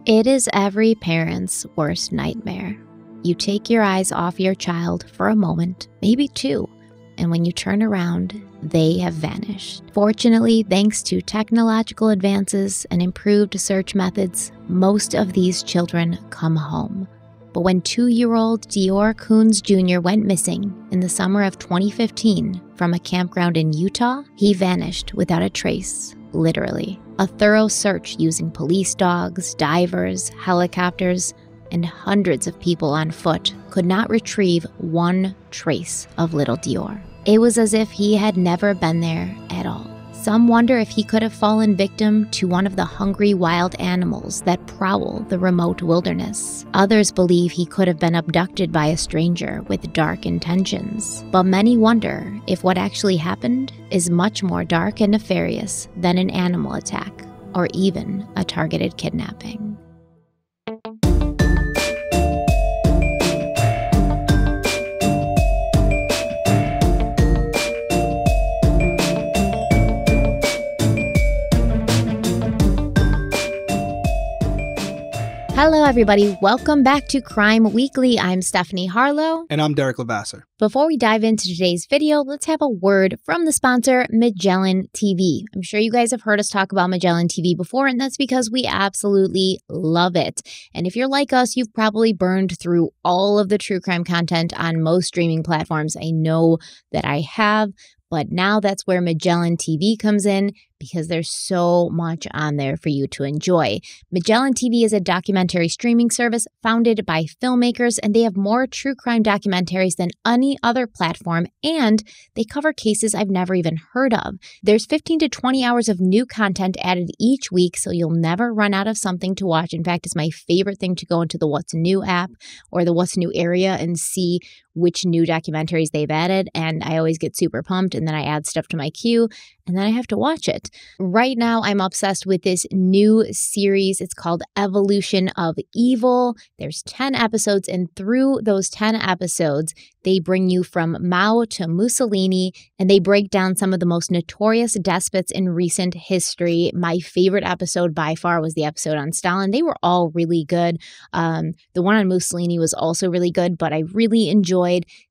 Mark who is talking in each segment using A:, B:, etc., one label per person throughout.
A: It is every parent's worst nightmare. You take your eyes off your child for a moment, maybe two, and when you turn around, they have vanished. Fortunately, thanks to technological advances and improved search methods, most of these children come home. But when 2-year-old DeOrr Kunz Jr. went missing in the summer of 2015 from a campground in Utah, he vanished without a trace, literally. A thorough search using police dogs, divers, helicopters, and hundreds of people on foot could not retrieve one trace of little DeOrr. It was as if he had never been there at all. Some wonder if he could have fallen victim to one of the hungry wild animals that prowl the remote wilderness. Others believe he could have been abducted by a stranger with dark intentions. But many wonder if what actually happened is much more dark and nefarious than an animal attack or even a targeted kidnapping. Hello, everybody. Welcome back to Crime Weekly. I'm Stephanie Harlow.
B: And I'm Derek Lavasser.
A: Before we dive into today's video, let's have a word from the sponsor, Magellan TV. I'm sure you guys have heard us talk about Magellan TV before, and that's because we absolutely love it. And if you're like us, you've probably burned through all of the true crime content on most streaming platforms. I know that I have. But now that's where Magellan TV comes in because there's so much on there for you to enjoy. Magellan TV is a documentary streaming service founded by filmmakers, and they have more true crime documentaries than any other platform, and they cover cases I've never even heard of. There's 15 to 20 hours of new content added each week, so you'll never run out of something to watch. In fact, it's my favorite thing to go into the What's New app or the What's New area and see which new documentaries they've added, and I always get super pumped, and then I add stuff to my queue, and then I have to watch it. Right now, I'm obsessed with this new series. It's called Evolution of Evil. There's 10 episodes, and through those 10 episodes, they bring you from Mao to Mussolini, and they break down some of the most notorious despots in recent history. My favorite episode by far was the episode on Stalin. They were all really good. The one on Mussolini was also really good, but I really enjoyed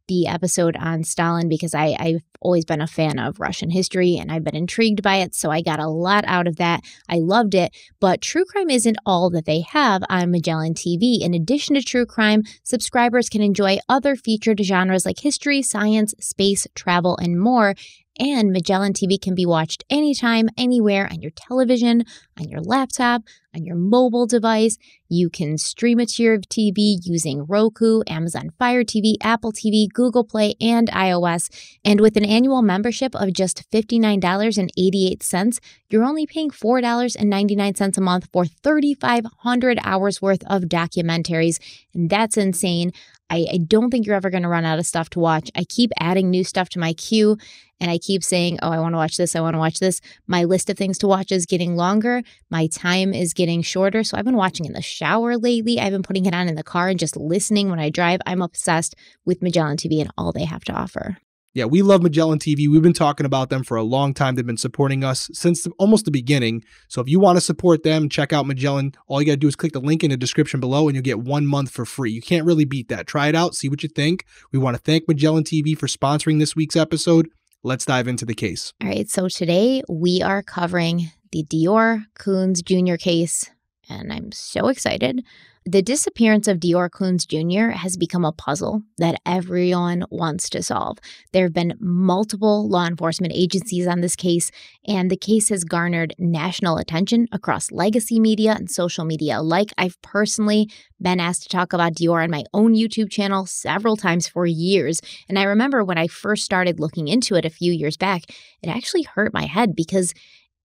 A: the episode on Stalin because I've always been a fan of Russian history and I've been intrigued by it, so I got a lot out of that. I loved it, but true crime isn't all that they have on Magellan TV. In addition to true crime, subscribers can enjoy other featured genres like history, science, space, travel, and more. And Magellan TV can be watched anytime, anywhere on your television, on your laptop, on your mobile device. You can stream it to your TV using Roku, Amazon Fire TV, Apple TV, Google Play, and iOS. And with an annual membership of just $59.88, you're only paying $4.99 a month for 3,500 hours worth of documentaries. And that's insane. I don't think you're ever going to run out of stuff to watch. I keep adding new stuff to my queue, and I keep saying, oh, I want to watch this, I want to watch this. My list of things to watch is getting longer. My time is getting shorter. So I've been watching in the shower lately. I've been putting it on in the car and just listening when I drive. I'm obsessed with Magellan TV and all they have to offer.
B: Yeah, we love Magellan TV. We've been talking about them for a long time. They've been supporting us since almost the beginning. So if you want to support them, check out Magellan. All you got to do is click the link in the description below and you'll get 1 month for free. You can't really beat that. Try it out. See what you think. We want to thank Magellan TV for sponsoring this week's episode. Let's dive into the case.
A: All right, so today we are covering the DeOrr Kunz Jr. case, and I'm so excited. The disappearance of DeOrr Kunz Jr. has become a puzzle that everyone wants to solve. There have been multiple law enforcement agencies on this case, and the case has garnered national attention across legacy media and social media alike. I've personally been asked to talk about DeOrr on my own YouTube channel several times for years, and I remember when I first started looking into it a few years back, it actually hurt my head because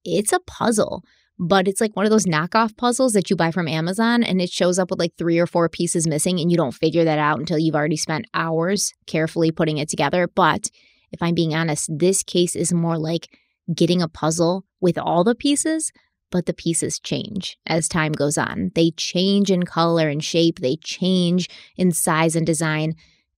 A: it's a puzzle. But it's like one of those knockoff puzzles that you buy from Amazon, and it shows up with like 3 or 4 pieces missing, and you don't figure that out until you've already spent hours carefully putting it together. But if I'm being honest, this case is more like getting a puzzle with all the pieces, but the pieces change as time goes on. They change in color and shape. They change in size and design.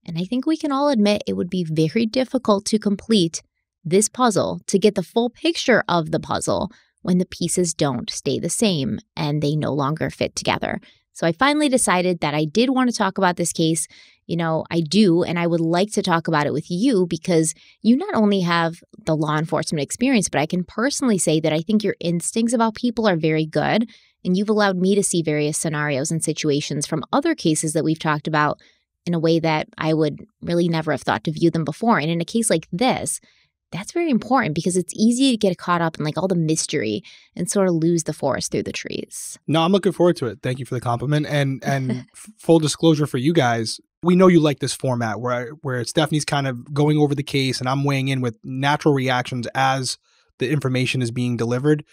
A: And I think we can all admit it would be very difficult to complete this puzzle, to get the full picture of the puzzle, when the pieces don't stay the same and they no longer fit together. So I finally decided that I did want to talk about this case. I do, and I would like to talk about it with you because you not only have the law enforcement experience, but I can personally say that I think your instincts about people are very good, and you've allowed me to see various scenarios and situations from other cases that we've talked about in a way that I would really never have thought to view them before. And in a case like this, that's very important because it's easy to get caught up in all the mystery and sort of lose the forest through the trees.
B: No, I'm looking forward to it. Thank you for the compliment. And full disclosure for you guys, we know you like this format where Stephanie's kind of going over the case and I'm weighing in with natural reactions as the information is being delivered.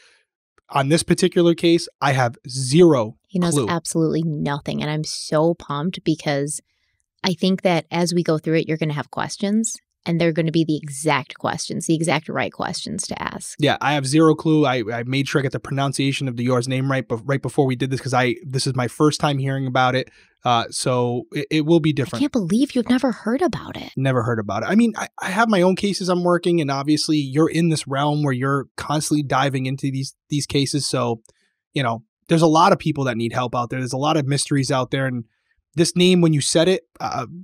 B: On this particular case, I have zero
A: He knows
B: clue.
A: absolutely nothing. And I'm so pumped because I think that as we go through it, you're going to have questions. And they're going to be the exact questions, the exact right questions to ask.
B: Yeah, I have zero clue. I made sure I got the pronunciation of DeOrr's name right before we did this because this is my first time hearing about it. So it will be different.
A: I can't believe you've never heard about it.
B: Never heard about it. I mean, I have my own cases I'm working, and obviously you're in this realm where you're constantly diving into these cases. So, there's a lot of people that need help out there. There's a lot of mysteries out there, and this name, when you said it,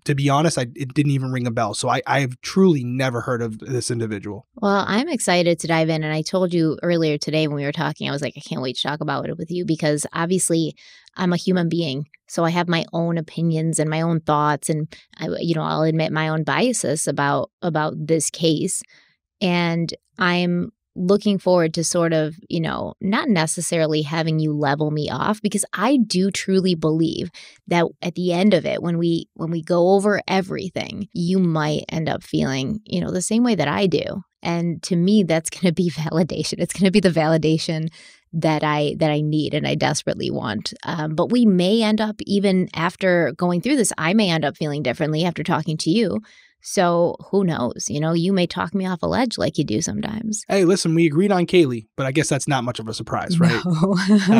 B: to be honest, it didn't even ring a bell. So I have truly never heard of this individual.
A: Well, I'm excited to dive in. And I told you earlier today when we were talking, I was like, I can't wait to talk about it with you because obviously I'm a human being. So I have my own opinions and my own thoughts. And, I'll admit my own biases about this case. And I'm looking forward to sort of, not necessarily having you level me off because I do truly believe that at the end of it, when we go over everything, you might end up feeling, the same way that I do. And to me, that's going to be validation. It's going to be the validation that I need and I desperately want. But we may end up, even after going through this, I may end up feeling differently after talking to you. So who knows? You may talk me off a ledge like you do sometimes.
B: Hey, listen, we agreed on Kaylee, but I guess that's not much of a surprise, right?
A: No.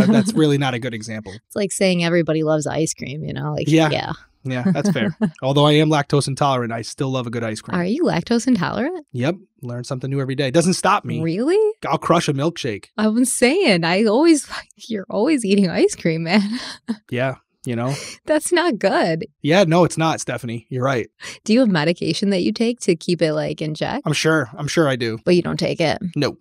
B: That's really not a good example.
A: It's like saying everybody loves ice cream,
B: Yeah. Yeah, that's fair. Although I am lactose intolerant, I still love a good ice cream.
A: Are you lactose intolerant?
B: Yep. Learn something new every day. It doesn't stop me.
A: Really?
B: I'll crush a milkshake.
A: I was saying, you're always eating ice cream, man.
B: Yeah.
A: That's not good.
B: Yeah, no, it's not, Stephanie. You're right.
A: Do you have medication that you take to keep it in check?
B: I'm sure I do.
A: But you don't take it?
B: No.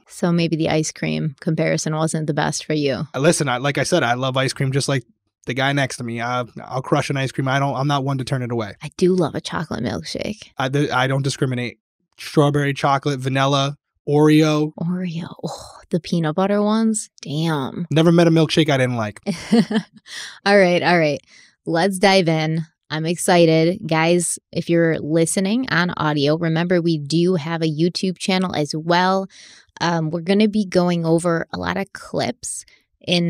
A: So maybe the ice cream comparison wasn't the best for you.
B: Listen, like I said, I love ice cream just like the guy next to me. I'll crush an ice cream. I'm not one to turn it away.
A: I do love a chocolate milkshake.
B: I don't discriminate. Strawberry, chocolate, vanilla, Oreo.
A: Oh, the peanut butter ones? Damn.
B: Never met a milkshake I didn't like.
A: All right. Let's dive in. I'm excited. Guys, if you're listening on audio, remember we do have a YouTube channel as well. We're going to be going over a lot of clips in,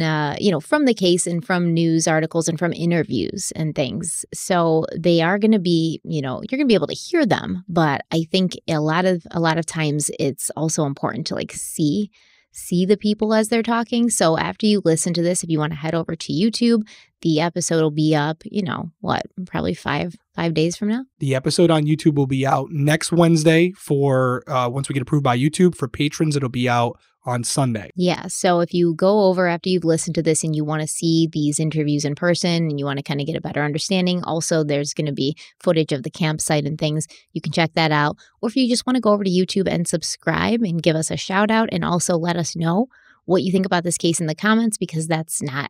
A: from the case and from news articles and from interviews and things. So they are going to be, you're going to be able to hear them. But I think a lot of times it's also important to see the people as they're talking. So after you listen to this, if you want to head over to YouTube, the episode will be up, probably five days from now.
B: The episode on YouTube will be out next Wednesday for once we get approved by YouTube. For patrons, it'll be out on Sunday.
A: Yeah. So if you go over after you've listened to this and you want to see these interviews in person and you want to kind of get a better understanding, also there's going to be footage of the campsite and things. You can check that out. Or if you just want to go over to YouTube and subscribe and give us a shout out and also let us know what you think about this case in the comments, because that's not,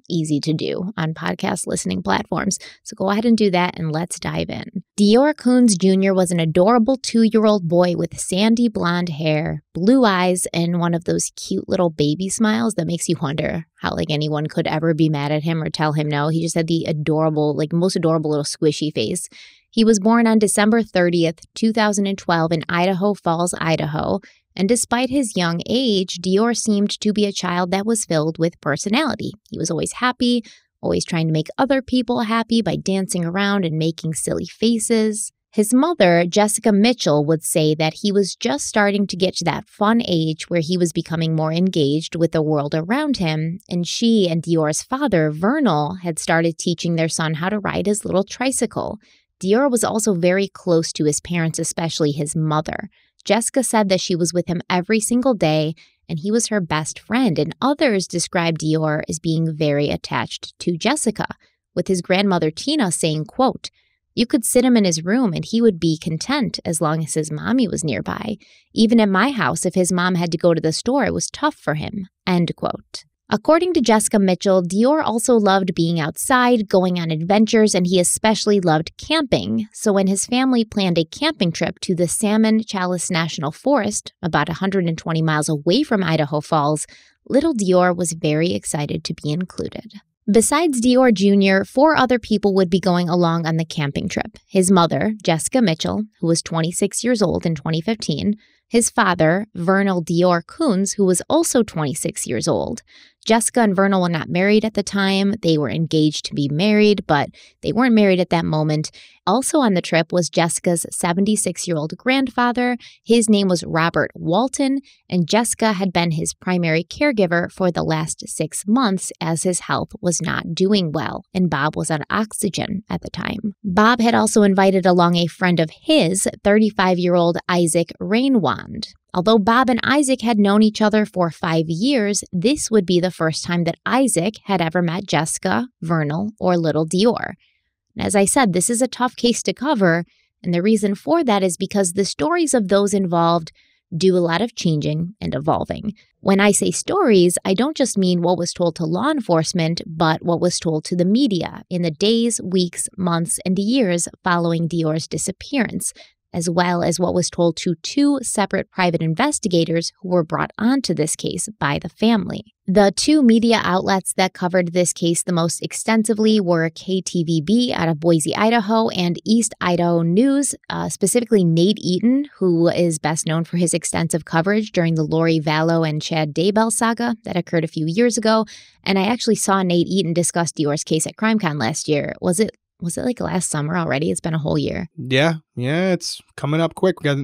A: easy to do on podcast listening platforms. So go ahead and do that and let's dive in. DeOrr Kunz Jr. was an adorable 2-year-old boy with sandy blonde hair, blue eyes, and one of those cute little baby smiles that makes you wonder how anyone could ever be mad at him or tell him no. He just had the adorable, most adorable little squishy face. He was born on December 30th, 2012 in Idaho Falls, Idaho. And despite his young age, DeOrr seemed to be a child that was filled with personality. He was always happy, always trying to make other people happy by dancing around and making silly faces. His mother, Jessica Mitchell, would say that he was just starting to get to that fun age where he was becoming more engaged with the world around him, and she and DeOrr's father, Vernal, had started teaching their son how to ride his little tricycle. DeOrr was also very close to his parents, especially his mother. Jessica said that she was with him every single day, and he was her best friend, and others described DeOrr as being very attached to Jessica, with his grandmother Tina saying, quote, "You could sit him in his room and he would be content as long as his mommy was nearby. Even at my house, if his mom had to go to the store, it was tough for him," end quote. According to Jessica Mitchell, DeOrr also loved being outside, going on adventures, and he especially loved camping. So when his family planned a camping trip to the Salmon Chalice National Forest, about 120 miles away from Idaho Falls, little DeOrr was very excited to be included. Besides DeOrr Jr., 4 other people would be going along on the camping trip. His mother, Jessica Mitchell, who was 26 years old in 2015, his father, Vernal DeOrr Kunz, who was also 26 years old. Jessica and Vernal were not married at the time. They were engaged to be married, but they weren't married at that moment. Also on the trip was Jessica's 76-year-old grandfather. His name was Robert Walton, and Jessica had been his primary caregiver for the last 6 months as his health was not doing well, and Bob was on oxygen at the time. Bob had also invited along a friend of his, 35-year-old Isaac Rainwand. Although Bob and Isaac had known each other for 5 years, this would be the first time that Isaac had ever met Jessica, Vernal, or little DeOrr. And as I said, this is a tough case to cover, and the reason for that is because the stories of those involved do a lot of changing and evolving. When I say stories, I don't just mean what was told to law enforcement, but what was told to the media in the days, weeks, months, and years following DeOrr's disappearance, as well as what was told to 2 separate private investigators who were brought onto this case by the family. The 2 media outlets that covered this case the most extensively were KTVB out of Boise, Idaho, and East Idaho News, specifically Nate Eaton, who is best known for his extensive coverage during the Lori Vallow and Chad Daybell saga that occurred a few years ago. And I actually saw Nate Eaton discuss DeOrr's case at CrimeCon last year. Was it like last summer already? It's been a whole year.
B: Yeah, it's coming up quick. We got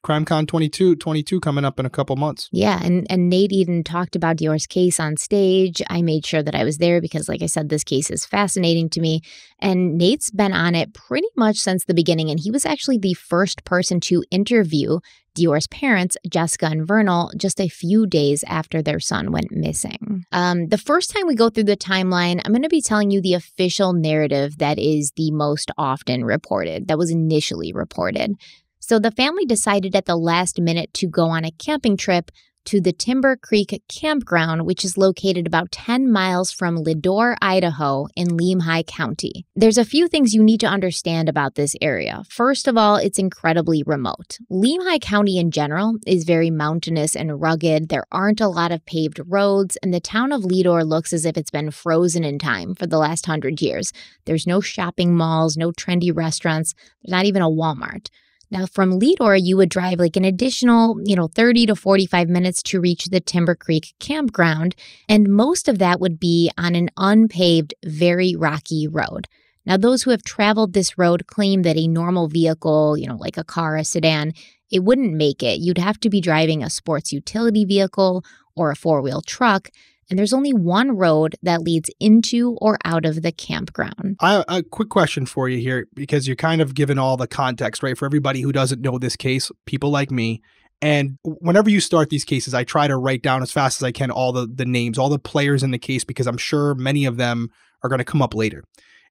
B: CrimeCon 22 coming up in a couple months.
A: Yeah, and Nate Eden talked about DeOrr's case on stage. I made sure that I was there because, like I said, this case is fascinating to me. And Nate's been on it pretty much since the beginning, and he was actually the first person to interview DeOrr's parents, Jessica and Vernal, just a few days after their son went missing. The first time we go through the timeline, I'm going to be telling you the official narrative that is the most often reported, that was initially reported. So the family decided at the last minute to go on a camping trip to the Timber Creek campground, which is located about 10 miles from DeOrr, Idaho in Lemhi County. There's a few things you need to understand about this area. First of all, it's incredibly remote. Lemhi County in general is very mountainous and rugged. There aren't a lot of paved roads, and the town of DeOrr looks as if it's been frozen in time for the last 100 years. There's no shopping malls, no trendy restaurants. There's not even a Walmart. Now, from DeOrr, you would drive like an additional, 30 to 45 minutes to reach the Timber Creek campground, and most of that would be on an unpaved, very rocky road. Now, those who have traveled this road claim that a normal vehicle, like a car, a sedan, it wouldn't make it. You'd have to be driving a sports utility vehicle or a 4-wheel truck. And there's only one road that leads into or out of the campground.
B: A quick question for you here, because you're kind of given all the context, right? For everybody who doesn't know this case, people like me. And whenever you start these cases, I try to write down as fast as I can all the names, all the players in the case, because I'm sure many of them are going to come up later.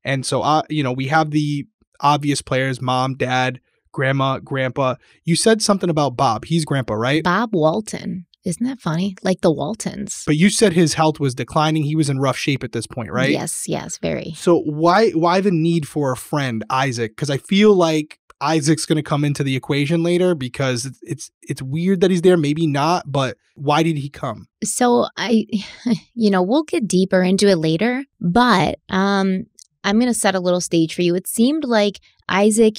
B: And so, we have the obvious players, mom, dad, grandma, grandpa. You said something about Bob. He's grandpa, right?
A: Bob Walton. Isn't that funny? Like the Waltons.
B: But you said his health was declining. He was in rough shape at this point, right?
A: Yes, very.
B: So why the need for a friend, Isaac? Because I feel like Isaac's going to come into the equation later, because it's weird that he's there. Maybe not, but why did he come?
A: So we'll get deeper into it later, but I'm going to set a little stage for you. It seemed like Isaac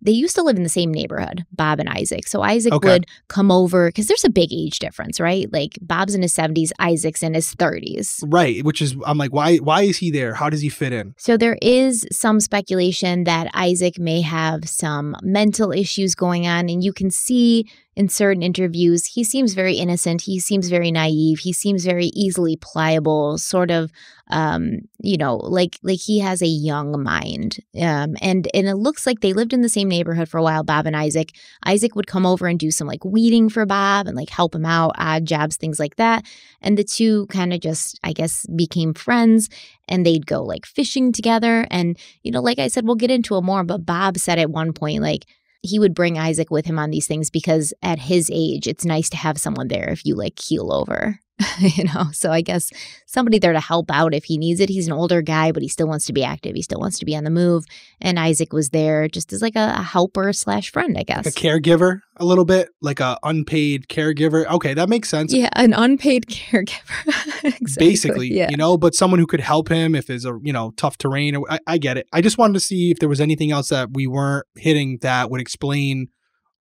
A: they used to live in the same neighborhood, Bob and Isaac. So Isaac would come over, because there's a big age difference, right? Like Bob's in his 70s, Isaac's in his 30s.
B: Right, which is, I'm like, why is he there? How does he fit in?
A: So there is some speculation that Isaac may have some mental issues going on. And you can see, in certain interviews, he seems very innocent. He seems very naive. He seems very easily pliable, sort of, like he has a young mind. And it looks like they lived in the same neighborhood for a while, Bob and Isaac. Isaac would come over and do some like weeding for Bob and like help him out, odd jobs, things like that. And the two kind of just, I guess, became friends, and they'd go like fishing together. And, like I said, we'll get into it more, but Bob said at one point, like, he would bring Isaac with him on these things because at his age, it's nice to have someone there if you like keel over, So I guess somebody there to help out if he needs it. He's an older guy, but he still wants to be active. He still wants to be on the move. And Isaac was there just as like a helper / friend, I guess.
B: A caregiver a little bit, like a unpaid caregiver. Okay, that makes sense.
A: Yeah, an unpaid caregiver. Exactly.
B: Basically,
A: yeah.
B: But someone who could help him if there's a, tough terrain. I get it. I just wanted to see if there was anything else that we weren't hitting that would explain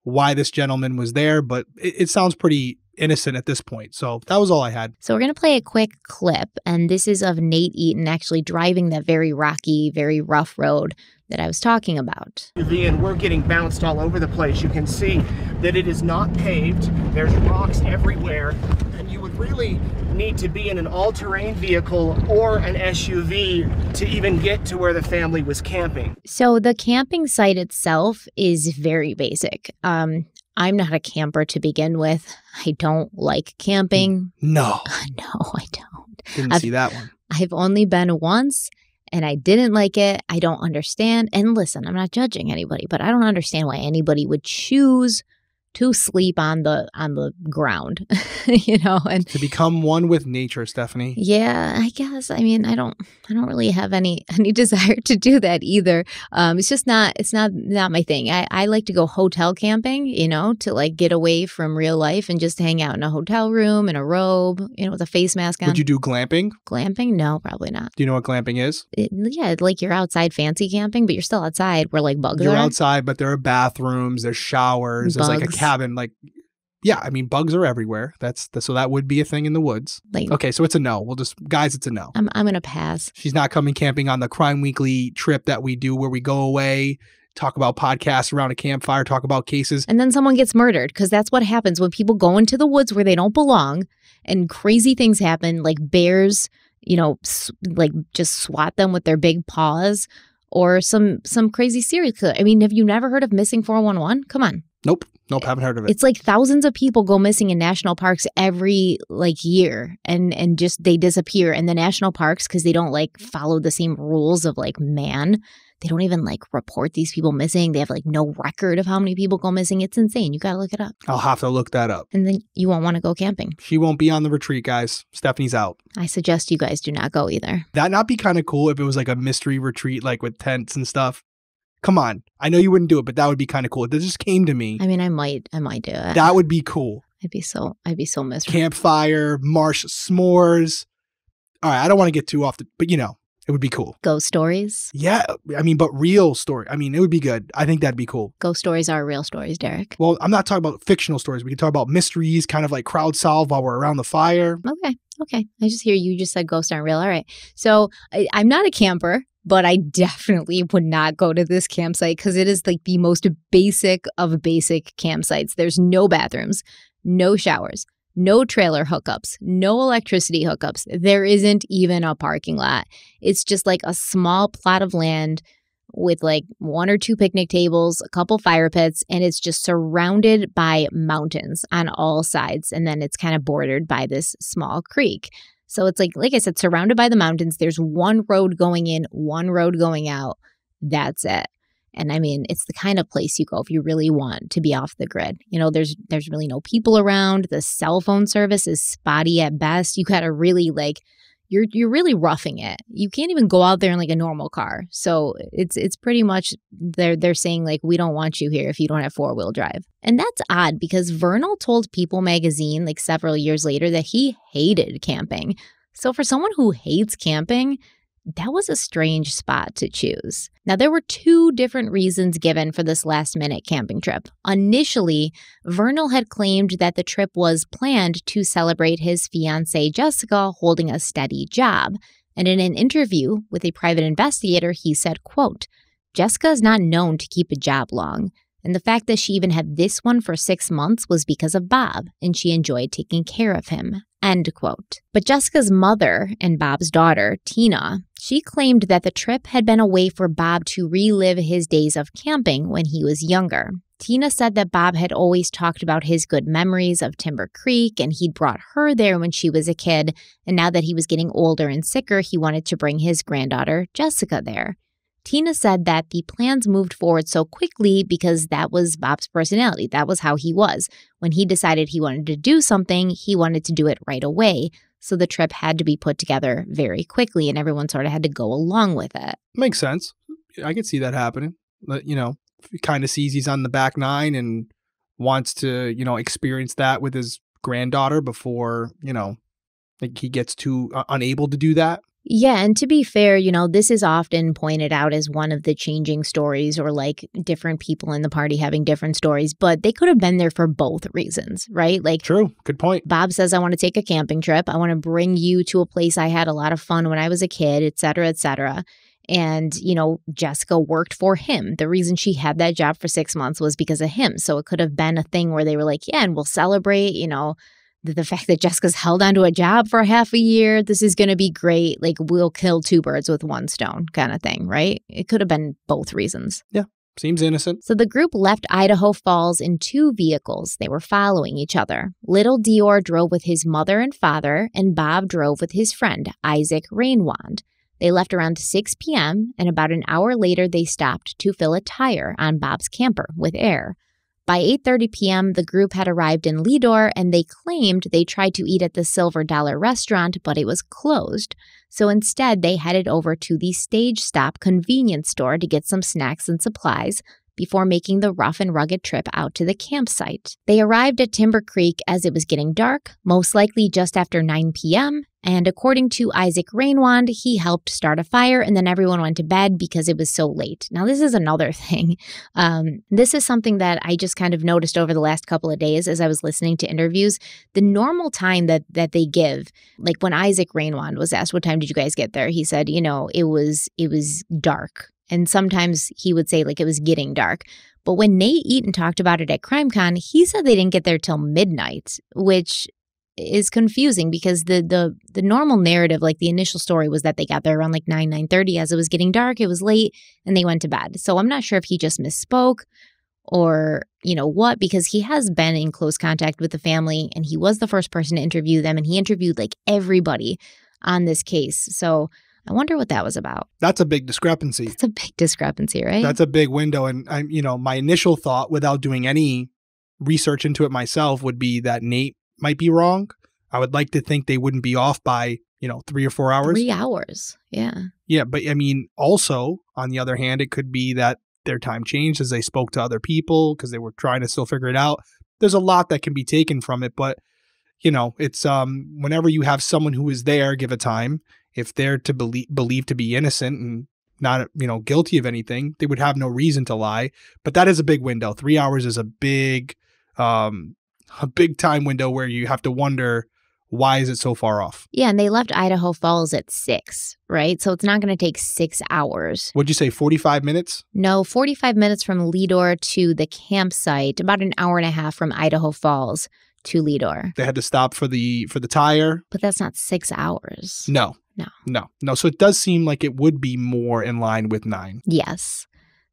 B: why this gentleman was there, but it sounds pretty innocent at this point. So that was all I had.
A: So we're going to play a quick clip, and this is of Nate Eaton actually driving that very rocky, very rough road that I was talking about.
C: And we're getting bounced all over the place. You can see that it is not paved. There's rocks everywhere, and you would really need to be in an all-terrain vehicle or an SUV to even get to where the family was camping.
A: So the camping site itself is very basic. I'm not a camper to begin with. I don't like camping.
B: No.
A: No, I don't.
B: Didn't see that one.
A: I've only been once, and I didn't like it. I don't understand. And listen, I'm not judging anybody, but I don't understand why anybody would choose to sleep on the ground, and
B: to become one with nature, Stephanie.
A: Yeah, I guess. I mean, I don't really have any desire to do that either. It's not my thing. I like to go hotel camping, to like get away from real life and just hang out in a hotel room in a robe, with a face mask on.
B: Would you do glamping?
A: Glamping? No, probably not.
B: Do you know what glamping is?
A: Like you're outside fancy camping, but you're still outside where like bugs are.
B: You're outside, but there are bathrooms, there's showers,
A: bugs.
B: There's like a cabin, like, yeah, I mean, bugs are everywhere. So that would be a thing in the woods. Okay, so it's a no. Guys, it's a no.
A: I'm going to pass.
B: She's not coming camping on the Crime Weekly trip that we do where we go away, talk about podcasts around a campfire, talk about cases.
A: And then someone gets murdered, because that's what happens when people go into the woods where they don't belong and crazy things happen, like bears, like just swat them with their big paws, or some crazy serial killer. I mean, have you never heard of Missing 411? Come on.
B: Nope, haven't heard of it.
A: It's like thousands of people go missing in national parks every year, and just they disappear. And the national parks, because they don't like follow the same rules of like man, they don't even like report these people missing. They have like no record of how many people go missing. It's insane. You got to look it up.
B: I'll have to look that up.
A: And then you won't want to go camping.
B: She won't be on the retreat, guys. Stephanie's out.
A: I suggest you guys do not go either.
B: That'd not be kind of cool if it was like a mystery retreat, like with tents and stuff. Come on. I know you wouldn't do it, but that would be kind of cool. It just came to me.
A: I mean, I might do it.
B: That would be cool.
A: I'd be so miserable.
B: Campfire, marsh s'mores. All right, I don't want to get too off but it would be cool.
A: Ghost stories?
B: Yeah, I mean, but real story. I mean, it would be good. I think that'd be cool.
A: Ghost stories are real stories, Derek.
B: Well, I'm not talking about fictional stories. We can talk about mysteries, kind of like crowd solve while we're around the fire.
A: Okay. I just hear you just said ghosts aren't real. All right. So I'm not a camper, but I definitely would not go to this campsite because it is like the most basic of basic campsites. There's no bathrooms, no showers, no trailer hookups, no electricity hookups. There isn't even a parking lot. It's just like a small plot of land with like 1 or 2 picnic tables, a couple fire pits, and it's just surrounded by mountains on all sides. And then it's kind of bordered by this small creek. So it's like I said, surrounded by the mountains. There's one road going in, one road going out. That's it. And I mean, it's the kind of place you go if you really want to be off the grid. There's really no people around. The cell phone service is spotty at best. You got to really you're really roughing it. You can't even go out there in like a normal car. So it's pretty much they're saying like, we don't want you here if you don't have 4-wheel drive. And that's odd because Vernal told People magazine like several years later that he hated camping. So for someone who hates camping, that was a strange spot to choose. Now, there were 2 different reasons given for this last-minute camping trip. Initially, Vernal had claimed that the trip was planned to celebrate his fiancée Jessica holding a steady job. And in an interview with a private investigator, he said, quote, "Jessica is not known to keep a job long. And the fact that she even had this one for 6 months was because of Bob, and she enjoyed taking care of him. End quote. But Jessica's mother and Bob's daughter, Tina, she claimed that the trip had been a way for Bob to relive his days of camping when he was younger. Tina said that Bob had always talked about his good memories of Timber Creek, and he'd brought her there when she was a kid, and now that he was getting older and sicker, he wanted to bring his granddaughter, Jessica, there. Tina said that the plans moved forward so quickly because that was Bob's personality. That was how he was. When he decided he wanted to do something, he wanted to do it right away. So the trip had to be put together very quickly, and everyone sort of had to go along with it.
B: Makes sense. I could see that happening. But, he kind of sees he's on the back nine and wants to, experience that with his granddaughter before, he gets too unable to do that.
A: Yeah, and to be fair, this is often pointed out as one of the changing stories or like different people in the party having different stories, but they could have been there for both reasons, right? Like,
B: true. Good point.
A: Bob says, I want to take a camping trip. I want to bring you to a place I had a lot of fun when I was a kid, et cetera, et cetera. And, Jessica worked for him. The reason she had that job for 6 months was because of him. So it could have been a thing where they were like, yeah, and we'll celebrate, the fact that Jessica's held onto a job for half a year. This is going to be great. Like, we'll kill two birds with one stone kind of thing, right? It could have been both reasons.
B: Yeah, seems innocent.
A: So the group left Idaho Falls in 2 vehicles. They were following each other. Little DeOrr drove with his mother and father, and Bob drove with his friend, Isaac Rainwand. They left around 6 p.m., and about an hour later, they stopped to fill a tire on Bob's camper with air. By 8:30 p.m., the group had arrived in Leadore, and they claimed they tried to eat at the Silver Dollar restaurant, but it was closed. So instead, they headed over to the Stage Stop convenience store to get some snacks and supplies before making the rough and rugged trip out to the campsite. They arrived at Timber Creek as it was getting dark, most likely just after 9 p.m., and according to Isaac Rainwand, he helped start a fire, and then everyone went to bed because it was so late. Now, this is another thing. This is something that I just kind of noticed over the last couple of days as I was listening to interviews. The normal time that they give, like when Isaac Rainwand was asked, what time did you guys get there? He said, it was dark. And sometimes he would say, like, it was getting dark. But when Nate Eaton talked about it at CrimeCon, he said they didn't get there till midnight, which is confusing because the normal narrative, like the initial story, was that they got there around like 9:30. As it was getting dark, it was late, and they went to bed. So I'm not sure if he just misspoke or, what, because he has been in close contact with the family, and he was the first person to interview them, and he interviewed like everybody on this case. So I wonder what that was about.
B: That's a big discrepancy.
A: It's a big discrepancy, right?
B: That's a big window. And my initial thought, without doing any research into it myself, would be that Nate might be wrong. I would like to think they wouldn't be off by, 3 or 4 hours.
A: 3 hours. Yeah.
B: Yeah. But also, on the other hand, it could be that their time changed as they spoke to other people because they were trying to still figure it out. There's a lot that can be taken from it. But, it's whenever you have someone who is there, give a time. If they're to believed to be innocent and not, guilty of anything, they would have no reason to lie. But that is a big window. 3 hours is a big time window where you have to wonder, why is it so far off?
A: Yeah, and they left Idaho Falls at 6, right? So it's not going to take 6 hours.
B: Would you say 45 minutes?
A: No, 45 minutes from Leadore to the campsite, about an hour and a half from Idaho Falls to Leadore.
B: They had to stop for the tire.
A: But that's not 6 hours.
B: No. So it does seem like it would be more in line with 9.
A: Yes.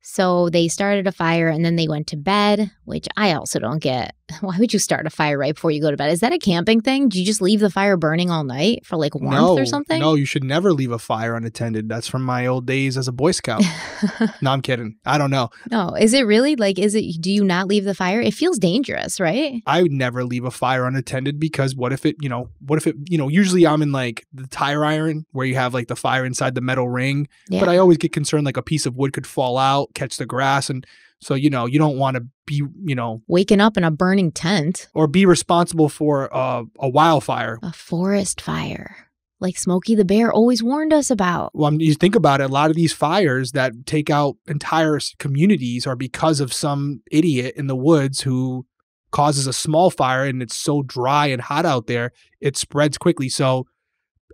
A: So they started a fire and then they went to bed, which I also don't get. Why would you start a fire right before you go to bed? Is that a camping thing? Do you just leave the fire burning all night for like warmth or something?
B: No, you should never leave a fire unattended. That's from my old days as a Boy Scout. No, I'm kidding. I don't know.
A: No, is it really? Like, do you not leave the fire? It feels dangerous, right?
B: I would never leave a fire unattended because what if it, usually I'm in like the tire iron where you have like the fire inside the metal ring. Yeah. But I always get concerned like a piece of wood could fall out, catch the grass. And so, you don't want to be,
A: waking up in a burning tent.
B: Or be responsible for a wildfire.
A: A forest fire. Like Smokey the Bear always warned us about.
B: Well, you think about it, a lot of these fires that take out entire communities are because of some idiot in the woods who causes a small fire, and it's so dry and hot out there, it spreads quickly. So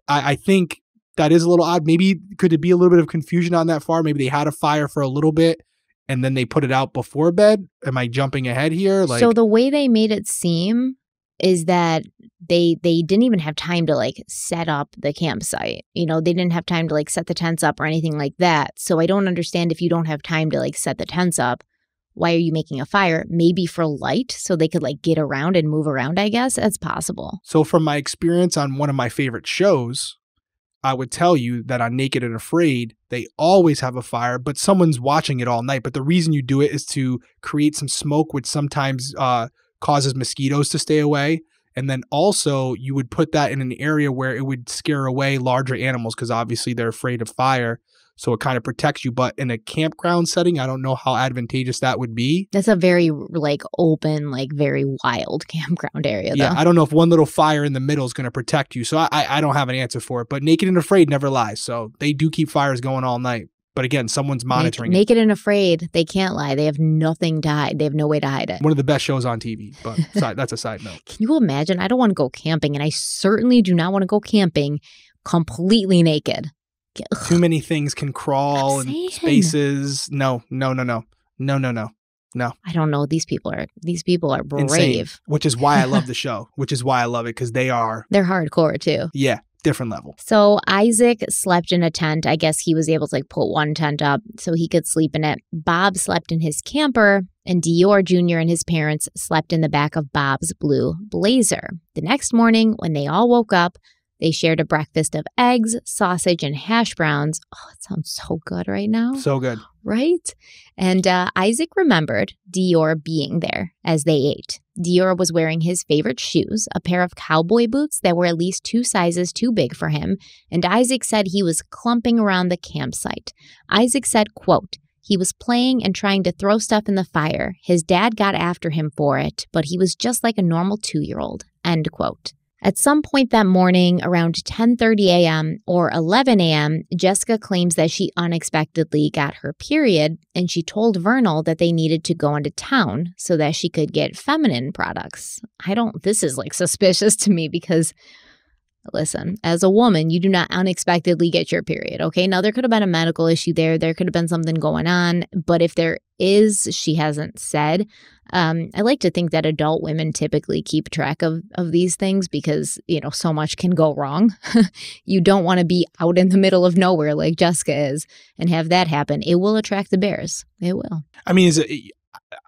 B: I think that is a little odd. Maybe could it be a little bit of confusion on that far? Maybe they had a fire for a little bit and then they put it out before bed? Am I jumping ahead here? Like,
A: so the way they made it seem is that they didn't even have time to like set up the campsite. You know, they didn't have time to like set the tents up or anything like that. So I don't understand, if you don't have time to like set the tents up, why are you making a fire? Maybe for light, so they could like get around and move around, I guess. That's possible.
B: So from my experience on one of my favorite shows, I would tell you that on Naked and Afraid, they always have a fire, but someone's watching it all night. But the reason you do it is to create some smoke, which sometimes causes mosquitoes to stay away. And then also you would put that in an area where it would scare away larger animals, because obviously they're afraid of fire. So it kind of protects you. But in a campground setting, I don't know how advantageous that would be.
A: That's a very like open, like very wild campground area, though.
B: Yeah, I don't know if one little fire in the middle is going to protect you. So I don't have an answer for it. But Naked and Afraid never lies. So they do keep fires going all night. But again, someone's monitoring it.
A: Naked and Afraid, they can't lie. They have nothing to hide. They have no way to hide it.
B: One of the best shows on TV, but that's a side note.
A: Can you imagine? I don't want to go camping, and I certainly do not want to go camping completely naked.
B: Too many things can crawl and spaces. No.
A: I don't know. These people are brave.
B: Insane. Which is why I love the show. Which is why I love it, because they're
A: hardcore too.
B: Yeah. Different level.
A: So Isaac slept in a tent. I guess he was able to like put one tent up so he could sleep in it. Bob slept in his camper, and DeOrr Jr. and his parents slept in the back of Bob's blue Blazer. The next morning, when they all woke up, they shared a breakfast of eggs, sausage, and hash browns. Oh, it sounds so good right now.
B: So good.
A: Right? And Isaac remembered DeOrr being there as they ate. DeOrr was wearing his favorite shoes, a pair of cowboy boots that were at least 2 sizes too big for him, and Isaac said he was clumping around the campsite. Isaac said, quote, he was playing and trying to throw stuff in the fire. His dad got after him for it, but he was just like a normal 2-year-old, end quote. At some point that morning, around 10:30 a.m. or 11 a.m., Jessica claims that she unexpectedly got her period, and she told Vernal that they needed to go into town so that she could get feminine products. This is like suspicious to me because, listen, as a woman, you do not unexpectedly get your period, okay? Now, there could have been a medical issue there. There could have been something going on. But if there is, she hasn't said. I like to think that adult women typically keep track of these things because, so much can go wrong. You don't want to be out in the middle of nowhere like Jessica is and have that happen. It will attract the bears. It will.
B: I mean,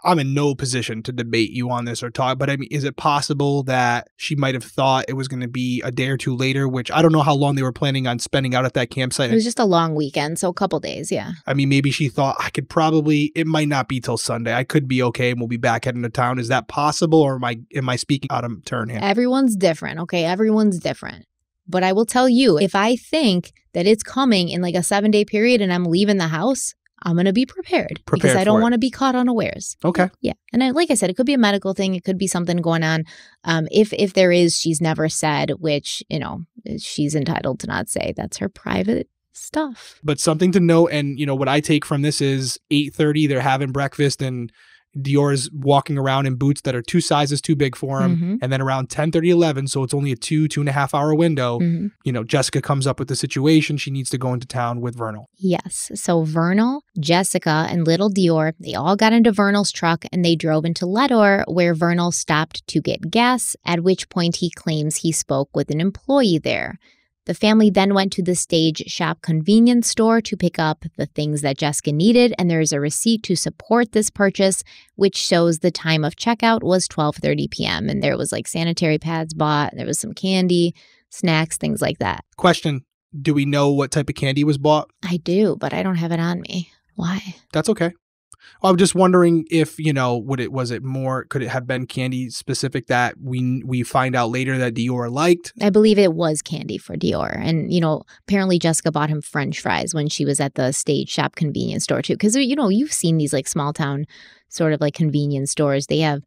B: I'm in no position to debate you on this or talk, but I mean, is it possible that she might have thought it was going to be a day or two later, which I don't know how long they were planning on spending out at that campsite.
A: It was just a long weekend, so a couple days, yeah.
B: I mean, maybe she thought it might not be till Sunday. I could be okay and we'll be back heading to town. Is that possible, or am I speaking out of turn here?
A: Everyone's different, okay? Everyone's different. But I will tell you, if I think that it's coming in like a 7-day period and I'm leaving the house, I'm going to be prepared because I don't want to be caught unawares.
B: Okay.
A: Yeah. And like I said, it could be a medical thing. It could be something going on. If there is, she's never said, which, she's entitled to not say. That's her private stuff.
B: But something to note, and, what I take from this is 8:30, they're having breakfast, and DeOrr is walking around in boots that are 2 sizes too big for him. Mm-hmm. And then around 10:30, 11, so it's only a 2.5 hour window, mm-hmm. Jessica comes up with the situation. She needs to go into town with Vernal.
A: Yes. So Vernal, Jessica, and little DeOrr, they all got into Vernal's truck and they drove into Ledor, where Vernal stopped to get gas, at which point he claims he spoke with an employee there. The family then went to the Stage Shop convenience store to pick up the things that Jessica needed, and there is a receipt to support this purchase, which shows the time of checkout was 12:30 p.m. And there was like sanitary pads bought, there was some candy, snacks, things like that.
B: Question, do we know what type of candy was bought?
A: I do, but I don't have it on me. Why?
B: That's okay. I'm just wondering if, could it have been candy specific that we find out later that DeOrr liked?
A: I believe it was candy for DeOrr. And, apparently Jessica bought him French fries when she was at the Stage Shop convenience store too. Because, you've seen these like small town sort of like convenience stores. They have,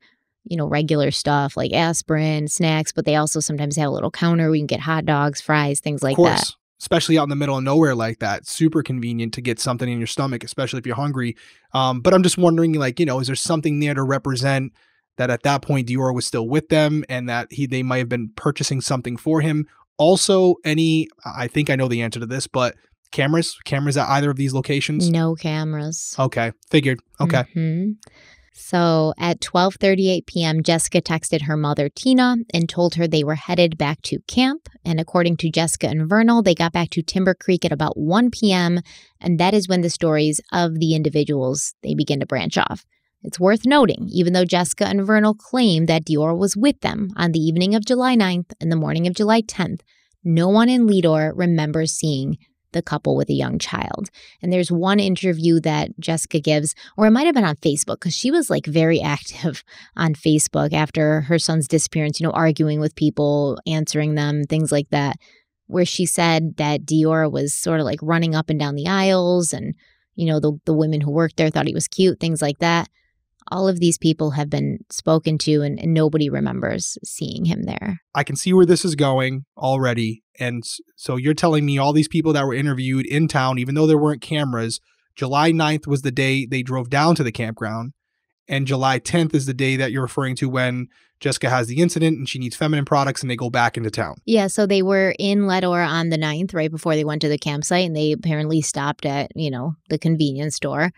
A: regular stuff like aspirin, snacks, but they also sometimes have a little counter where you can get hot dogs, fries, things like that.
B: Especially out in the middle of nowhere like that. Super convenient to get something in your stomach, especially if you're hungry. But I'm just wondering, is there something there to represent that at that point DeOrr was still with them and that they might have been purchasing something for him? Also, I think I know the answer to this, but Cameras at either of these locations?
A: No cameras.
B: Okay, figured. Okay.
A: Mm-hmm. So at 12:38 p.m., Jessica texted her mother, Tina, and told her they were headed back to camp. And according to Jessica and Vernal, they got back to Timber Creek at about 1 p.m. And that is when the stories of the individuals, they begin to branch off. It's worth noting, even though Jessica and Vernal claim that DeOrr was with them on the evening of July 9th and the morning of July 10th, no one in Leadore remembers seeing the couple with a young child. And there's one interview that Jessica gives, or it might have been on Facebook, because she was like very active on Facebook after her son's disappearance, arguing with people, answering them, things like that, where she said that DeOrr was sort of like running up and down the aisles and, the women who worked there thought he was cute, things like that. All of these people have been spoken to and nobody remembers seeing him there.
B: I can see where this is going already. And so you're telling me all these people that were interviewed in town, even though there weren't cameras, July 9th was the day they drove down to the campground. And July 10th is the day that you're referring to when Jessica has the incident and she needs feminine products and they go back into town.
A: Yeah, so they were in Leadore on the 9th, right before they went to the campsite. And they apparently stopped at, the convenience store.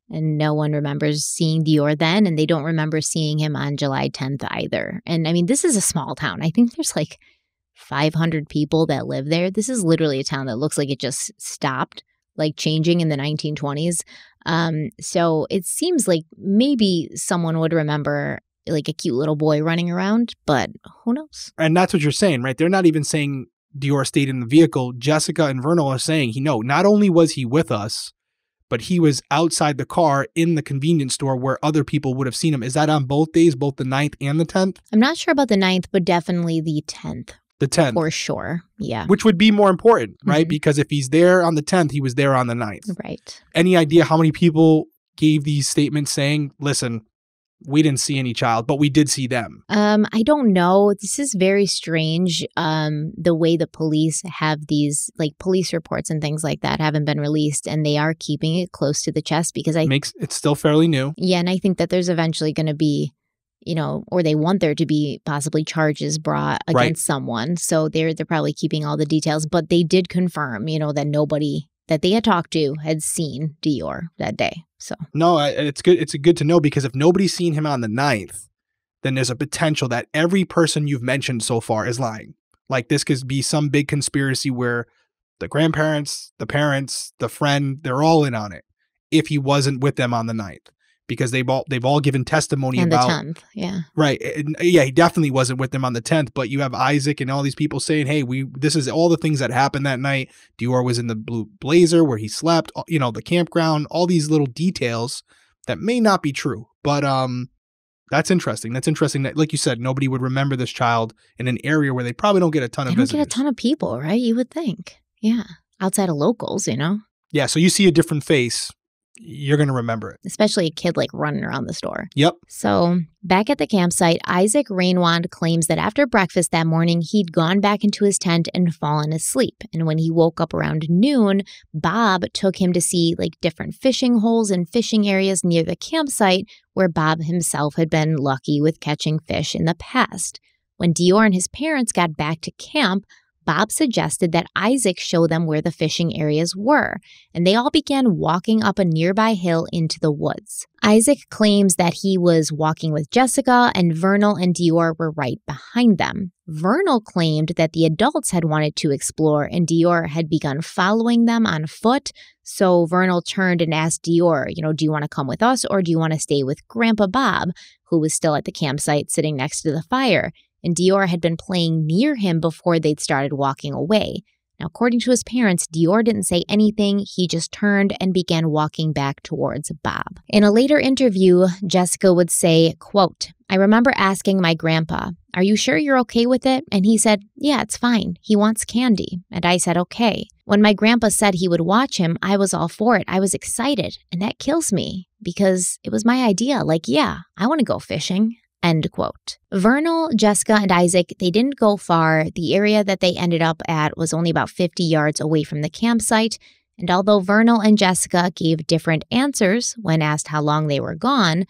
A: And no one remembers seeing DeOrr then, and they don't remember seeing him on July 10th either. And I mean, this is a small town. I think there's like 500 people that live there. This is literally a town that looks like it just stopped, like changing in the 1920s. So it seems like maybe someone would remember like a cute little boy running around, but who knows?
B: And that's what you're saying, right? They're not even saying DeOrr stayed in the vehicle. Jessica and Vernal are saying, not only was he with us, but he was outside the car in the convenience store where other people would have seen him. Is that on both days, both the 9th and the 10th?
A: I'm not sure about the 9th, but definitely the 10th.
B: The 10th.
A: For sure, yeah.
B: Which would be more important, right? Mm-hmm. Because if he's there on the 10th, he was there on the 9th.
A: Right.
B: Any idea how many people gave these statements saying, listen, we didn't see any child, but we did see them?
A: I don't know. This is very strange. The way the police have these, like police reports and things like that haven't been released, and they are keeping it close to the chest because
B: it's still fairly new.
A: Yeah, and I think that there's eventually going to be, or they want there to be possibly charges brought against someone. So they're probably keeping all the details, but they did confirm, that nobody that they had talked to had seen DeOrr that day. So
B: no, it's good. It's good to know, because if nobody's seen him on the 9th, then there's a potential that every person you've mentioned so far is lying. Like this could be some big conspiracy where the grandparents, the parents, the friend, they're all in on it. If he wasn't with them on the 9th, because they've all given testimony
A: and
B: about
A: the 10th, yeah,
B: right, yeah, he definitely wasn't with them on the 10th. But you have Isaac and all these people saying, "Hey, this is all the things that happened that night." DeOrr was in the blue blazer where he slept, the campground, all these little details that may not be true. But that's interesting. That's interesting that, like you said, nobody would remember this child in an area where they probably don't get a ton of visitors.
A: They don't get a ton of people, right? You would think, yeah, outside of locals,
B: Yeah, so you see a different face, you're going to remember it.
A: Especially a kid like running around the store.
B: Yep.
A: So back at the campsite, Isaac Rainwand claims that after breakfast that morning, he'd gone back into his tent and fallen asleep. And when he woke up around noon, Bob took him to see like different fishing holes and fishing areas near the campsite where Bob himself had been lucky with catching fish in the past. When DeOrr and his parents got back to camp, Bob suggested that Isaac show them where the fishing areas were, and they all began walking up a nearby hill into the woods. Isaac claims that he was walking with Jessica, and Vernal and DeOrr were right behind them. Vernal claimed that the adults had wanted to explore, and DeOrr had begun following them on foot. So Vernal turned and asked DeOrr, do you want to come with us, or do you want to stay with Grandpa Bob, who was still at the campsite sitting next to the fire? And DeOrr had been playing near him before they'd started walking away. Now, according to his parents, DeOrr didn't say anything. He just turned and began walking back towards Bob. In a later interview, Jessica would say, quote, "I remember asking my grandpa, 'Are you sure you're okay with it?' And he said, 'Yeah, it's fine. He wants candy.' And I said, 'Okay.' When my grandpa said he would watch him, I was all for it. I was excited. And that kills me because it was my idea. Like, yeah, I want to go fishing." End quote. Vernal, Jessica, and Isaac, they didn't go far. The area that they ended up at was only about 50 yards away from the campsite. And although Vernal and Jessica gave different answers when asked how long they were gone,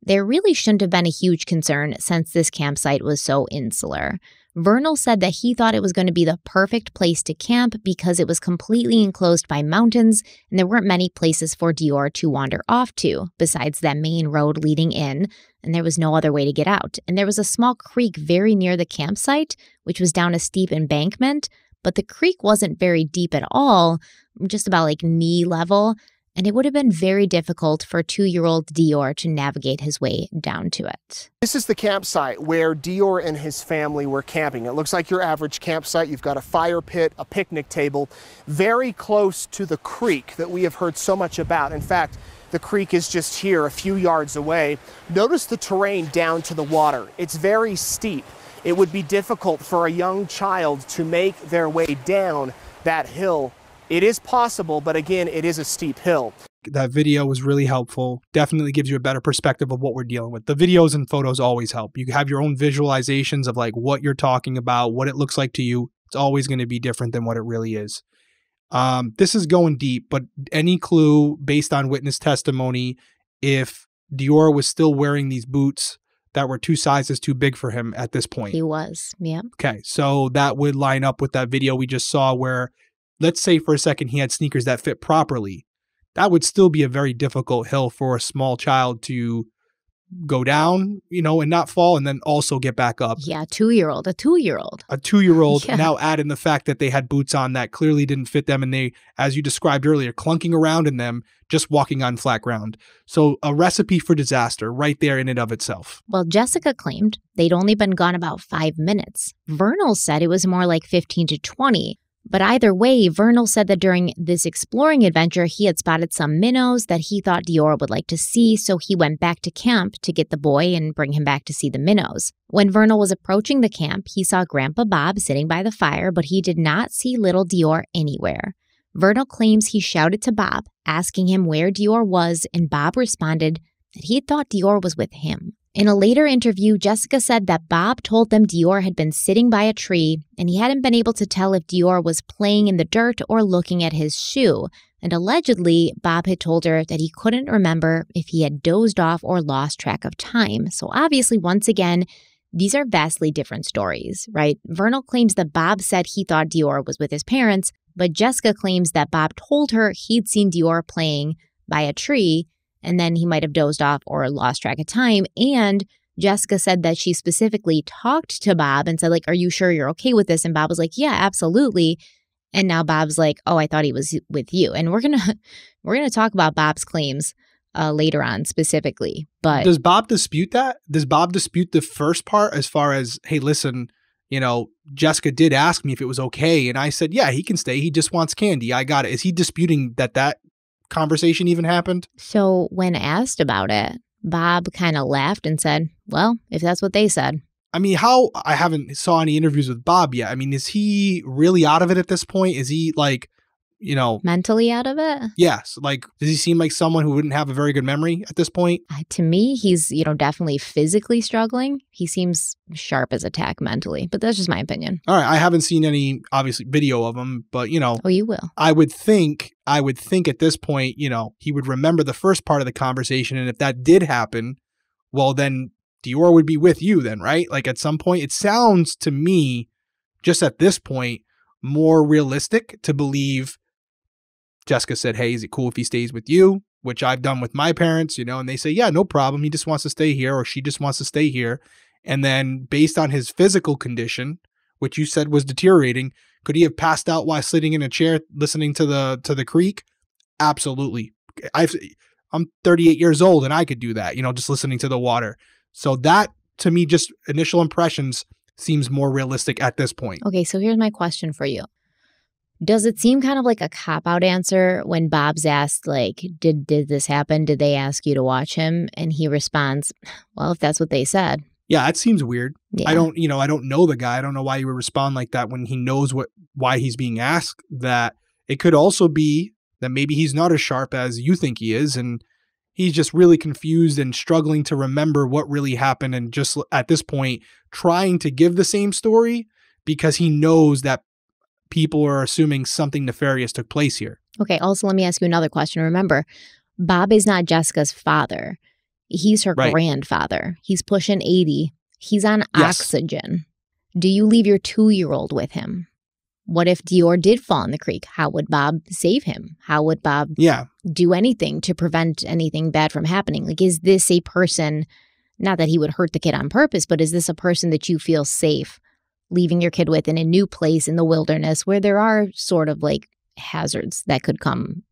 A: there really shouldn't have been a huge concern since this campsite was so insular. Vernal said that he thought it was going to be the perfect place to camp because it was completely enclosed by mountains and there weren't many places for DeOrr to wander off to besides that main road leading in, and there was no other way to get out. And there was a small creek very near the campsite, which was down a steep embankment, but the creek wasn't very deep at all, just about like knee level, and it would have been very difficult for 2-year-old DeOrr to navigate his way down to it.
C: This is the campsite where DeOrr and his family were camping. It looks like your average campsite. You've got a fire pit, a picnic table, very close to the creek that we have heard so much about. In fact, the creek is just here a few yards away. Notice the terrain down to the water. It's very steep. It would be difficult for a young child to make their way down that hill. It is possible, but again, it is a steep hill.
B: That video was really helpful. Definitely gives you a better perspective of what we're dealing with. The videos and photos always help. You have your own visualizations of like what you're talking about, what it looks like to you. It's always going to be different than what it really is. This is going deep, but any clue based on witness testimony if DeOrr was still wearing these boots that were 2 sizes too big for him at this point?
A: He was, yeah.
B: Okay, so that would line up with that video we just saw where, let's say for a second he had sneakers that fit properly. That would still be a very difficult hill for a small child to go down, and not fall and then also get back up.
A: Yeah, a 2-year-old. A
B: 2-year-old,
A: Yeah.
B: now add in the fact that they had boots on that clearly didn't fit them and they, as you described earlier, clunking around in them, just walking on flat ground. So a recipe for disaster right there in and of itself.
A: Well, Jessica claimed they'd only been gone about 5 minutes. Vernal said it was more like 15 to 20. But either way, Vernal said that during this exploring adventure, he had spotted some minnows that he thought DeOrr would like to see, so he went back to camp to get the boy and bring him back to see the minnows. When Vernal was approaching the camp, he saw Grandpa Bob sitting by the fire, but he did not see little DeOrr anywhere. Vernal claims he shouted to Bob, asking him where DeOrr was, and Bob responded that he thought DeOrr was with him. In a later interview, Jessica said that Bob told them DeOrr had been sitting by a tree and he hadn't been able to tell if DeOrr was playing in the dirt or looking at his shoe. And allegedly, Bob had told her that he couldn't remember if he had dozed off or lost track of time. So obviously, once again, these are vastly different stories, right? Vernal claims that Bob said he thought DeOrr was with his parents, but Jessica claims that Bob told her he'd seen DeOrr playing by a tree and then he might have dozed off or lost track of time. And Jessica said that she specifically talked to Bob and said, like, are you sure you're okay with this? And Bob was like, yeah, absolutely. And now Bob's like, oh, I thought he was with you. And we're gonna talk about Bob's claims later on specifically. But
B: does Bob dispute that? Does Bob dispute the first part as far as, hey, listen, Jessica did ask me if it was okay. And I said, yeah, he can stay. He just wants candy. I got it. Is he disputing that conversation even happened?
A: So when asked about it, Bob kind of laughed and said, well, if that's what they said.
B: I mean, I haven't saw any interviews with Bob yet. I mean, is he really out of it at this point? Is he like,
A: mentally out of it?
B: Yes. Like, does he seem like someone who wouldn't have a very good memory at this point?
A: To me, he's, definitely physically struggling. He seems sharp as a tack mentally, but that's just my opinion.
B: All right. I haven't seen any, obviously, video of him, but,
A: Oh, you will.
B: I would think at this point, he would remember the first part of the conversation. And if that did happen, well, then DeOrr would be with you then, right? Like at some point, it sounds to me, just at this point, more realistic to believe Jessica said, hey, is it cool if he stays with you? Which I've done with my parents, and they say, yeah, no problem. He just wants to stay here or she just wants to stay here. And then based on his physical condition, which you said was deteriorating, could he have passed out while sitting in a chair listening to the creek? Absolutely. I'm 38 years old and I could do that, just listening to the water. So that, to me, just initial impressions seems more realistic at this point.
A: Okay, so here's my question for you. Does it seem kind of like a cop-out answer when Bob's asked, like, did this happen? Did they ask you to watch him? And he responds, well, if that's what they said.
B: Yeah, that seems weird.
A: Yeah.
B: I don't know the guy. I don't know why he would respond like that when he knows why he's being asked that. It could also be that maybe he's not as sharp as you think he is, and he's just really confused and struggling to remember what really happened, and just at this point trying to give the same story because he knows that people are assuming something nefarious took place here.
A: Okay, also let me ask you another question. Remember, Bob is not Jessica's father. He's her grandfather. He's pushing 80. He's on oxygen. Do you leave your 2-year-old with him? What if DeOrr did fall in the creek? How would Bob save him? How would Bob do anything to prevent anything bad from happening? Like, is this a person, not that he would hurt the kid on purpose, but is this a person that you feel safe leaving your kid with in a new place in the wilderness where there are sort of like hazards that could come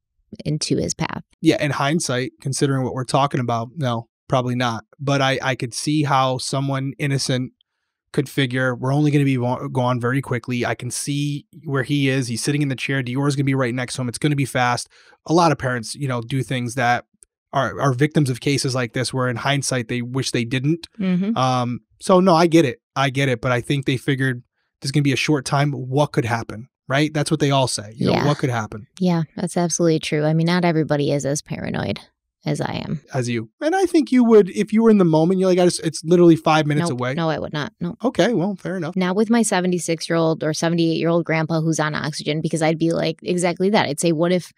A: into his path?
B: Yeah, in hindsight, considering what we're talking about, no, probably not. But I could see how someone innocent could figure we're only going to be gone very quickly. I can see where he is. He's sitting in the chair. DeOrr's going to be right next to him. It's going to be fast. A lot of parents, do things that are victims of cases like this where in hindsight they wish they didn't. So no, I get it. But I think they figured there's going to be a short time. What could happen? Right? That's what they all say. You know, what could happen? Yeah,
A: that's absolutely true. I mean, not everybody is as paranoid as I am.
B: As you. And I think you would, if you were in the moment, you're like, it's literally 5 minutes away.
A: No, I would not. No.
B: Okay, well, fair enough.
A: Not with my 76-year-old or 78-year-old grandpa who's on oxygen, because I'd be like, exactly that. I'd say, what if,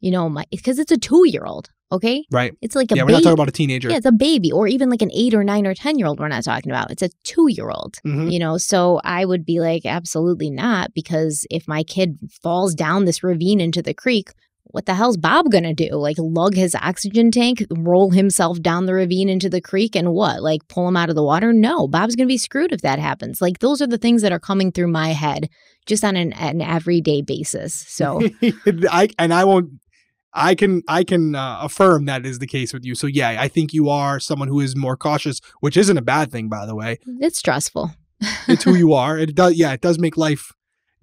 A: because it's a 2-year-old, okay?
B: Right.
A: It's like a baby.
B: Yeah, we're not talking about a teenager.
A: Yeah, it's a baby, or even like an 8 or 9 or 10-year-old we're not talking about. It's a 2-year-old, So I would be like, absolutely not, because if my kid falls down this ravine into the creek, what the hell's Bob going to do? Like lug his oxygen tank, roll himself down the ravine into the creek and what? Like pull him out of the water? No, Bob's going to be screwed if that happens. Like those are the things that are coming through my head just on an everyday basis. So
B: I can affirm that is the case with you. So yeah, I think you are someone who is more cautious, which isn't a bad thing, by the way.
A: It's stressful.
B: It's who you are. It does make life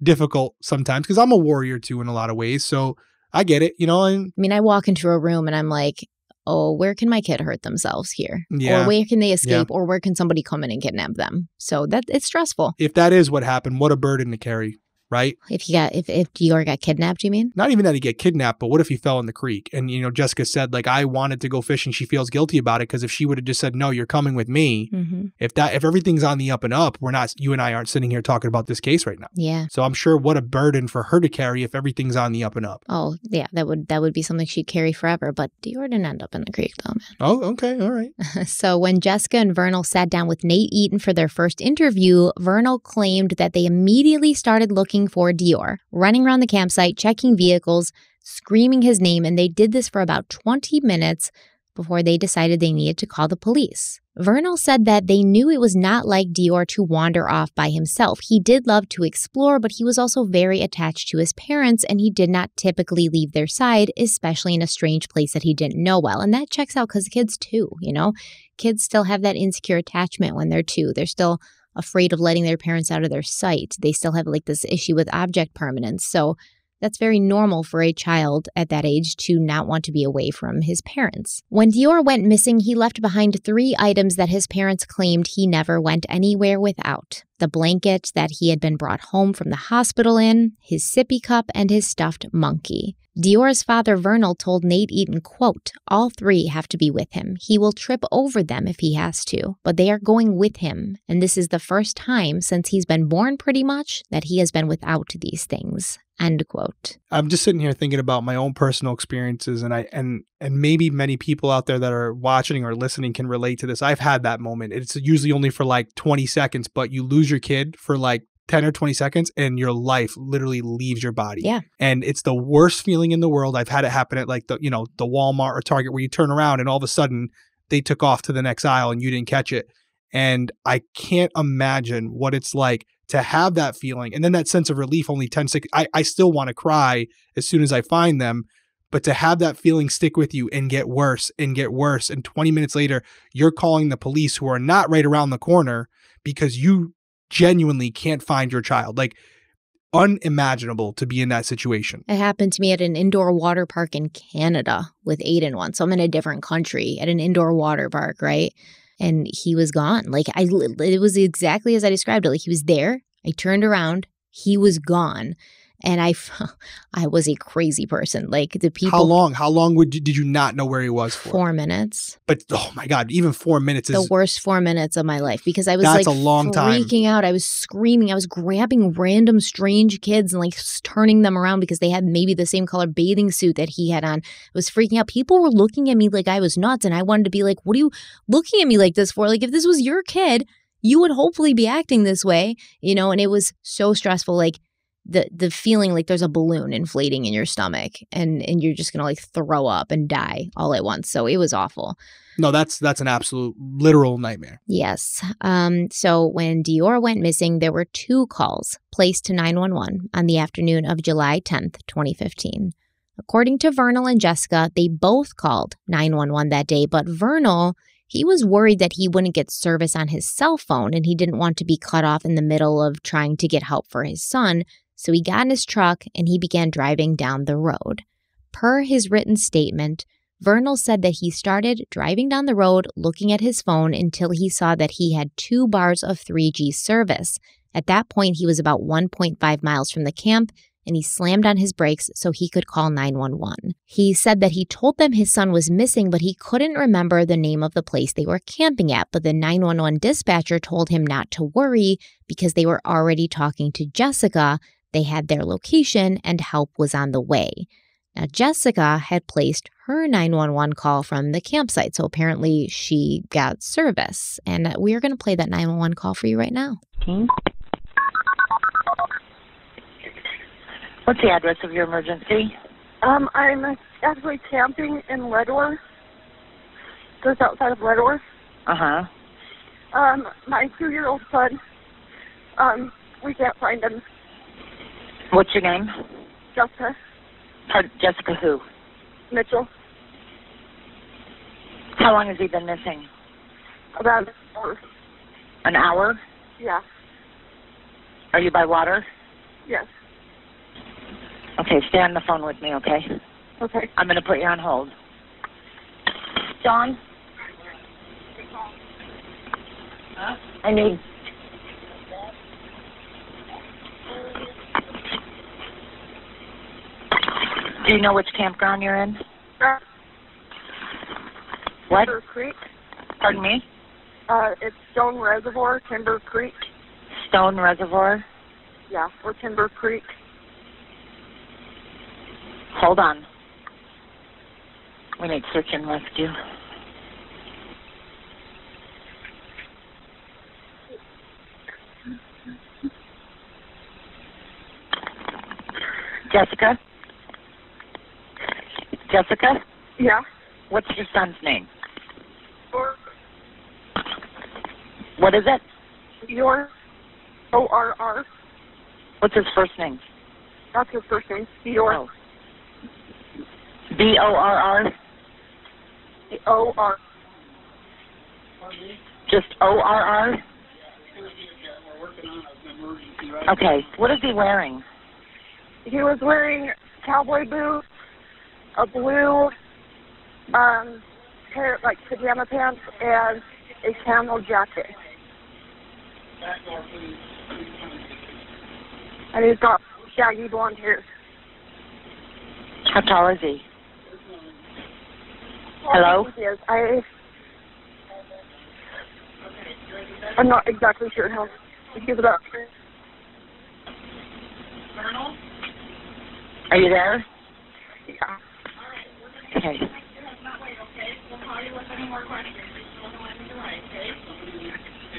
B: difficult sometimes because I'm a warrior too in a lot of ways. So I get it, And
A: I mean, I walk into a room and I'm like, oh, where can my kid hurt themselves here?
B: Yeah.
A: Or where can they escape? Yeah. Or where can somebody come in and kidnap them? So it's stressful.
B: If that is what happened, what a burden to carry, right?
A: If DeOrr got kidnapped, you mean?
B: Not even that he get kidnapped, but what if he fell in the creek? And, Jessica said, like, I wanted to go fishing. She feels guilty about it because if she would have just said, no, you're coming with me. If everything's on the up and up, you and I aren't sitting here talking about this case right now.
A: Yeah.
B: So I'm sure what a burden for her to carry if everything's on the up and up.
A: Oh, yeah, that would be something she'd carry forever. But DeOrr didn't end up in the creek though, man.
B: Oh, okay. All right.
A: So when Jessica and Vernal sat down with Nate Eaton for their first interview, Vernal claimed that they immediately started looking for DeOrr, running around the campsite, checking vehicles, screaming his name, and they did this for about 20 minutes before they decided they needed to call the police. Vernal said that they knew it was not like DeOrr to wander off by himself. He did love to explore, but he was also very attached to his parents, and he did not typically leave their side, especially in a strange place that he didn't know well. And that checks out because kids too, Kids still have that insecure attachment when they're 2. They're still afraid of letting their parents out of their sight. They still have like this issue with object permanence. So that's very normal for a child at that age to not want to be away from his parents. When DeOrr went missing, he left behind 3 items that his parents claimed he never went anywhere without. The blanket that he had been brought home from the hospital in, his sippy cup, and his stuffed monkey. DeOrr's father, Vernal, told Nate Eaton, quote, all 3 have to be with him. He will trip over them if he has to, but they are going with him. And this is the first time since he's been born pretty much that he has been without these things. End quote.
B: I'm just sitting here thinking about my own personal experiences, and maybe many people out there that are watching or listening can relate to this. I've had that moment. It's usually only for like 20 seconds, but you lose your kid for like 10 or 20 seconds and your life literally leaves your body.
A: Yeah.
B: And it's the worst feeling in the world. I've had it happen at like the Walmart or Target where you turn around and all of a sudden they took off to the next aisle and you didn't catch it. And I can't imagine what it's like to have that feeling. And then that sense of relief, only 10 seconds. I still want to cry as soon as I find them. But to have that feeling stick with you and get worse and get worse. And 20 minutes later, you're calling the police who are not right around the corner because you genuinely can't find your child. Like unimaginable to be in that situation.
A: It happened to me at an indoor water park in Canada with Aiden once. So I'm in a different country at an indoor water park, right? And he was gone. Like it was exactly as I described it. Like he was there. I turned around. He was gone. And I was a crazy person. Like the people.
B: How long did you not know where he was for?
A: 4 minutes.
B: But oh my God, even 4 minutes is
A: the worst 4 minutes of my life because I was
B: that's
A: like
B: a long
A: freaking out. I was screaming. I was grabbing random strange kids and like turning them around because they had maybe the same color bathing suit that he had on. I was freaking out. People were looking at me like I was nuts, and I wanted to be like, "What are you looking at me like this for? Like if this was your kid, you would hopefully be acting this way, you know, and it was so stressful. Like the feeling like there's a balloon inflating in your stomach and you're just going to like throw up and die all at once. So it was awful.
B: No, that's an absolute literal nightmare.
A: Yes. So when DeOrr went missing, there were 2 calls placed to 911 on the afternoon of July 10th, 2015. According to Vernal and Jessica, they both called 911 that day, but Vernal, he was worried that he wouldn't get service on his cell phone and he didn't want to be cut off in the middle of trying to get help for his son. So he got in his truck and he began driving down the road. Per his written statement, Vernal said that he started driving down the road looking at his phone until he saw that he had 2 bars of 3G service. At that point, he was about 1.5 miles from the camp and he slammed on his brakes so he could call 911. He said that he told them his son was missing, but he couldn't remember the name of the place they were camping at. But the 911 dispatcher told him not to worry because they were already talking to Jessica. They had their location and help was on the way. Now, Jessica had placed her 911 call from the campsite, so apparently she got service. And we are going to play that 911 call for you right now.
D: What's the address of your emergency?
E: I'm actually camping in DeOrr, just outside of DeOrr.
D: Uh-huh.
E: My 2-year-old son, we can't find him.
D: What's your name?
E: Jessica
D: Jessica who?
E: Mitchell.
D: How long has he been missing?
E: About an hour.
D: An hour?
E: Yeah.
D: Are you by water?
E: Yes.
D: Okay, stay on the phone with me, okay?
E: Okay.
D: I'm going to put you on hold. John? I need... Do you know which campground you're in? What?
E: Timber Creek.
D: Pardon me?
E: It's Stone Reservoir, Timber Creek.
D: Stone Reservoir?
E: Yeah, or Timber Creek.
D: Hold on. We need search and rescue. Jessica? Jessica?
E: Yeah.
D: What's your son's name?
E: Or
D: What is it?
E: DeOrr. ORR.
D: What's his first name?
E: That's his first name. DeOrr.
D: Oh. B-O-R-R?
E: O-R.
D: Just O-R-R? Okay. What is he wearing?
E: He was wearing cowboy boots, a blue pair, like pajama pants, and a camel jacket. And he's got shaggy blonde hair.
D: How tall is he? Hello?
E: Yes, I'm not exactly sure how. He's about.
D: Are you there?
E: Yeah.
D: Okay.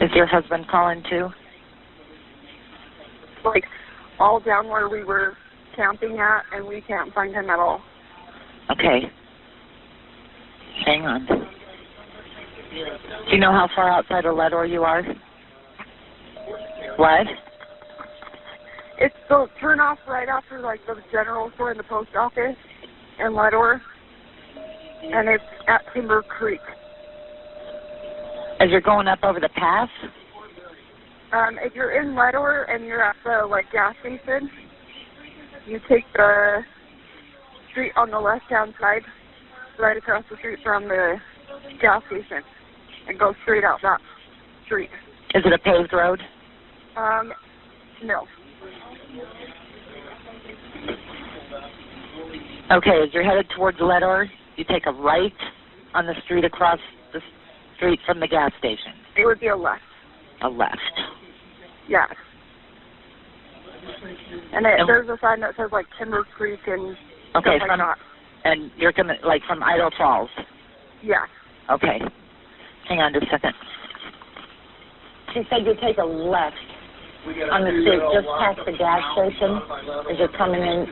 D: Is your husband calling too?
E: Like all down where we were camping at, and we can't find him at all.
D: Okay. Hang on. Do you know how far outside of DeOrr you are? What?
E: It's the turn off right after like the general store and the post office in DeOrr, and it's at Timber Creek.
D: As you're going up over the pass?
E: If you're in DeOrr and you're at the like gas station, you take the street on the left-hand side, right across the street from the gas station, and go straight out that street.
D: Is it a paved road?
E: No.
D: Okay, as you're headed towards DeOrr, you take a right on the street across the street from the gas station.
E: It would be a left.
D: A left.
E: Yeah. And there's a sign that says like Timber Creek and
D: okay,
E: stuff like that.
D: And you're gonna like from Idle Falls.
E: Yeah.
D: Okay. Hang on just a second. She said you take a left on the street just past the gas station as you're coming in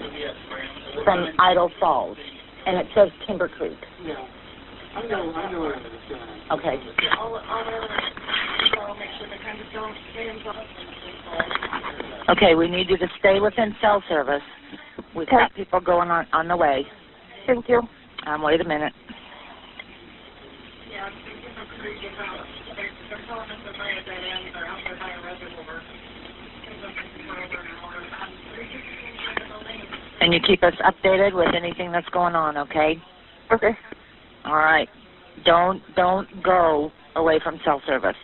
D: from Idle Falls, and it says Timber Creek. I know. Okay. Okay, we need you to stay within cell service. We've got people going on the way.
E: Thank you.
D: Wait a minute. And you keep us updated with anything that's going on, okay?
E: Okay.
D: All right. Don't go away from cell service.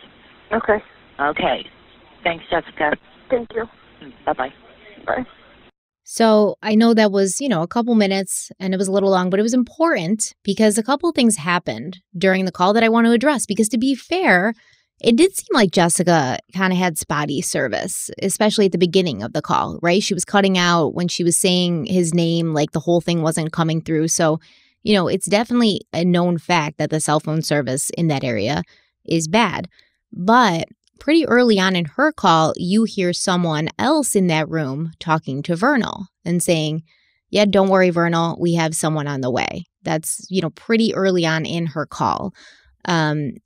E: Okay.
D: Okay. Thanks, Jessica.
E: Thank you.
D: Bye-bye.
E: Bye.
A: So I know that was, a couple minutes and it was a little long, but it was important because a couple things happened during the call that I want to address. Because to be fair, it did seem like Jessica kind of had spotty service, especially at the beginning of the call, right? She was cutting out when she was saying his name, like the whole thing wasn't coming through. So, it's definitely a known fact that the cell phone service in that area is bad. But pretty early on in her call, you hear someone else in that room talking to Vernal and saying, yeah, don't worry, Vernal, we have someone on the way. That's, pretty early on in her call.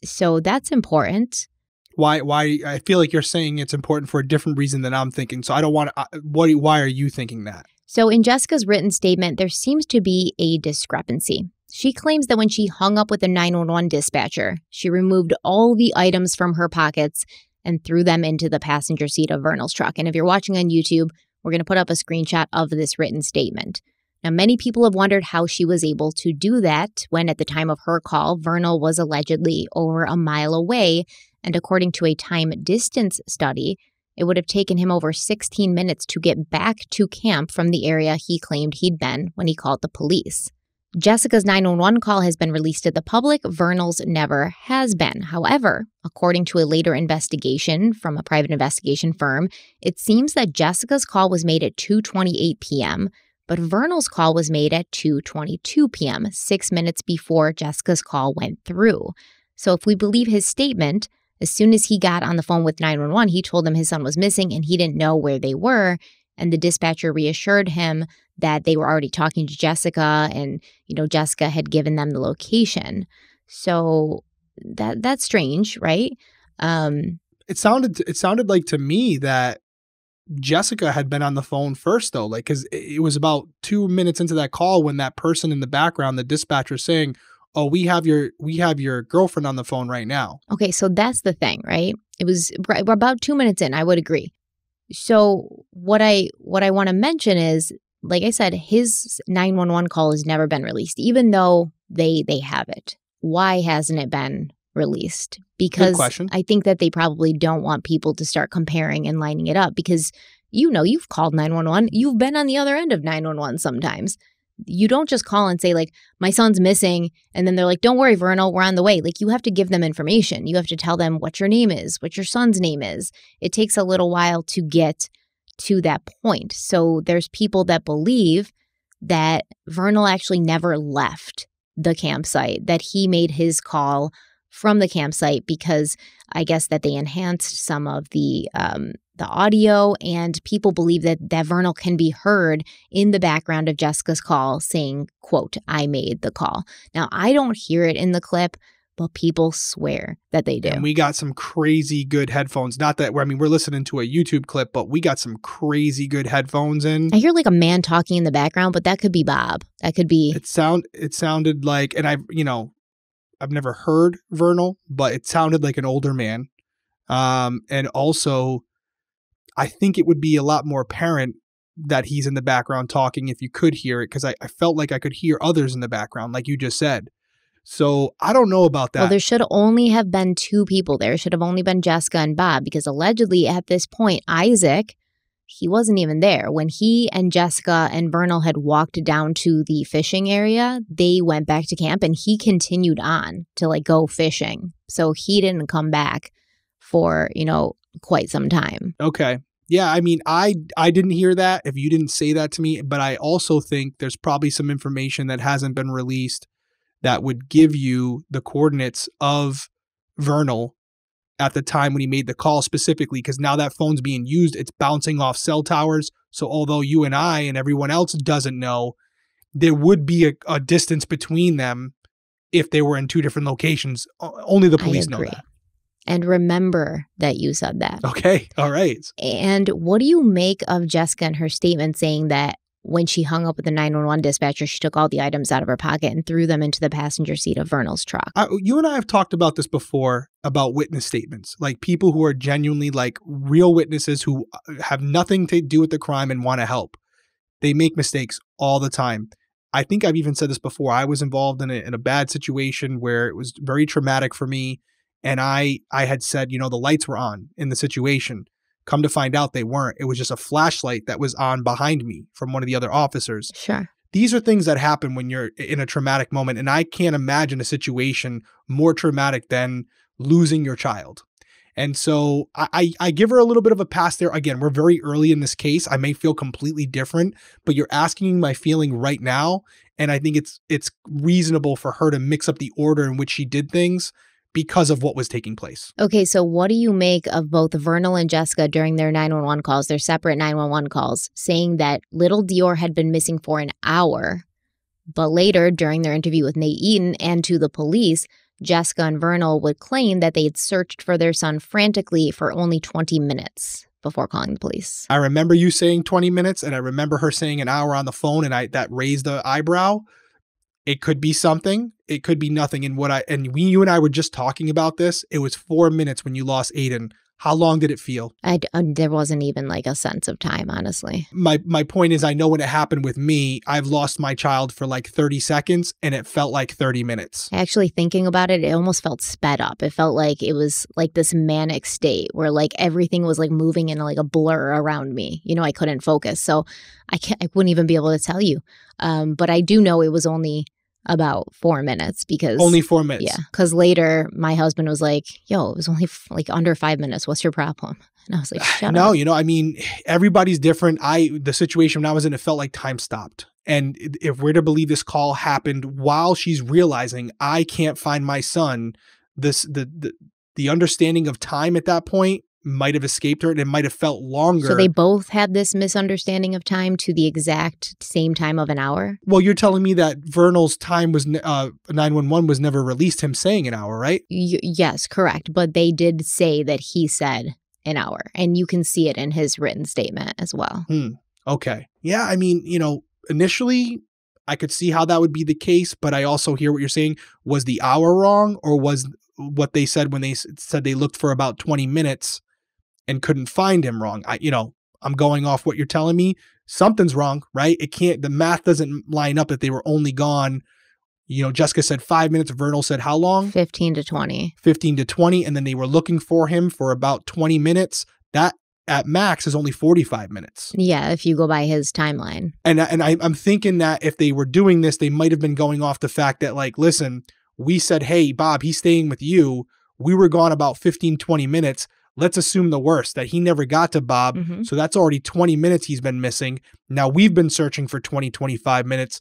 A: So that's important.
B: Why? I feel like you're saying it's important for a different reason than I'm thinking. So I don't want to, why are you thinking that?
A: So in Jessica's written statement, there seems to be a discrepancy. She claims that when she hung up with the 911 dispatcher, she removed all the items from her pockets and threw them into the passenger seat of Vernal's truck. And if you're watching on YouTube, we're going to put up a screenshot of this written statement. Now, many people have wondered how she was able to do that when at the time of her call, Vernal was allegedly over a mile away. And according to a time distance study, it would have taken him over 16 minutes to get back to camp from the area he claimed he'd been when he called the police. Jessica's 911 call has been released to the public. Vernal's never has been. However, according to a later investigation from a private investigation firm, it seems that Jessica's call was made at 2:28 p.m., but Vernal's call was made at 2:22 p.m., 6 minutes before Jessica's call went through. So if we believe his statement, as soon as he got on the phone with 911, he told them his son was missing and he didn't know where they were. And the dispatcher reassured him that they were already talking to Jessica and, Jessica had given them the location. So that's strange, right?
B: It sounded like to me that Jessica had been on the phone first, though, like, because it was about 2 minutes into that call when that person in the background, the dispatcher, saying, oh, we have your girlfriend on the phone right now.
A: Okay, so that's the thing, right? We're about 2 minutes in, I would agree. So what I want to mention is, like I said, his 911 call has never been released, even though they have it. Why hasn't it been released? Because I think that they probably don't want people to start comparing and lining it up because, you've called 911. You've been on the other end of 911 sometimes. You don't just call and say, like, my son's missing, and then they're like, don't worry, Vernal, we're on the way. Like, you have to give them information. You have to tell them what your name is, what your son's name is. It takes a little while to get to that point. So there's people that believe that Vernal actually never left the campsite, that he made his call from the campsite because I guess that they enhanced some of the audio, and people believe that Vernal can be heard in the background of Jessica's call saying, quote, I made the call. Now, I don't hear it in the clip, but people swear that they do.
B: And we got some crazy good headphones. Not that, we're listening to a YouTube clip, but we got some crazy good headphones in.
A: I hear like a man talking in the background, but that could be Bob. That could be.
B: It sounded like, and I've never heard Vernal, but it sounded like an older man. And also, I think it would be a lot more apparent that he's in the background talking if you could hear it, because I felt like I could hear others in the background, like you just said. So I don't know about that.
A: Well, there should only have been two people there. It should have only been Jessica and Bob, because allegedly at this point, Isaac, he wasn't even there. When he and Jessica and Vernal had walked down to the fishing area, they went back to camp and he continued on to like go fishing. So he didn't come back for, quite some time.
B: Okay. Yeah, I didn't hear that if you didn't say that to me, but I also think there's probably some information that hasn't been released that would give you the coordinates of Vernal at the time when he made the call specifically, because now that phone's being used, it's bouncing off cell towers. So although you and I and everyone else doesn't know, there would be a distance between them if they were in two different locations. Only the police know that.
A: And remember that you said that.
B: Okay. All right.
A: And what do you make of Jessica and her statement saying that when she hung up with the 911 dispatcher, she took all the items out of her pocket and threw them into the passenger seat of Vernal's truck?
B: You and I have talked about this before, about witness statements, like people who are genuinely like real witnesses who have nothing to do with the crime and want to help. They make mistakes all the time. I think I've even said this before. I was involved in a bad situation where it was very traumatic for me. And I had said, the lights were on in the situation. Come to find out they weren't. It was just a flashlight that was on behind me from one of the other officers.
A: Sure.
B: These are things that happen when you're in a traumatic moment. And I can't imagine a situation more traumatic than losing your child. And so I give her a little bit of a pass there. Again, we're very early in this case. I may feel completely different, but you're asking my feeling right now. And I think it's reasonable for her to mix up the order in which she did things because of what was taking place.
A: Okay, so what do you make of both Vernal and Jessica during their 911 calls, their separate 911 calls, saying that little DeOrr had been missing for an hour, but later during their interview with Nate Eaton and to the police, Jessica and Vernal would claim that they had searched for their son frantically for only 20 minutes before calling the police?
B: I remember you saying 20 minutes, and I remember her saying an hour on the phone, and that raised the eyebrow. It could be something. It could be nothing. And you and I were just talking about this. It was 4 minutes when you lost Aiden. How long did it feel?
A: There wasn't even like a sense of time, honestly.
B: My point is, I know when it happened with me, I've lost my child for like 30 seconds and it felt like 30 minutes.
A: Actually, thinking about it, it almost felt sped up. It felt like it was like this manic state where like everything was like moving in like a blur around me. I couldn't focus. So I wouldn't even be able to tell you. But I do know it was only about 4 minutes because...
B: Only 4 minutes.
A: Yeah. Because later my husband was like, yo, it was only like under 5 minutes. What's your problem? And I was like, shut up.
B: No, I mean, everybody's different. The situation when I was in, it felt like time stopped. And if we're to believe this call happened while she's realizing I can't find my son, the understanding of time at that point might have escaped her and it might have felt longer.
A: So they both had this misunderstanding of time to the exact same time of an hour?
B: Well, you're telling me that Vernal's time was 911 was never released, him saying an hour, right?
A: Yes, correct. But they did say that he said an hour, and you can see it in his written statement as well.
B: Okay. Yeah, I mean, initially I could see how that would be the case, but I also hear what you're saying. Was the hour wrong, or was what they said when they said they looked for about 20 minutes and couldn't find him wrong? I'm going off what you're telling me. Something's wrong, right? The math doesn't line up that they were only gone. Jessica said 5 minutes. Vernal said how long?
A: 15 to 20.
B: 15 to 20. And then they were looking for him for about 20 minutes. That at max is only 45 minutes.
A: Yeah, if you go by his timeline.
B: And I'm thinking that if they were doing this, they might have been going off the fact that, like, listen, we said, hey, Bob, he's staying with you. We were gone about 15, 20 minutes. Let's assume the worst, that he never got to Bob. Mm-hmm. So that's already 20 minutes he's been missing. Now we've been searching for 20, 25 minutes.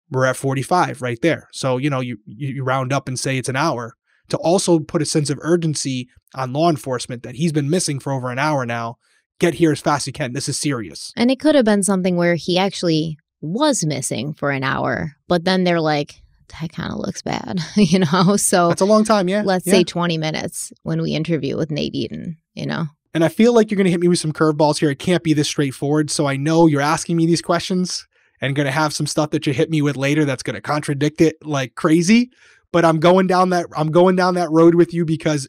B: We're at 45 right there. So, you round up and say it's an hour to also put a sense of urgency on law enforcement that he's been missing for over an hour now. Get here as fast as you can. This is serious.
A: And it could have been something where he actually was missing for an hour, but then they're like, that kind of looks bad, So
B: that's a long time, yeah.
A: Let's say 20 minutes when we interview with Nate Eaton,
B: And I feel like you're going to hit me with some curveballs here. It can't be this straightforward. So I know you're asking me these questions and going to have some stuff that you hit me with later that's going to contradict it like crazy. But I'm going down that road with you because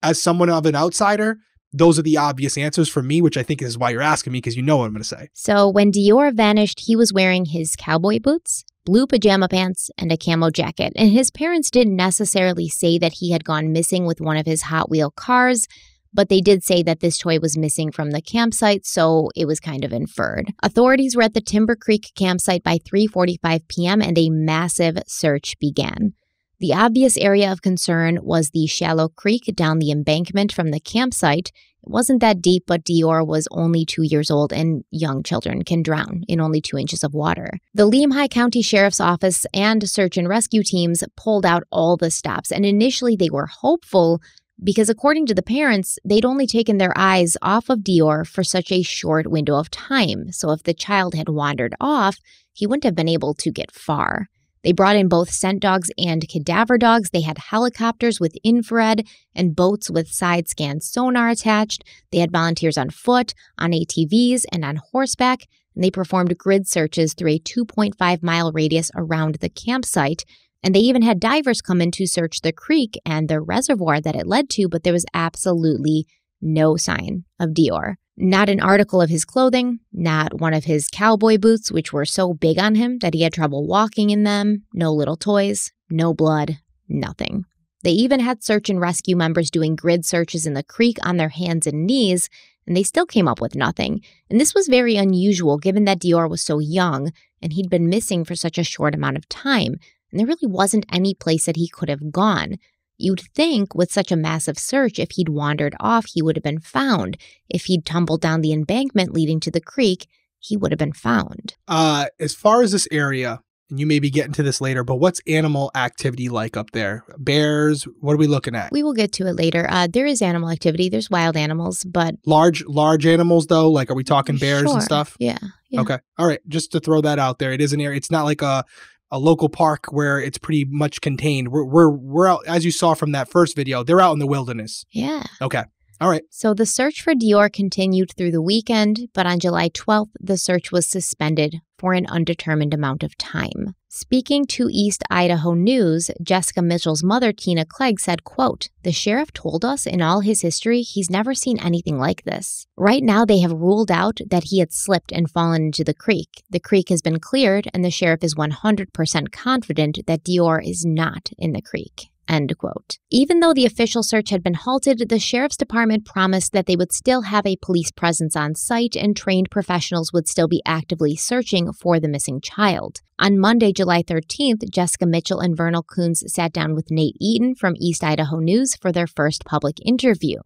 B: as someone of an outsider, those are the obvious answers for me, which I think is why you're asking me, because you know what I'm going to say.
A: So when DeOrr vanished, he was wearing his cowboy boots, blue pajama pants, and a camo jacket. And his parents didn't necessarily say that he had gone missing with one of his Hot Wheel cars, but they did say that this toy was missing from the campsite, so it was kind of inferred. Authorities were at the Timber Creek campsite by 3:45 p.m. and a massive search began. The obvious area of concern was the shallow creek down the embankment from the campsite. It wasn't that deep, but DeOrr was only 2 years old, and young children can drown in only 2 inches of water. The Lehigh County Sheriff's Office and search and rescue teams pulled out all the stops, and initially they were hopeful because according to the parents, they'd only taken their eyes off of DeOrr for such a short window of time. So if the child had wandered off, he wouldn't have been able to get far. They brought in both scent dogs and cadaver dogs. They had helicopters with infrared and boats with side-scan sonar attached. They had volunteers on foot, on ATVs, and on horseback. And they performed grid searches through a 2.5-mile radius around the campsite. And they even had divers come in to search the creek and the reservoir that it led to, but there was absolutely no sign of DeOrr. Not an article of his clothing, not one of his cowboy boots, which were so big on him that he had trouble walking in them, no little toys, no blood, nothing. They even had search and rescue members doing grid searches in the creek on their hands and knees, and they still came up with nothing. And this was very unusual given that DeOrr was so young and he'd been missing for such a short amount of time, and there really wasn't any place that he could have gone. You'd think with such a massive search, if he'd wandered off, he would have been found. If he'd tumbled down the embankment leading to the creek, he would have been found.
B: As far as this area, and you may be getting to this later, but what's animal activity like up there? Bears? What are we looking at?
A: We will get to it later. There is animal activity. There's wild animals, but...
B: Large animals, though? Like, are we talking bears and stuff?
A: Yeah.
B: Okay. All right. Just to throw that out there, it is an area. It's not like a local park where it's pretty much contained. We're out, as you saw from that first video, they're out in the wilderness.
A: Yeah.
B: Okay. All right.
A: So the search for DeOrr continued through the weekend, but on July 12th, the search was suspended for an undetermined amount of time. Speaking to East Idaho News, Jessica Mitchell's mother, Tina Clegg, said, quote, "The sheriff told us in all his history he's never seen anything like this. Right now they have ruled out that he had slipped and fallen into the creek. The creek has been cleared and the sheriff is 100% confident that DeOrr is not in the creek." End quote. Even though the official search had been halted, the sheriff's department promised that they would still have a police presence on site and trained professionals would still be actively searching for the missing child. On Monday, July 13th, Jessica Mitchell and Vernal Kunz sat down with Nate Eaton from East Idaho News for their first public interview.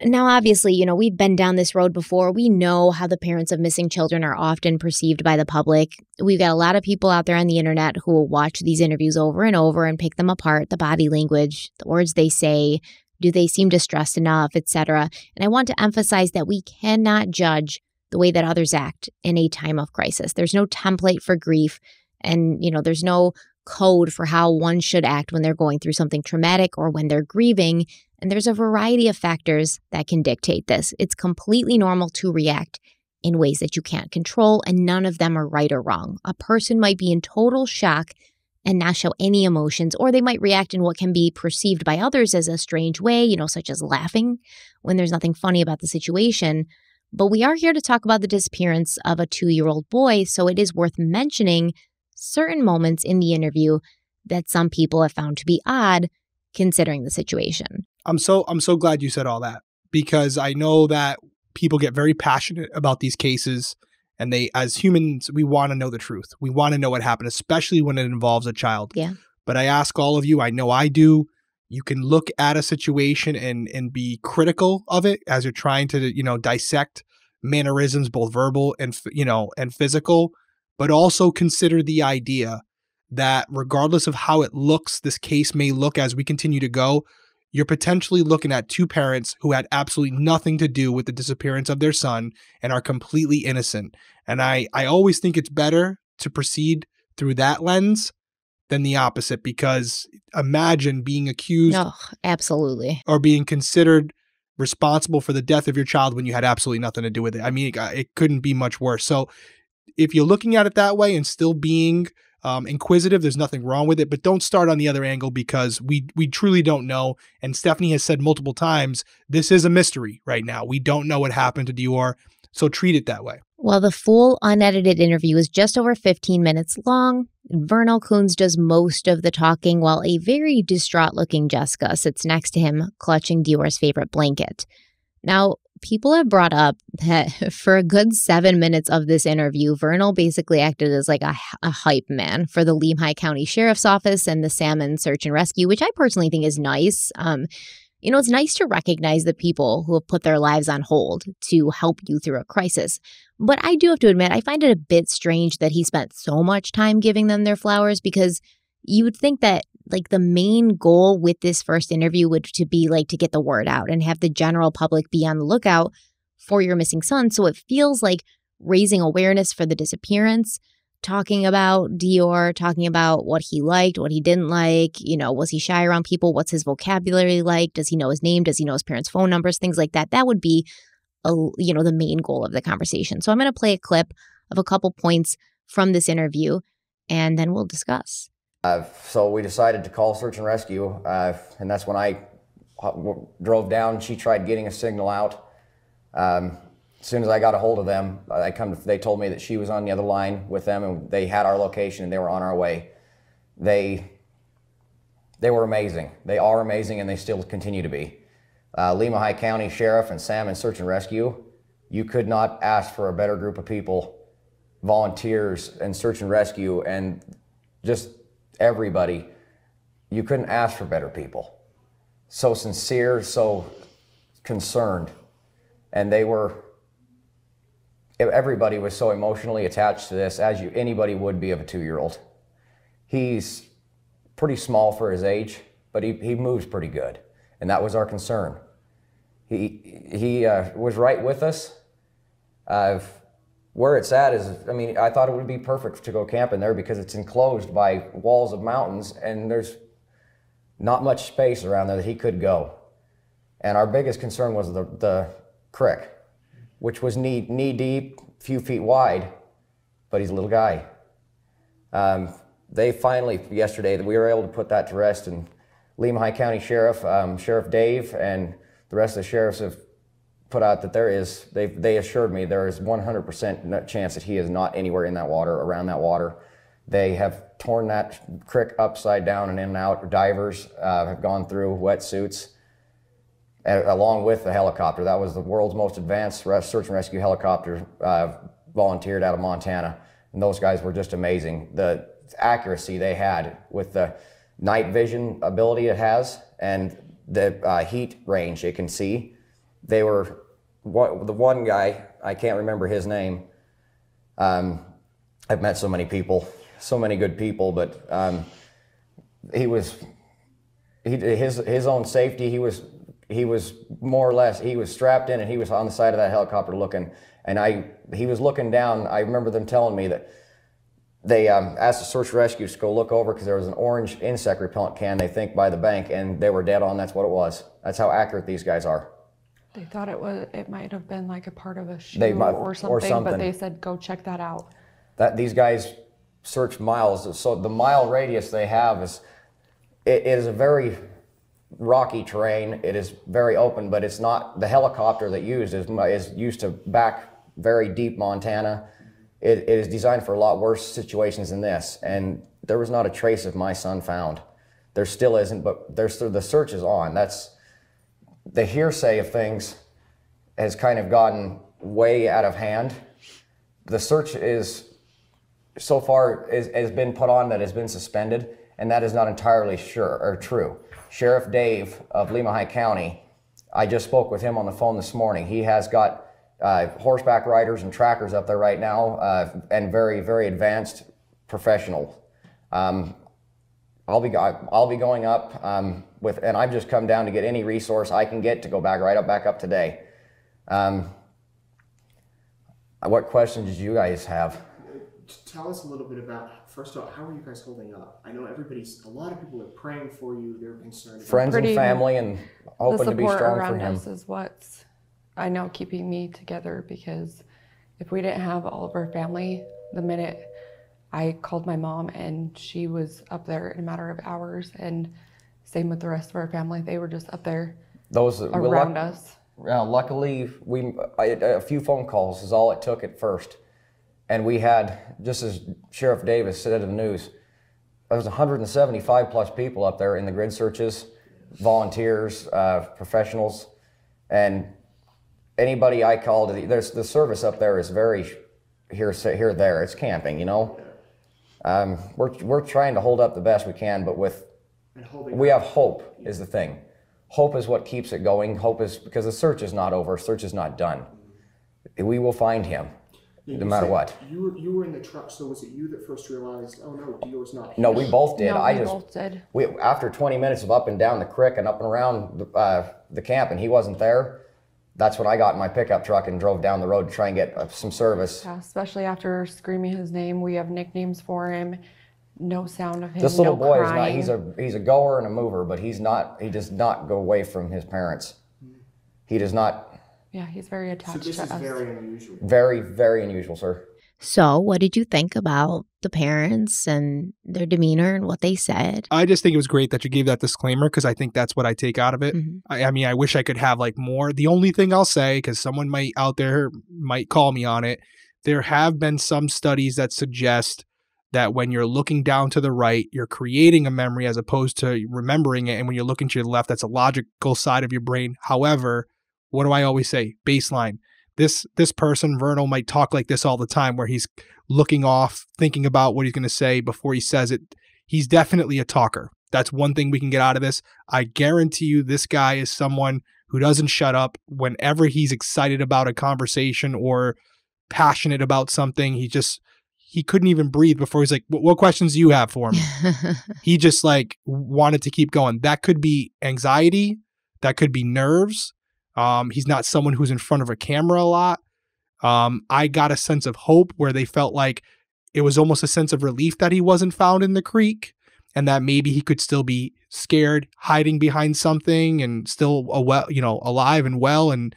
A: Now, obviously, we've been down this road before. We know how the parents of missing children are often perceived by the public. We've got a lot of people out there on the internet who will watch these interviews over and over and pick them apart, the body language, the words they say, do they seem distressed enough, etc. And I want to emphasize that we cannot judge the way that others act in a time of crisis. There's no template for grief, and, there's no code for how one should act when they're going through something traumatic or when they're grieving. And there's a variety of factors that can dictate this. It's completely normal to react in ways that you can't control, and none of them are right or wrong. A person might be in total shock and not show any emotions, or they might react in what can be perceived by others as a strange way, such as laughing when there's nothing funny about the situation. But we are here to talk about the disappearance of a 2-year-old boy, so it is worth mentioning certain moments in the interview that some people have found to be odd considering the situation.
B: I'm so glad you said all that, because I know that people get very passionate about these cases, and they, as humans, we want to know the truth. We want to know what happened, especially when it involves a child.
A: Yeah.
B: But I ask all of you, I know I do, you can look at a situation and be critical of it as you're trying to, dissect mannerisms, both verbal and, and physical, but also consider the idea that regardless of how it looks, this case may look as we continue to go, you're potentially looking at two parents who had absolutely nothing to do with the disappearance of their son and are completely innocent. And I always think it's better to proceed through that lens than the opposite, because imagine being accused
A: absolutely,
B: or being considered responsible for the death of your child when you had absolutely nothing to do with it. I mean, it couldn't be much worse. So if you're looking at it that way and still being inquisitive, there's nothing wrong with it, but don't start on the other angle, because we truly don't know. And Stephanie has said multiple times, this is a mystery right now. We don't know what happened to DeOrr, so treat it that way.
A: Well, the full unedited interview is just over 15 minutes long. Vernal Kunz does most of the talking while a very distraught-looking Jessica sits next to him, clutching DeOrr's favorite blanket. Now, people have brought up that for a good 7 minutes of this interview, Vernal basically acted as like a hype man for the Lehigh County Sheriff's Office and the Salmon Search and Rescue, which I personally think is nice. It's nice to recognize the people who have put their lives on hold to help you through a crisis. But I do have to admit, I find it a bit strange that he spent so much time giving them their flowers, because you would think that like the main goal with this first interview would to be like to get the word out and have the general public be on the lookout for your missing son. So it feels like raising awareness for the disappearance, talking about DeOrr, talking about what he liked, what he didn't like, you know, was he shy around people? What's his vocabulary like? Does he know his name? Does he know his parents' phone numbers? Things like that. That would be, the main goal of the conversation. So I'm going to play a clip of a couple points from this interview, and then we'll discuss.
F: So we decided to call search and rescue, and that's when I drove down. She tried getting a signal out. As soon as I got a hold of them, they told me that she was on the other line with them, and they had our location, and they were on our way. They were amazing. They are amazing, and they still continue to be. Lemhi County Sheriff and Salmon Search and Rescue, you could not ask for a better group of people, volunteers and search and rescue, and just everybody. You couldn't ask for better people. So sincere, so concerned, and everybody was so emotionally attached to this, as anybody would be of a 2-year-old. He's pretty small for his age, but he moves pretty good, and that was our concern. He was right with us. Where it's at is, I thought it would be perfect to go camping there because it's enclosed by walls of mountains, and there's not much space around there that he could go. And our biggest concern was the creek, which was knee deep, few feet wide, but he's a little guy. They finally, yesterday, we were able to put that to rest, and Lemhi County Sheriff, Sheriff Dave, and the rest of the sheriffs have put out that they assured me there is 100% chance that he is not anywhere in that water, around that water. They have torn that creek upside down and in and out. Divers have gone through, wetsuits, along with the helicopter. That was the world's most advanced search and rescue helicopter, volunteered out of Montana. And those guys were just amazing. The accuracy they had with the night vision ability it has and the heat range it can see. They were, the one guy, I can't remember his name. I've met so many people, so many good people, but his own safety, he was more or less, he was strapped in and he was on the side of that helicopter looking, and he was looking down. I remember them telling me that they asked the search and rescue to go look over because there was an orange insect repellent can, they think, by the bank, and they were dead on. That's what it was. That's how accurate these guys are.
G: They thought it might have been like a part of a shoe or something, but they said, go check that out.
F: These guys search miles. So the mile radius they have it is a very rocky terrain. It is very open, but it's not, the helicopter that is used to back very deep Montana. It is designed for a lot worse situations than this, and there was not a trace of my son found. There still isn't, but the search is on. That's the hearsay of things has kind of gotten way out of hand. The search is so far has been put on that has been suspended, and that is not entirely sure or true. Sheriff Dave of Lemhi County, I just spoke with him on the phone this morning. He has got horseback riders and trackers up there right now, and very, very advanced professionals. I'll be going up and I've just come down to get any resource I can get to go back up today. What questions did you guys have?
C: Tell us a little bit about, first of all, how are you guys holding up? I know a lot of people are praying for you. They're concerned.
F: Friends and family, and hoping to be strong for him.
G: The support around us is what's, I know, keeping me together, because if we didn't have all of our family, the minute I called my mom and she was up there in a matter of hours, and same with the rest of our family, they were just up there around us.
F: Luckily, a few phone calls is all it took at first. And we had, just as Sheriff Davis said in the news, there was 175 plus people up there in the grid searches, volunteers, professionals, and anybody I called. The service up there is very here, there. It's camping, you know. We're trying to hold up the best we can, but we have hope is the thing. Hope is what keeps it going. Hope is because the search is not over. Search is not done. We will find him. no matter what.
C: You were in the truck, so was it you that first realized, oh no, DeOrr's not here?
F: No, we both did.
G: No, we both did.
F: After 20 minutes of up and down the creek and up and around the camp, and he wasn't there, that's when I got in my pickup truck and drove down the road to try and get some service.
G: Yeah, especially after screaming his name. We have nicknames for him. No sound of him.
F: This little boy
G: crying.
F: is not. He's a goer and a mover, but he's not. He does not go away from his parents. He does not.
G: Yeah, he's very attached to us.
C: So this is very unusual.
F: Very, very unusual, sir.
A: So what did you think about the parents and their demeanor and what they said?
B: I just think it was great that you gave that disclaimer because I think that's what I take out of it.
A: Mm-hmm.
B: I mean, I wish I could have like more. The only thing I'll say, because someone out there might call me on it, there have been some studies that suggest that when you're looking down to the right, you're creating a memory as opposed to remembering it. And when you're looking to the left, that's a logical side of your brain. However, what do I always say? Baseline. This person, Vernal, might talk like this all the time where he's looking off, thinking about what he's going to say before he says it. He's definitely a talker. That's one thing we can get out of this. I guarantee you this guy is someone who doesn't shut up whenever he's excited about a conversation or passionate about something. He couldn't even breathe before he's like, what questions do you have for me? He just like wanted to keep going. That could be anxiety. That could be nerves. He's not someone who's in front of a camera a lot. I got a sense of hope where they felt like it was almost a sense of relief that he wasn't found in the creek and that maybe he could still be scared, hiding behind something and still alive and well. And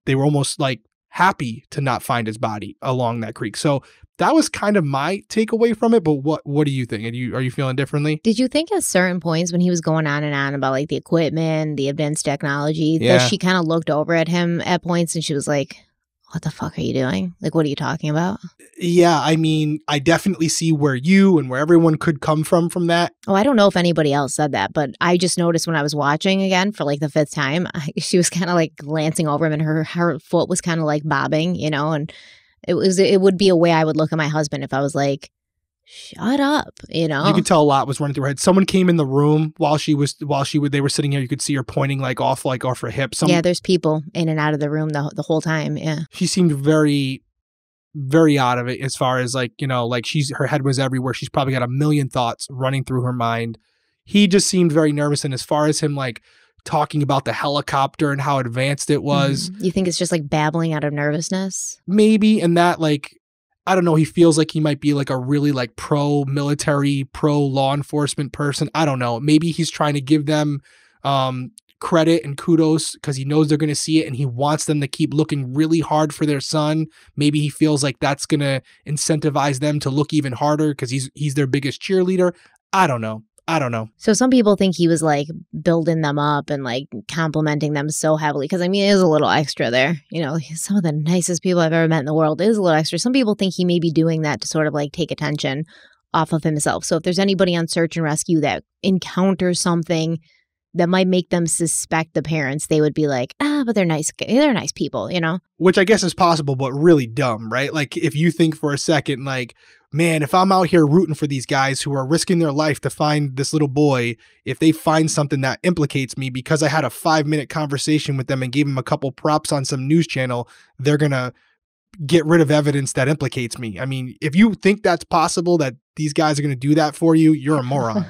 B: they were almost like happy to not find his body along that creek. So that was kind of my takeaway from it. But what do you think? Are you feeling differently?
A: Did you think at certain points when he was going on and on about like the equipment, the advanced technology, that she kind of looked over at him at points and she was like, what the fuck are you doing? Like, what are you talking about?
B: Yeah, I mean, I definitely see where you and where everyone could come from that.
A: Oh, I don't know if anybody else said that, but I just noticed when I was watching again for like the 5th time, she was kind of like glancing over him and her foot was kind of like bobbing, and it would be a way I would look at my husband if I was like, shut up, You
B: could tell a lot was running through her head. Someone came in the room while they were sitting here. You could see her pointing off her hip.
A: Yeah, there's people in and out of the room the whole time. Yeah.
B: She seemed very, very out of it as far as her head was everywhere. She's probably got a million thoughts running through her mind. He just seemed very nervous. And as far as him talking about the helicopter and how advanced it was.
A: You think it's just like babbling out of nervousness?
B: Maybe. And that I don't know, he feels like he might be a really pro-military, pro-law enforcement person. I don't know. Maybe he's trying to give them credit and kudos because he knows they're going to see it and he wants them to keep looking really hard for their son. Maybe he feels like that's going to incentivize them to look even harder because he's their biggest cheerleader. I don't know.
A: So some people think he was building them up and complimenting them so heavily. Because I mean, it is a little extra there. Some of the nicest people I've ever met in the world is a little extra. Some people think he may be doing that to sort of take attention off of himself. So if there's anybody on search and rescue that encounters something that might make them suspect the parents, they would be like, but they're nice. They're nice people,
B: Which I guess is possible, but really dumb, right? If you think for a second, man, if I'm out here rooting for these guys who are risking their life to find this little boy, if they find something that implicates me because I had a 5-minute conversation with them and gave them a couple props on some news channel, they're going to get rid of evidence that implicates me. I mean, if you think that's possible that these guys are going to do that for you, you're a moron.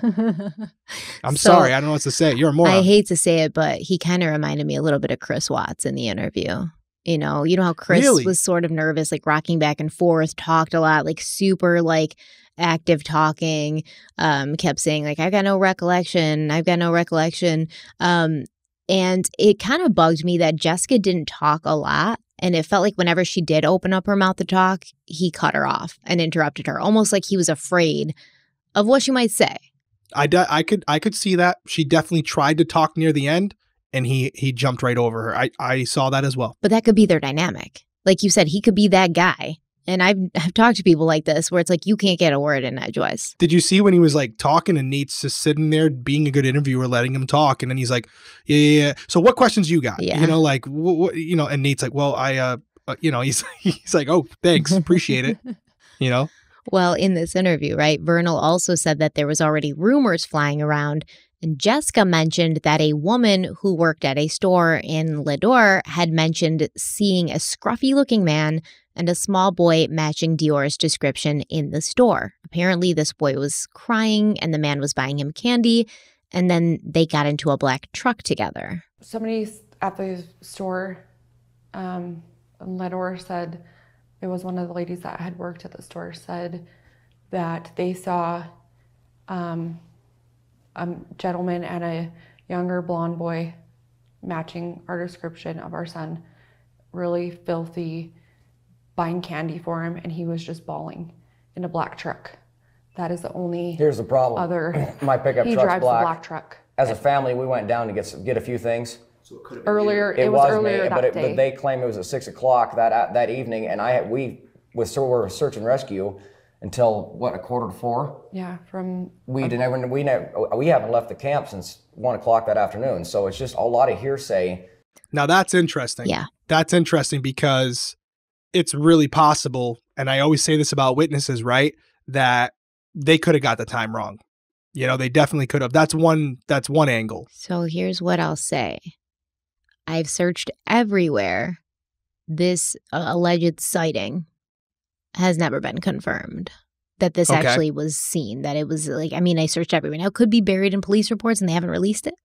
B: I'm sorry. I don't know what to say. You're a moron.
A: I hate to say it, but he kind of reminded me a little bit of Chris Watts in the interview. You know how Chris was sort of nervous, rocking back and forth, talked a lot, super active talking, kept saying I've got no recollection. And it kind of bugged me that Jessica didn't talk a lot. And it felt like whenever she did open up her mouth to talk, he cut her off and interrupted her, almost like he was afraid of what she might say.
B: I could see that. She definitely tried to talk near the end. And he jumped right over her. I saw that as well.
A: But that could be their dynamic. Like you said, he could be that guy. And I've talked to people like this where it's you can't get a word in edgewise.
B: Did you see when he was talking and Nate's just sitting there being a good interviewer, letting him talk, and then he's like, yeah. So what questions you got?
A: Yeah.
B: And Nate's like, well, he's like, oh, thanks, appreciate it.
A: Well, in this interview, right, Vernal also said that there was already rumors flying around. And Jessica mentioned that a woman who worked at a store in DeOrr had mentioned seeing a scruffy-looking man and a small boy matching DeOrr's description in the store. Apparently, this boy was crying and the man was buying him candy, and then they got into a black truck together.
G: Somebody at the store in DeOrr said, it was one of the ladies that had worked at the store, said that they saw a gentleman and a younger blonde boy matching our description of our son, really filthy, buying candy for him, and he was just bawling in a black truck. That is the only
F: Here's the problem. My pickup
G: he
F: truck's
G: drives
F: black.
G: the black truck.
F: As a family, we went down to get a few things.
B: So it could have
G: Earlier,
F: It
G: was
F: was
G: earlier
F: me,
G: that
F: but
G: day.
F: they claim it was at 6 o'clock that evening, and we were search and rescue until what, 3:45?
G: Yeah, from
F: We haven't left the camp since 1 o'clock that afternoon. So it's just a lot of hearsay.
B: Now that's interesting.
A: Yeah.
B: That's interesting because it's really possible, and I always say this about witnesses, right, that they could have got the time wrong. You know, they definitely could have. That's one angle.
A: So here's what I'll say. I've searched everywhere. This alleged sighting has never been confirmed. That this
B: Okay.
A: actually was seen. That it was like, I mean, I searched everywhere. Now, it could be buried in police reports and they haven't released it.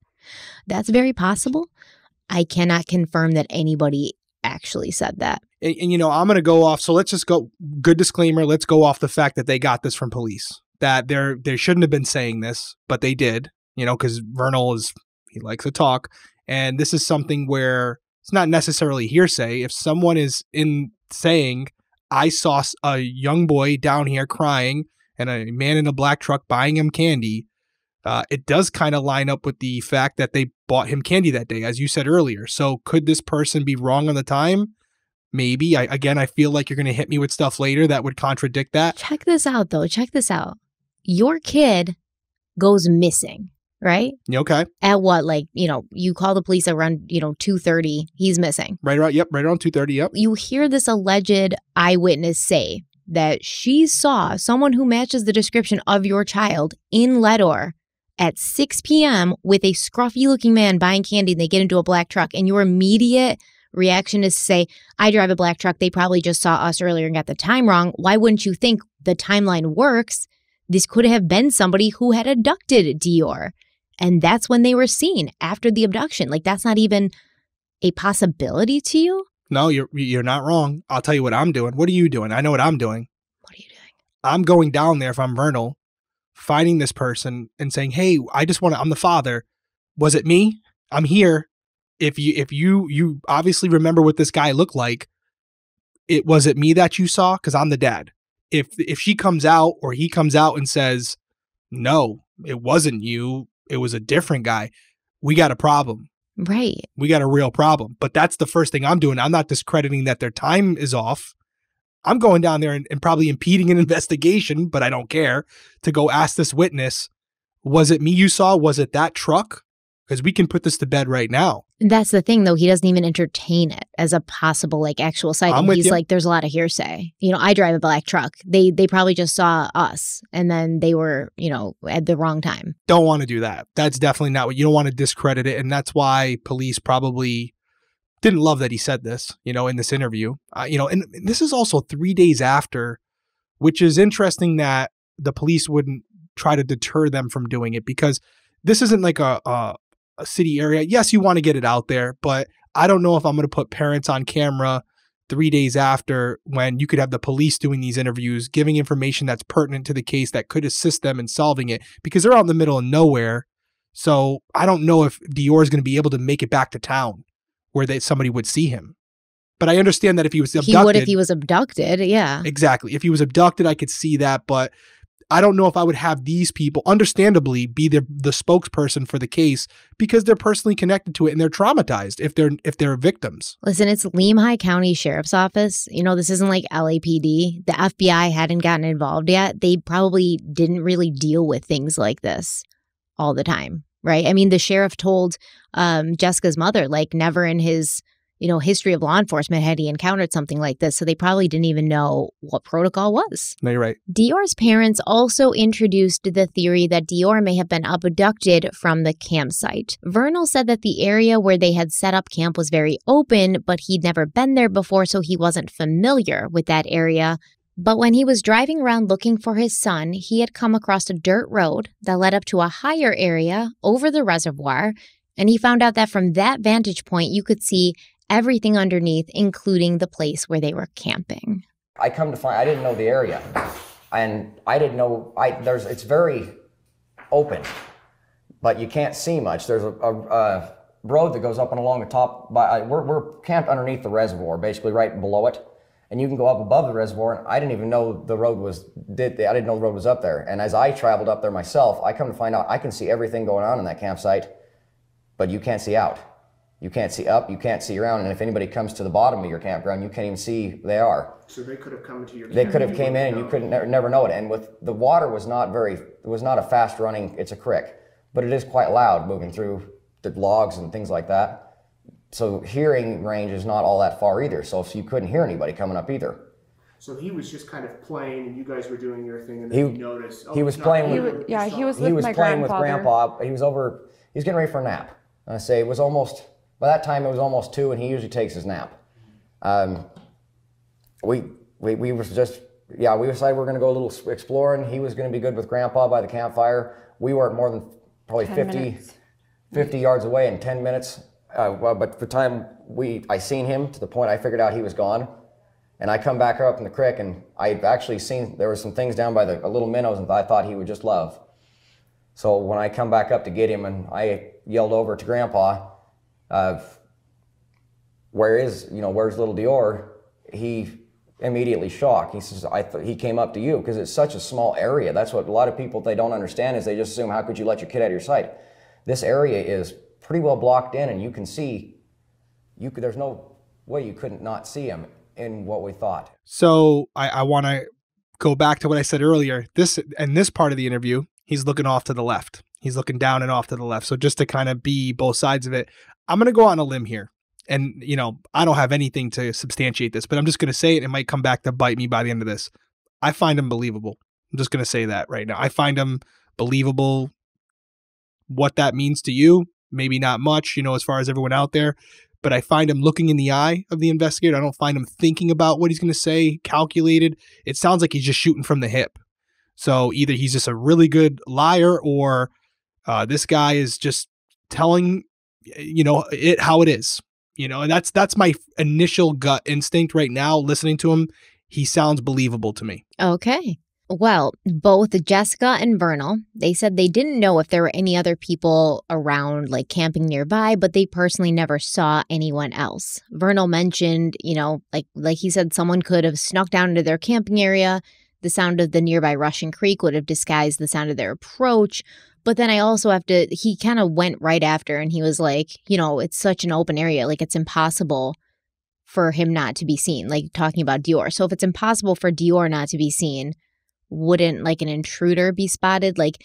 A: That's very possible. I cannot confirm that anybody actually said that.
B: And you know, I'm going to go off. So let's just go. Good disclaimer. Let's go off the fact that they got this from police. That they shouldn't have been saying this, but they did. You know, because Vernal he likes to talk, and this is something where it's not necessarily hearsay. If someone is saying, I saw a young boy down here crying and a man in a black truck buying him candy, it does kind of line up with the fact that they bought him candy that day, as you said earlier. So could this person be wrong on the time? Maybe. I feel like you're going to hit me with stuff later that would contradict that.
A: Check this out, though. Check this out. Your kid goes missing, right?
B: Okay.
A: At what, like, you know, you call the police around, 2:30, he's missing.
B: Right around 2:30, yep.
A: You hear this alleged eyewitness say that she saw someone who matches the description of your child in DeOrr at 6 p.m. with a scruffy-looking man buying candy, and they get into a black truck, and your immediate reaction is to say, I drive a black truck, they probably just saw us earlier and got the time wrong. Why wouldn't you think the timeline works? This could have been somebody who had abducted DeOrr. And that's when they were seen, after the abduction. Like, that's not even a possibility to you?
B: No, you're not wrong. I'll tell you what I'm doing. What are you doing? I know what I'm doing.
A: What are you doing?
B: I'm going down there if I'm Vernal, finding this person and saying, hey, I'm the father. Was it me? I'm here. If you obviously remember what this guy looked like, was it me that you saw? Because I'm the dad. If she comes out or he comes out and says, no, it wasn't you, it was a different guy, we got a problem.
A: Right.
B: We got a real problem. But that's the first thing I'm doing. I'm not discrediting that their time is off. I'm going down there and probably impeding an investigation, but I don't care, to go ask this witness, was it me you saw? Was it that truck? Because we can put this to bed right now.
A: That's the thing, though. He doesn't even entertain it as a possible, like, actual sighting. He's like, there's a lot of hearsay. You know, I drive a black truck. They probably just saw us, and then they were, at the wrong time.
B: Don't want to do that. That's definitely not what you don't want to discredit it. And that's why police probably didn't love that he said this, in this interview. And this is also 3 days after, which is interesting that the police wouldn't try to deter them from doing it, because this isn't like a city area. Yes, you want to get it out there, but I don't know if I'm going to put parents on camera 3 days after, when you could have the police doing these interviews, giving information that's pertinent to the case that could assist them in solving it, because they're out in the middle of nowhere. So I don't know if DeOrr is going to be able to make it back to town where somebody would see him. But I understand that if he was abducted.
A: He would if he was abducted, yeah.
B: Exactly. If he was abducted, I could see that, but I don't know if I would have these people, understandably, be the spokesperson for the case, because they're personally connected to it and they're traumatized if they're victims.
A: Listen, it's Lehigh County Sheriff's Office. This isn't like LAPD. The FBI hadn't gotten involved yet. They probably didn't really deal with things like this all the time, right? I mean, the sheriff told Jessica's mother, like, never in his history of law enforcement had he encountered something like this. So they probably didn't even know what protocol was.
B: No, you're right.
A: DeOrr's parents also introduced the theory that DeOrr may have been abducted from the campsite. Vernal said that the area where they had set up camp was very open, but he'd never been there before, so he wasn't familiar with that area. But when he was driving around looking for his son, he had come across a dirt road that led up to a higher area over the reservoir, and he found out that from that vantage point, you could see everything underneath, including the place where they were camping.
F: I come to find I didn't know the area, and I didn't know it's very open, but you can't see much. There's a road that goes up and along the top. We're camped underneath the reservoir, basically right below it, and you can go up above the reservoir. And I didn't even know the road was up there. And as I traveled up there myself, I come to find out I can see everything going on in that campsite, but you can't see out. You can't see up, you can't see around, and if anybody comes to the bottom of your campground, you can't even see who they are.
C: So they could have come into your
F: They could have came in and you could never know it. And with the water was not a fast running, it's a creek, but it is quite loud moving through the logs and things like that. So hearing range is not all that far either. So you couldn't hear anybody coming up either.
C: So he was just kind of playing, and you guys were doing your thing, and then he noticed.
F: He was playing with.
G: He was playing with
F: Grandpa. He was getting ready for a nap. And I say it was almost. By that time, it was almost 2, and he usually takes his nap. We decided we were going to go a little exploring. He was going to be good with Grandpa by the campfire. We weren't more than probably 50 yards away in 10 minutes. But the time I seen him to the point I figured out he was gone. And I come back up in the creek, and I actually seen there were some things down by the little minnows and I thought he would just love. So when I come back up to get him, and I yelled over to Grandpa, where's little DeOrr? He immediately shocked. He says, he came up to you because it's such a small area. That's what a lot of people, they don't understand, is they just assume, how could you let your kid out of your sight? This area is pretty well blocked in, and you can see, there's no way you couldn't not see him in what we thought.
B: So I want to go back to what I said earlier. This part of the interview, he's looking off to the left. He's looking down and off to the left. So just to kind of be both sides of it, I'm going to go on a limb here. And, I don't have anything to substantiate this, but I'm just going to say it. It might come back to bite me by the end of this. I find him believable. I'm just going to say that right now. I find him believable. What that means to you, maybe not much, as far as everyone out there. But I find him looking in the eye of the investigator. I don't find him thinking about what he's going to say, calculated. It sounds like he's just shooting from the hip. So either he's just a really good liar, or this guy is just telling it how it is, and that's my initial gut instinct right now. Listening to him, he sounds believable to me.
A: Okay. Well, both Jessica and Vernal, they said they didn't know if there were any other people around, like camping nearby, but they personally never saw anyone else. Vernal mentioned, like he said, someone could have snuck down into their camping area. The sound of the nearby rushing creek would have disguised the sound of their approach. But then I also he kind of went right after, and he was like, it's such an open area. Like, it's impossible for him not to be seen, like talking about DeOrr. So if it's impossible for DeOrr not to be seen, wouldn't like an intruder be spotted? Like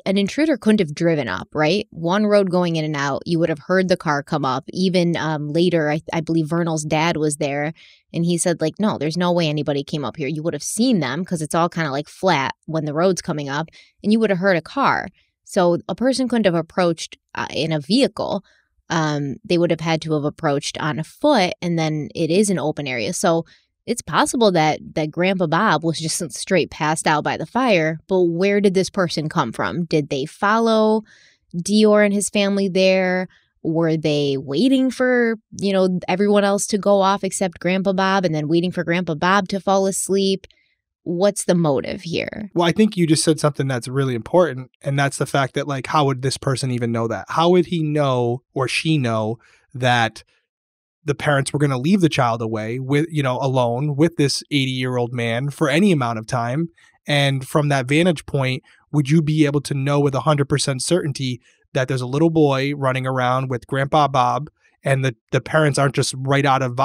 A: an intruder couldn't have driven up, right? One road going in and out. You would have heard the car come up. Even later, I believe Vernal's dad was there, and he said, like, no, there's no way anybody came up here. You would have seen them because it's all kind of like flat when the road's coming up, and you would have heard a car. So a person couldn't have approached in a vehicle. They would have had to have approached on foot, and then it is an open area. So it's possible that Grandpa Bob was just straight passed out by the fire, but where did this person come from? Did they follow DeOrr and his family there? Were they waiting for, everyone else to go off except Grandpa Bob, and then waiting for Grandpa Bob to fall asleep? What's the motive here?
B: Well, I think you just said something that's really important, and that's the fact that, like, how would this person even know that? How would he know or she know that the parents were going to leave the child away with, alone with this 80-year-old man for any amount of time? And from that vantage point, would you be able to know with 100% certainty that there's a little boy running around with Grandpa Bob, and the parents aren't just right out of,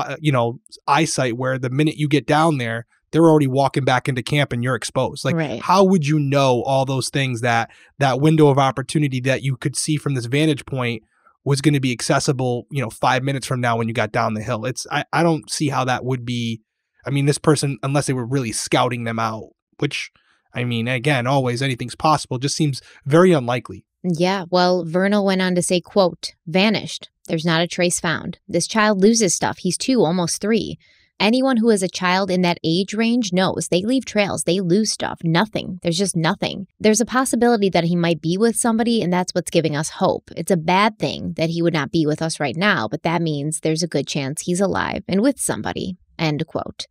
B: eyesight, where the minute you get down there, they're already walking back into camp and you're exposed? Like, right. How would you know all those things, that window of opportunity that you could see from this vantage point was going to be accessible, 5 minutes from now when you got down the hill. I don't see how that would be. I mean, this person, unless they were really scouting them out, which, I mean, again, always anything's possible, just seems very unlikely.
A: Yeah, well, Vernal went on to say, quote, vanished. There's not a trace found. This child loses stuff. He's 2, almost 3. Anyone who is a child in that age range knows they leave trails. They lose stuff. Nothing. There's just nothing. There's a possibility that he might be with somebody, and that's what's giving us hope. It's a bad thing that he would not be with us right now, but that means there's a good chance he's alive and with somebody. End quote.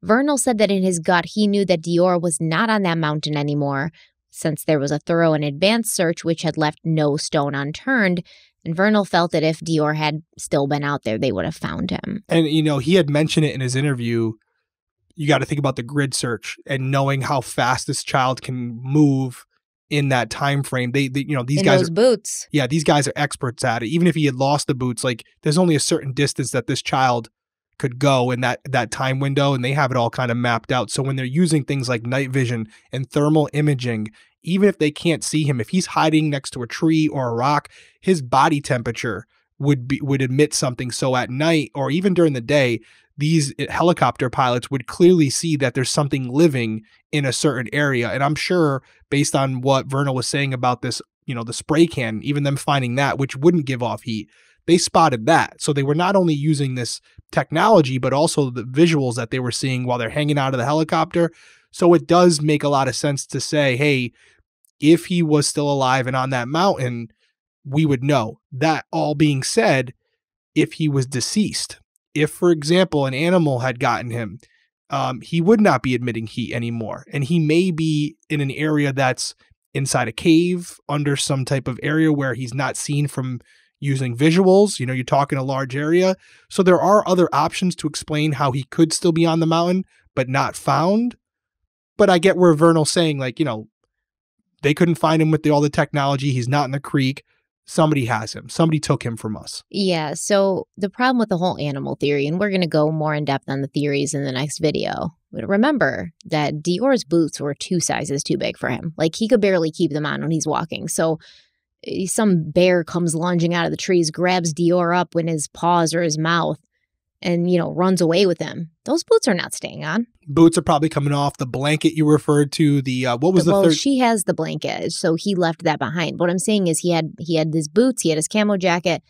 A: Vernal said that in his gut, he knew that DeOrr was not on that mountain anymore, since there was a thorough and advanced search which had left no stone unturned. And Vernal felt that if DeOrr had still been out there, they would have found him.
B: And, he had mentioned it in his interview. You got to think about the grid search and knowing how fast this child can move in that time frame. These guys
A: those boots.
B: Yeah, these guys are experts at it. Even if he had lost the boots, like there's only a certain distance that this child could go in that time window, and they have it all kind of mapped out. So when they're using things like night vision and thermal imaging, even if they can't see him, if he's hiding next to a tree or a rock, his body temperature would emit something. So at night or even during the day, these helicopter pilots would clearly see that there's something living in a certain area. And I'm sure based on what Vernal was saying about this, the spray can, even them finding that, which wouldn't give off heat, they spotted that. So they were not only using this technology, but also the visuals that they were seeing while they're hanging out of the helicopter. So it does make a lot of sense to say, hey, if he was still alive and on that mountain, we would know. That all being said, if he was deceased, if, for example, an animal had gotten him, he would not be emitting heat anymore. And he may be in an area that's inside a cave, under some type of area where he's not seen from using visuals. You're talking a large area. So there are other options to explain how he could still be on the mountain, but not found. But I get where Vernal's saying, like, they couldn't find him with all the technology. He's not in the creek. Somebody has him. Somebody took him from us.
A: Yeah, so the problem with the whole animal theory, and we're going to go more in depth on the theories in the next video, but remember that DeOrr's boots were 2 sizes too big for him. Like, he could barely keep them on when he's walking. So some bear comes lunging out of the trees, grabs DeOrr up in his paws or his mouth, and, runs away with him. Those boots are not staying on.
B: Boots are probably coming off. The blanket you referred to, what was the third?
A: She has the blanket, so he left that behind. What I'm saying is he had his boots, he had his camo jacket.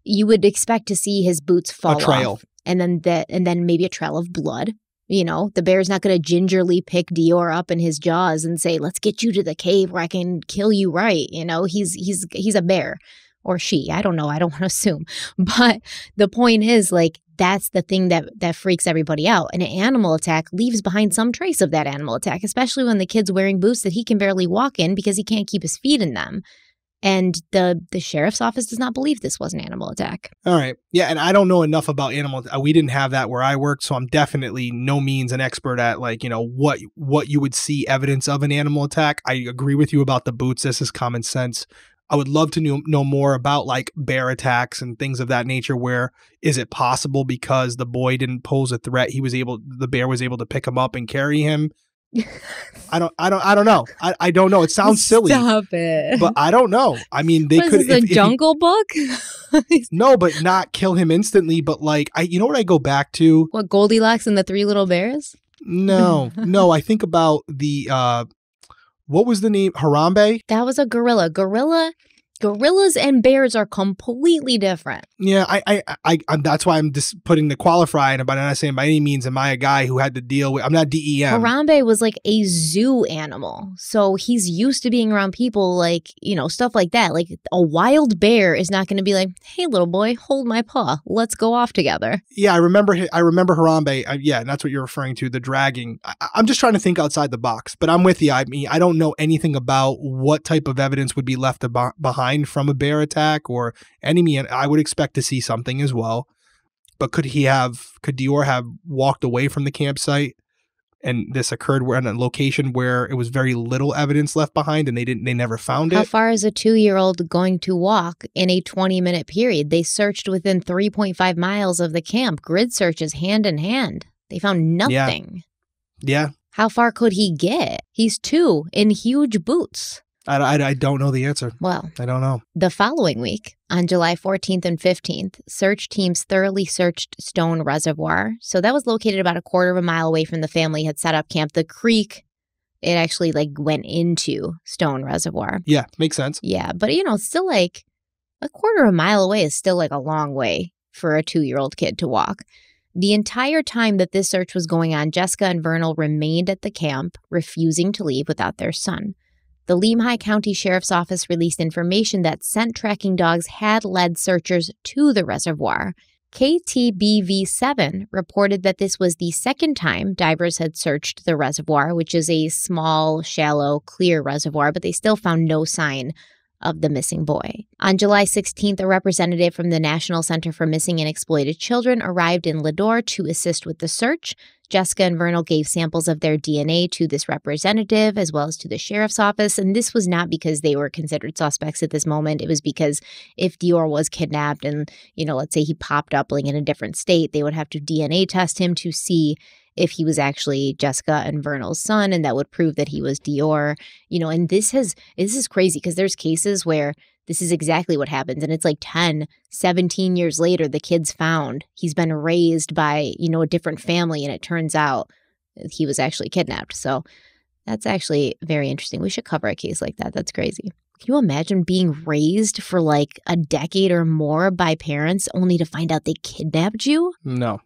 A: You would expect to see his boots fall off. And then maybe a trail of blood. The bear's not going to gingerly pick DeOrr up in his jaws and say, let's get you to the cave where I can kill you right. He's a bear. Or she, I don't know. I don't want to assume. But the point is, like, that's the thing that freaks everybody out. And an animal attack leaves behind some trace of that animal attack, especially when the kid's wearing boots that he can barely walk in because he can't keep his feet in them. And the sheriff's office does not believe this was an animal attack. All
B: right. Yeah, and I don't know enough about animal. We didn't have that where I worked, so I'm definitely no means an expert at, like, what you would see evidence of an animal attack. I agree with you about the boots. This is common sense. I would love to know more about, like, bear attacks and things of that nature. Where is it possible because the boy didn't pose a threat, the bear was able to pick him up and carry him? I don't know. I don't know. It sounds silly.
A: Stop it.
B: But I don't know. I mean, they could.
A: Is this a Jungle Book?
B: No, but not kill him instantly. But, like, you know what I go back to?
A: What, Goldilocks and the 3 Little Bears?
B: No. I think about the what was the name? Harambe?
A: That was a gorilla. Gorillas and bears are completely different.
B: Yeah, I'm that's why I'm just putting the qualifier in, but I'm not saying by any means am I a guy who had to deal with. I'm not DEM.
A: Harambe was like a zoo animal, so he's used to being around people, like, stuff like that. Like, a wild bear is not going to be like, "Hey, little boy, hold my paw. Let's go off together."
B: Yeah, I remember Harambe. Yeah, and that's what you're referring to, the dragging. I'm just trying to think outside the box, but I'm with you. I mean, I don't know anything about what type of evidence would be left behind from a bear attack or enemy, and I would expect to see something as well. But could DeOrr have walked away from the campsite and this occurred in a location where it was very little evidence left behind and they never found it?
A: How far is a 2-year-old going to walk in a 20-minute period? They searched within 3.5 miles of the camp. Grid searches hand in hand. They found nothing.
B: Yeah.
A: How far could he get? He's 2 in huge boots.
B: I don't know the answer.
A: Well,
B: I don't know.
A: the following week, on July 14th and 15th, search teams thoroughly searched Stone Reservoir. So that was located about a quarter of a mile away from the family had set up camp. The creek, it actually went into Stone Reservoir.
B: Yeah, makes sense.
A: Yeah, but still a quarter of a mile away is still a long way for a 2-year-old kid to walk. The entire time that this search was going on, Jessica and Vernal remained at the camp, refusing to leave without their son. The Lehigh County Sheriff's Office released information that scent tracking dogs had led searchers to the reservoir. KTBV7 reported that this was the second time divers had searched the reservoir, which is a small, shallow, clear reservoir, but they still found no sign of the missing boy. On July 16th, a representative from the National Center for Missing and Exploited Children arrived in Lador to assist with the search. Jessica and Vernal gave samples of their DNA to this representative as well as to the sheriff's office. And this was not because they were considered suspects at this moment. It was because if DeOrr was kidnapped and, let's say he popped up in a different state, they would have to DNA test him to see if he was actually Jessica and Vernal's son, and that would prove that he was DeOrr. And this is crazy because there's cases where this is exactly what happens. And it's 10, 17 years later, the kid's found. He's been raised by, a different family, and it turns out he was actually kidnapped. So that's actually very interesting. We should cover a case like that. That's crazy. Can you imagine being raised for a decade or more by parents only to find out they kidnapped you?
B: No.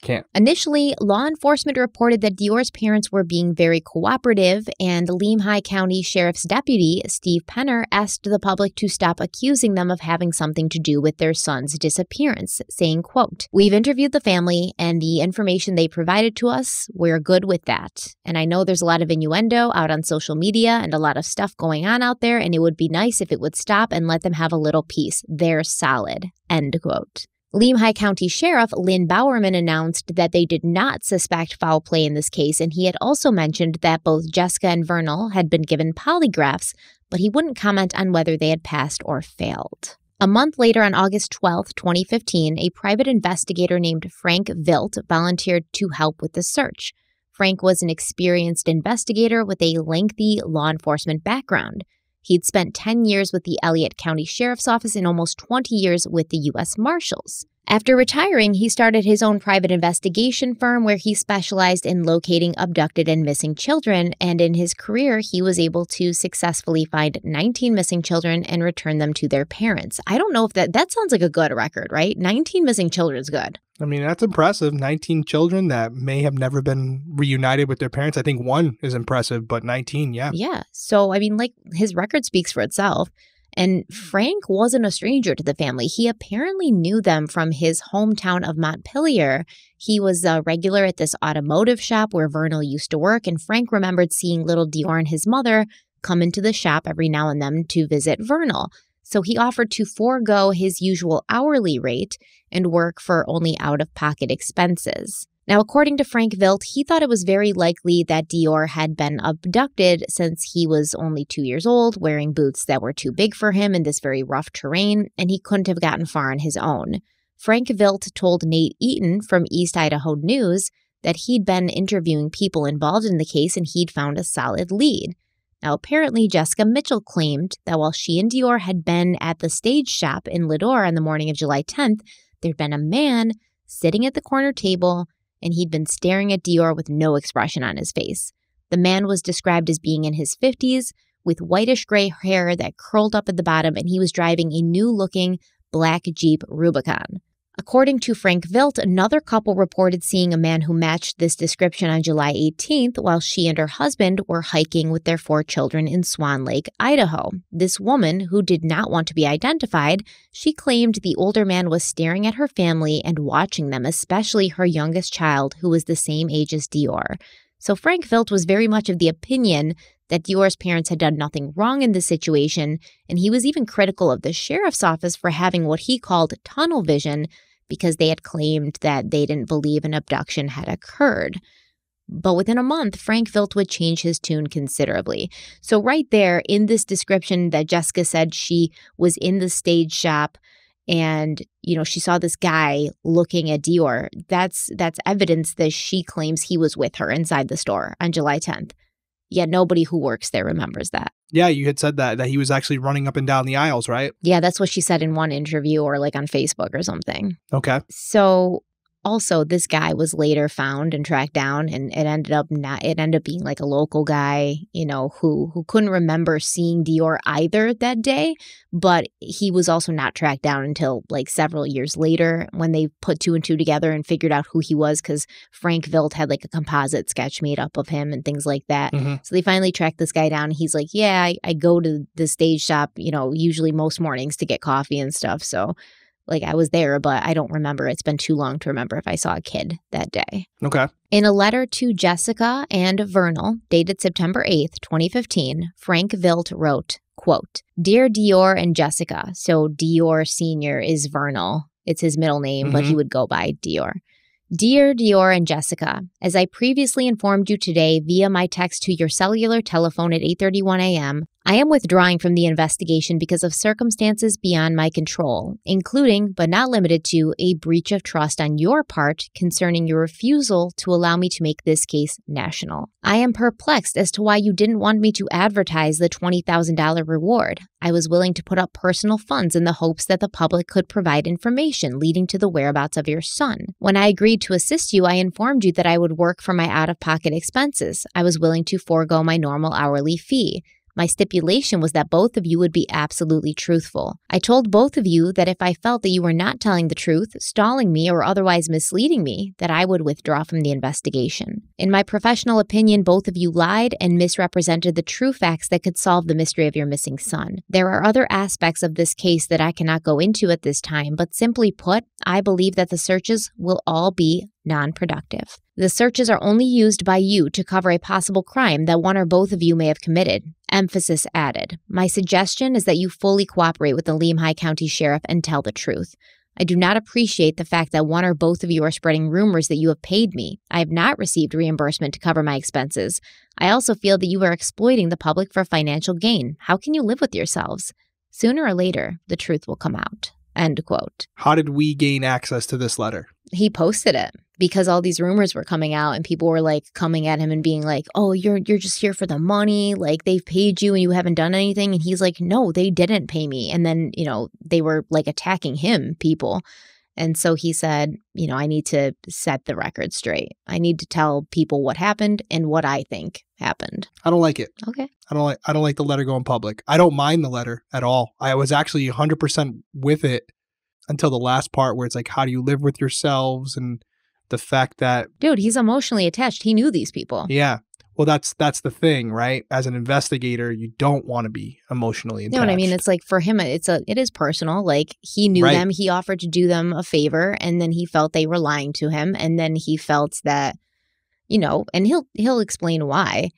B: Can't.
A: Initially, law enforcement reported that DeOrr's parents were being very cooperative, and Lehigh County Sheriff's Deputy Steve Penner asked the public to stop accusing them of having something to do with their son's disappearance, saying, quote, "We've interviewed the family, and the information they provided to us, we're good with that. And I know there's a lot of innuendo out on social media and a lot of stuff going on out there, and it would be nice if it would stop and let them have a little peace. They're solid," end quote. Lehigh County Sheriff Lynn Bowerman announced that they did not suspect foul play in this case, and he had also mentioned that both Jessica and Vernal had been given polygraphs, but he wouldn't comment on whether they had passed or failed. A month later, on August 12, 2015, a private investigator named Frank Vilt volunteered to help with the search. Frank was an experienced investigator with a lengthy law enforcement background. He'd spent 10 years with the Elliott County Sheriff's Office and almost 20 years with the U.S. Marshals. After retiring, he started his own private investigation firm where he specialized in locating abducted and missing children, and in his career, he was able to successfully find 19 missing children and return them to their parents. I don't know if that sounds like a good record, right? 19 missing children is good.
B: I mean, that's impressive. 19 children that may have never been reunited with their parents. I think one is impressive, but 19, yeah.
A: Yeah. So, his record speaks for itself. And Frank wasn't a stranger to the family. He apparently knew them from his hometown of Montpelier. He was a regular at this automotive shop where Vernal used to work, and Frank remembered seeing little DeOrr and his mother come into the shop every now and then to visit Vernal. So he offered to forego his usual hourly rate and work for only out-of-pocket expenses. Now, according to Frank Vilt, he thought it was very likely that DeOrr had been abducted since he was only 2 years old, wearing boots that were too big for him in this very rough terrain, and he couldn't have gotten far on his own. Frank Vilt told Nate Eaton from East Idaho News that he'd been interviewing people involved in the case and he'd found a solid lead. Now, apparently, Jessica Mitchell claimed that while she and DeOrr had been at the stage shop in Lador on the morning of July 10th, there'd been a man sitting at the corner table, and he'd been staring at DeOrr with no expression on his face. The man was described as being in his 50s, with whitish gray hair that curled up at the bottom, and he was driving a new-looking black Jeep Rubicon. According to Frank Vilt, another couple reported seeing a man who matched this description on July 18th while she and her husband were hiking with their 4 children in Swan Lake, Idaho. This woman, who did not want to be identified, she claimed the older man was staring at her family and watching them, especially her youngest child, who was the same age as DeOrr. So Frank Vilt was very much of the opinion that DeOrr's parents had done nothing wrong in this situation, and he was even critical of the sheriff's office for having what he called tunnel vision, because they had claimed that they didn't believe an abduction had occurred. But within a month, Frank Vilt would change his tune considerably. So right there in this description that Jessica said she was in the stage shop and, she saw this guy looking at DeOrr, that's evidence that she claims he was with her inside the store on July 10th. yet nobody who works there remembers that.
B: Yeah, you had said that he was actually running up and down the aisles, right?
A: Yeah, that's what she said in one interview or like on Facebook or something.
B: Okay.
A: So also, this guy was later found and tracked down, and it ended up being like a local guy, you know, who couldn't remember seeing DeOrr either that day, but he was also not tracked down until like several years later when they put 2 and 2 together and figured out who he was, because Frank Vilt had like a composite sketch made up of him and things like that.
B: Mm-hmm.
A: So they finally tracked this guy down. He's like, yeah, I go to the stage shop, you know, usually most mornings to get coffee and stuff. So like I was there, but I don't remember. It's been too long to remember if I saw a kid that day.
B: Okay.
A: In a letter to Jessica and Vernal, dated September 8th, 2015, Frank Vilt wrote, quote, "Dear DeOrr and Jessica," so DeOrr Sr. is Vernal. It's his middle name, but he would go by DeOrr. "Dear DeOrr and Jessica, as I previously informed you today via my text to your cellular telephone at 8:31 a.m., I am withdrawing from the investigation because of circumstances beyond my control, including, but not limited to, a breach of trust on your part concerning your refusal to allow me to make this case national. I am perplexed as to why you didn't want me to advertise the $20,000 reward. I was willing to put up personal funds in the hopes that the public could provide information leading to the whereabouts of your son. When I agreed to assist you, I informed you that I would work for my out-of-pocket expenses. I was willing to forego my normal hourly fee. My stipulation was that both of you would be absolutely truthful. I told both of you that if I felt that you were not telling the truth, stalling me, or otherwise misleading me, that I would withdraw from the investigation. In my professional opinion, both of you lied and misrepresented the true facts that could solve the mystery of your missing son. There are other aspects of this case that I cannot go into at this time, but simply put, I believe that the searches will all be non-productive. The searches are only used by you to cover a possible crime that one or both of you may have committed. Emphasis added. My suggestion is that you fully cooperate with the Lehigh County Sheriff and tell the truth. I do not appreciate the fact that one or both of you are spreading rumors that you have paid me. I have not received reimbursement to cover my expenses. I also feel that you are exploiting the public for financial gain. How can you live with yourselves? Sooner or later, the truth will come out." End quote.
B: How did we gain access to this letter?
A: He posted it because all these rumors were coming out and people were like coming at him and being like, "Oh, you're just here for the money. Like they've paid you and you haven't done anything." And he's like, "No, they didn't pay me." And then, you know, they were like attacking him, people. And so he said, you know, I need to set the record straight. I need to tell people what happened and what I think happened.
B: I don't like it.
A: Okay.
B: I don't like the letter going public. I don't mind the letter at all. I was actually 100% with it until the last part where it's like, how do you live with yourselves? And the fact that...
A: Dude, he's emotionally attached. He knew these people.
B: Yeah. Well, that's the thing, right? As an investigator, you don't want to be emotionally attached.
A: You know what I mean? It's like for him, it is personal. Like he knew them. He offered to do them a favor, and then he felt they were lying to him. And then he felt that, you know, and he'll explain why.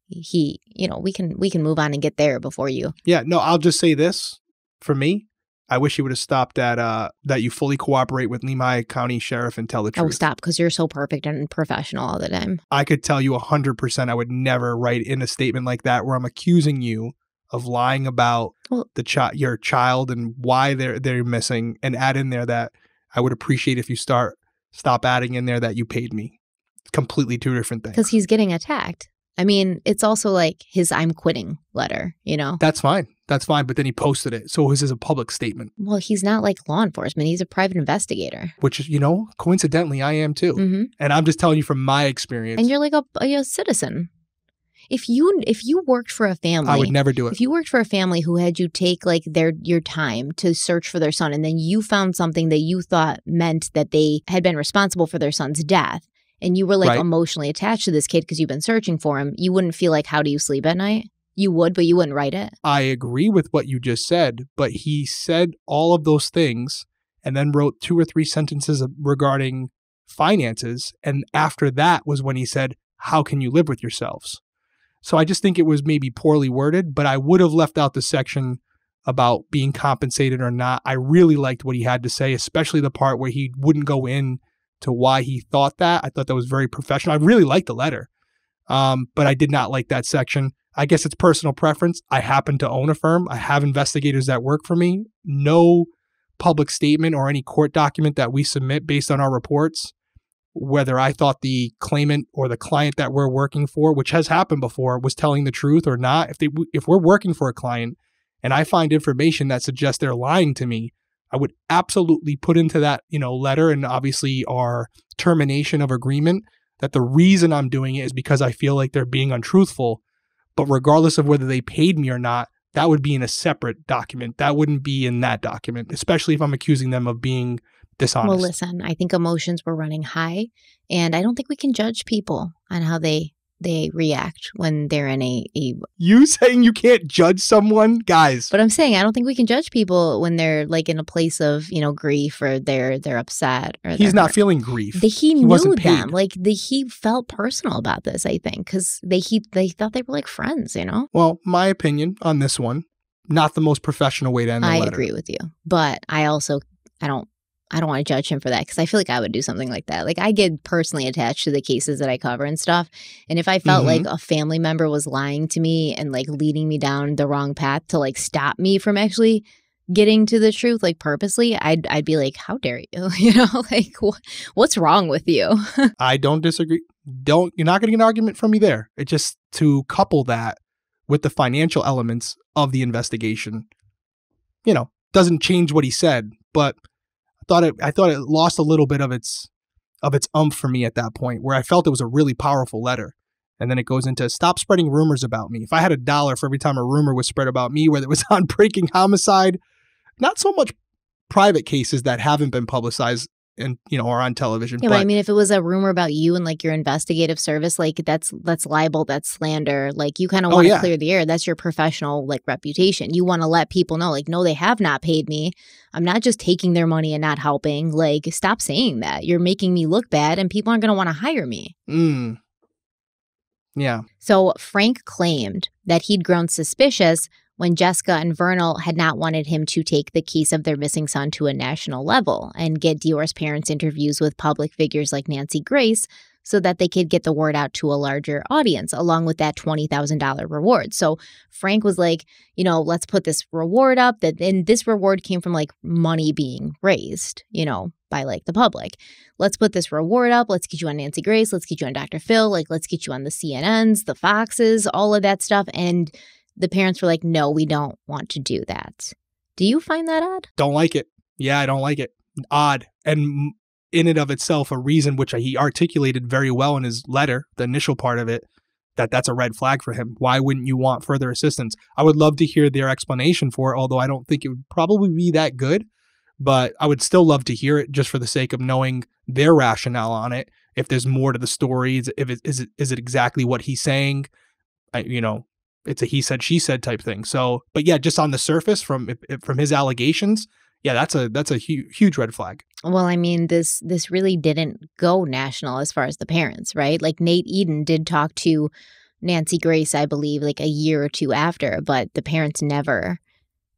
A: He, you know, we can move on and get there before you.
B: Yeah, no, I'll just say this. For me, I wish you would have stopped at that you fully cooperate with Lehigh County Sheriff and tell the truth.
A: Oh, stop, because you're so perfect and professional all the time.
B: I could tell you 100% I would never write in a statement like that where I'm accusing you of lying about your child and why they're missing, and add in there that I would appreciate if you stop adding in there that you paid me. It's completely two different things.
A: Because he's getting attacked. I mean, it's also like his "I'm quitting" letter, you know?
B: That's fine. That's fine. But then he posted it. So this is a public statement.
A: Well, he's not like law enforcement. He's a private investigator.
B: Which, you know, coincidentally, I am too.
A: Mm-hmm.
B: And I'm just telling you from my experience.
A: And you're like a citizen. If you worked for a family,
B: I would never do it.
A: If you worked for a family who had you take like your time to search for their son, and then you found something that you thought meant that they had been responsible for their son's death, and you were like emotionally attached to this kid because you've been searching for him, you wouldn't feel like, how do you sleep at night? You would, but you wouldn't write it. I
B: agree with what you just said, but he said all of those things and then wrote 2 or 3 sentences regarding finances. And after that was when he said, how can you live with yourselves? So I just think it was maybe poorly worded, but I would have left out the section about being compensated or not. I really liked what he had to say, especially the part where he wouldn't go in to why he thought that. I thought that was very professional. I really liked the letter, but I did not like that section. I guess it's personal preference. I happen to own a firm. I have investigators that work for me. No public statement or any court document that we submit based on our reports whether I thought the claimant or the client that we're working for, which has happened before, was telling the truth or not. If we're working for a client and I find information that suggests they're lying to me, I would absolutely put into that, letter and obviously our termination of agreement that the reason I'm doing it is because I feel like they're being untruthful. But regardless of whether they paid me or not, that would be in a separate document. That wouldn't be in that document, especially if I'm accusing them of being dishonest.
A: Well, listen, I think emotions were running high, and I don't think we can judge people on how they react when they're in a.
B: You saying you can't judge someone? Guys.
A: But I'm saying I don't think we can judge people when they're like in a place of, grief or they're upset. Or
B: he's not feeling grief.
A: He knew them. He felt personal about this, I think, because they thought they were like friends,
B: Well, my opinion on this one, not the most professional way to end the letter.
A: I agree with you. But I don't want to judge him for that because I feel like I would do something like that. Like I get personally attached to the cases that I cover and stuff. And if I felt like a family member was lying to me and like leading me down the wrong path to like stop me from actually getting to the truth, like purposely, I'd be like, how dare you? Like what's wrong with you?
B: I don't disagree. You're not going to get an argument from me there. It's just to couple that with the financial elements of the investigation, doesn't change what he said, but I thought it lost a little bit of its umph for me at that point, where I felt it was a really powerful letter. And then it goes into stop spreading rumors about me. If I had $1 for every time a rumor was spread about me, whether it was on breaking homicide, not so much private cases that haven't been publicized and or on television.
A: Yeah, but I mean, if it was a rumor about you and like your investigative service, like that's libel, that's slander. Like you kind of want to clear the air. That's your professional like reputation. You want to let people know, like, no, they have not paid me. I'm not just taking their money and not helping. Like, stop saying that. You're making me look bad, and people aren't going to want to hire me.
B: Yeah.
A: So Frank claimed that he'd grown suspicious when Jessica and Vernal had not wanted him to take the case of their missing son to a national level and get DeOrr's parents interviews with public figures like Nancy Grace so that they could get the word out to a larger audience, along with that $20,000 reward. So Frank was like, let's put this reward up. And this reward came from like money being raised, by like the public. Let's put this reward up. Let's get you on Nancy Grace. Let's get you on Dr. Phil. Like, let's get you on the CNNs, the Foxes, all of that stuff. And the parents were like, no, we don't want to do that. Do you find that odd?
B: Don't like it. Yeah, I don't like it. Odd. And in and of itself, a reason which he articulated very well in his letter, the initial part of it, that's a red flag for him. Why wouldn't you want further assistance? I would love to hear their explanation for it, although I don't think it would probably be that good. But I would still love to hear it just for the sake of knowing their rationale on it. If there's more to the story, is it exactly what he's saying? It's a he said, she said type thing. So, but yeah, just on the surface from his allegations, yeah, that's a huge red flag.
A: Well, I mean, this really didn't go national as far as the parents, right? Like Nate Eden did talk to Nancy Grace, I believe, like a year or two after, but the parents never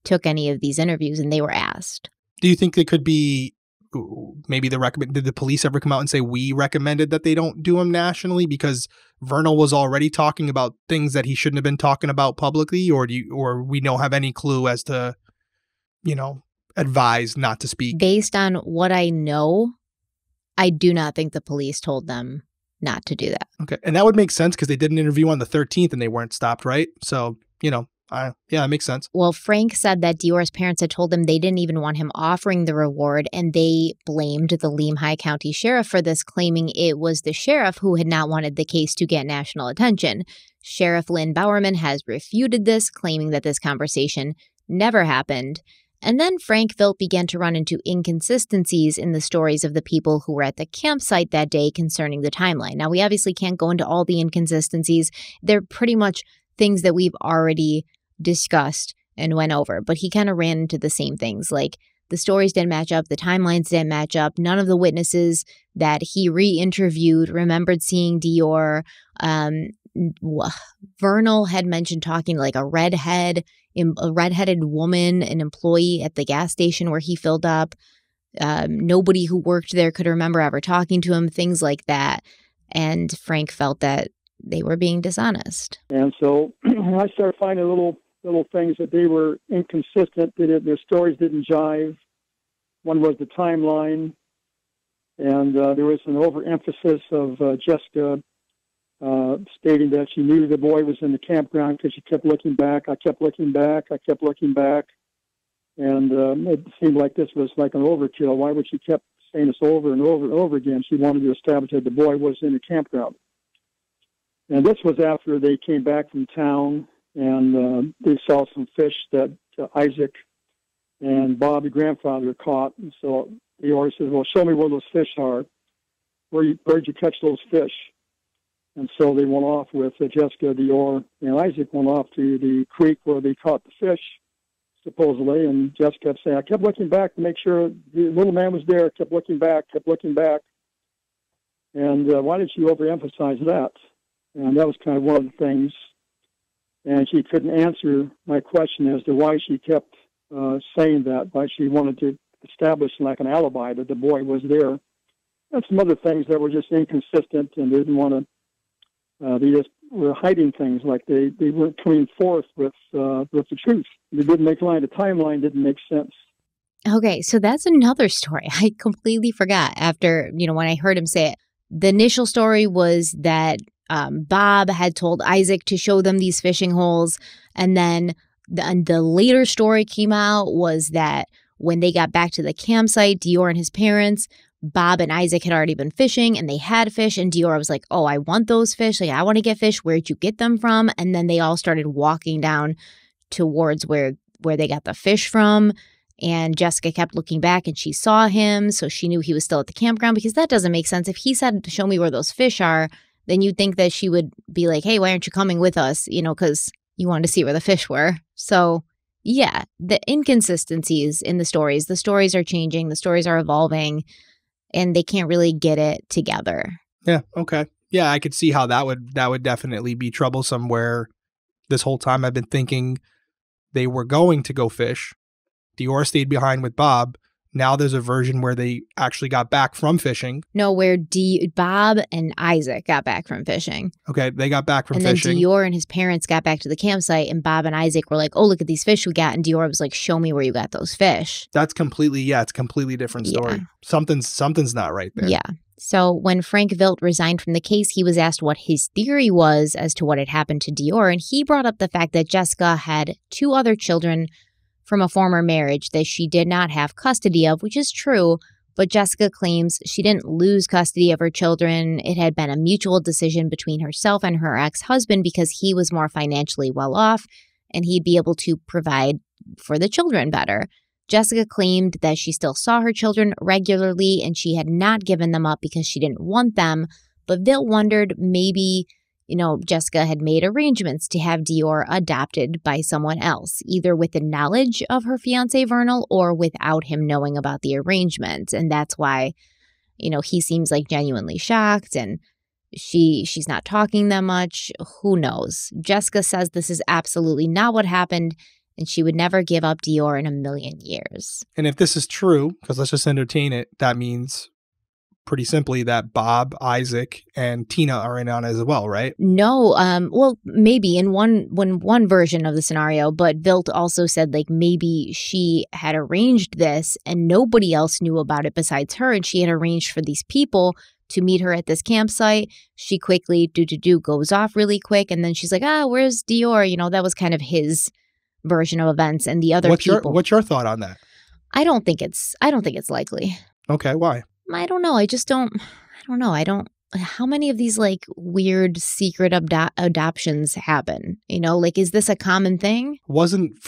A: took any of these interviews and they were asked.
B: Do you think they could be maybe did the police ever come out and say we recommended that they don't do them nationally because Vernal was already talking about things that he shouldn't have been talking about publicly, or we don't have any clue as to, advise not to speak?
A: Based on what I know, I do not think the police told them not to do that.
B: Okay. And that would make sense because they did an interview on the 13th and they weren't stopped, right? So, yeah, that makes sense.
A: Well, Frank said that DeOrr's parents had told him they didn't even want him offering the reward, and they blamed the Limhi County Sheriff for this, claiming it was the sheriff who had not wanted the case to get national attention. Sheriff Lynn Bowerman has refuted this, claiming that this conversation never happened. And then Frank Vilt began to run into inconsistencies in the stories of the people who were at the campsite that day concerning the timeline. Now, we obviously can't go into all the inconsistencies. They're pretty much things that we've already discussed and went over, but he kind of ran into the same things. Like the stories didn't match up, the timelines didn't match up. None of the witnesses that he re-interviewed remembered seeing DeOrr. Vernal had mentioned talking to like a redheaded woman, an employee at the gas station where he filled up. Nobody who worked there could remember ever talking to him, things like that. And Frank felt that they were being dishonest.
H: And so I started finding little things that they were inconsistent, that their stories didn't jive. One was the timeline. And there was an overemphasis of Jessica stating that she knew the boy was in the campground because she kept looking back. I kept looking back. I kept looking back. And it seemed like this was like an overkill. Why would she keep saying this over and over and over again? She wanted to establish that the boy was in the campground. And this was after they came back from town, and they saw some fish that Isaac and Bob, the grandfather, caught. And so DeOrr says, well, show me where those fish are. Where'd you catch those fish? And so they went off with Jessica, DeOrr, and Isaac went off to the creek where they caught the fish, supposedly. And Jessica kept saying, I kept looking back to make sure the little man was there. Kept looking back, kept looking back. And why did she overemphasize that? And that was kind of one of the things. And she couldn't answer my question as to why she kept saying that, why she wanted to establish like an alibi that the boy was there. And some other things that were just inconsistent, and they didn't want to, they just were hiding things, like they weren't coming forth with the truth. They didn't make line. The timeline didn't make sense.
A: Okay, so that's another story. I completely forgot after, when I heard him say it. The initial story was that Bob had told Isaac to show them these fishing holes. And then the later story came out was that when they got back to the campsite, DeOrr and his parents, Bob and Isaac had already been fishing and they had fish. And DeOrr was like, oh, I want those fish. Like, I want to get fish. Where'd you get them from? And then they all started walking down towards where they got the fish from. And Jessica kept looking back and she saw him. So she knew he was still at the campground, because that doesn't make sense. If he said to show me where those fish are, then you'd think that she would be like, hey, why aren't you coming with us? Because you wanted to see where the fish were. So yeah, the inconsistencies in the stories are changing. The stories are evolving, and they can't really get it together.
B: Yeah. Okay. Yeah. I could see how that would definitely be troublesome, where this whole time I've been thinking they were going to go fish. DeOrr stayed behind with Bob. Now there's a version where they actually got back from fishing.
A: No, where Bob and Isaac got back from fishing.
B: Okay, they got back from fishing.
A: And then DeOrr and his parents got back to the campsite, and Bob and Isaac were like, oh, look at these fish we got. And DeOrr was like, show me where you got those fish.
B: It's a completely different story.
A: Yeah.
B: Something's not right there.
A: Yeah. So when Frank Vilt resigned from the case, he was asked what his theory was as to what had happened to DeOrr. And he brought up the fact that Jessica had 2 other children from a former marriage that she did not have custody of, which is true, but Jessica claims she didn't lose custody of her children. It had been a mutual decision between herself and her ex-husband because he was more financially well off and he'd be able to provide for the children better. Jessica claimed that she still saw her children regularly and she had not given them up because she didn't want them, but Vilt wondered maybe Jessica had made arrangements to have DeOrr adopted by someone else, either with the knowledge of her fiancé Vernal or without him knowing about the arrangement. And that's why, he seems like genuinely shocked and she's not talking that much. Who knows? Jessica says this is absolutely not what happened and she would never give up DeOrr in a million years.
B: And if this is true, because let's just entertain it, that means pretty simply that Bob, Isaac, and Tina are in on it as well, right?
A: No, well, maybe in one version of the scenario, but Vilt also said like maybe she had arranged this and nobody else knew about it besides her, and she had arranged for these people to meet her at this campsite. She quickly goes off really quick, and then she's like, where's DeOrr? That was kind of his version of events, and the other people.
B: What's your thought on that?
A: I don't think it's likely.
B: Okay, why?
A: I don't know. I don't know. How many of these like weird secret adoptions happen? Is this a common thing?
B: Wasn't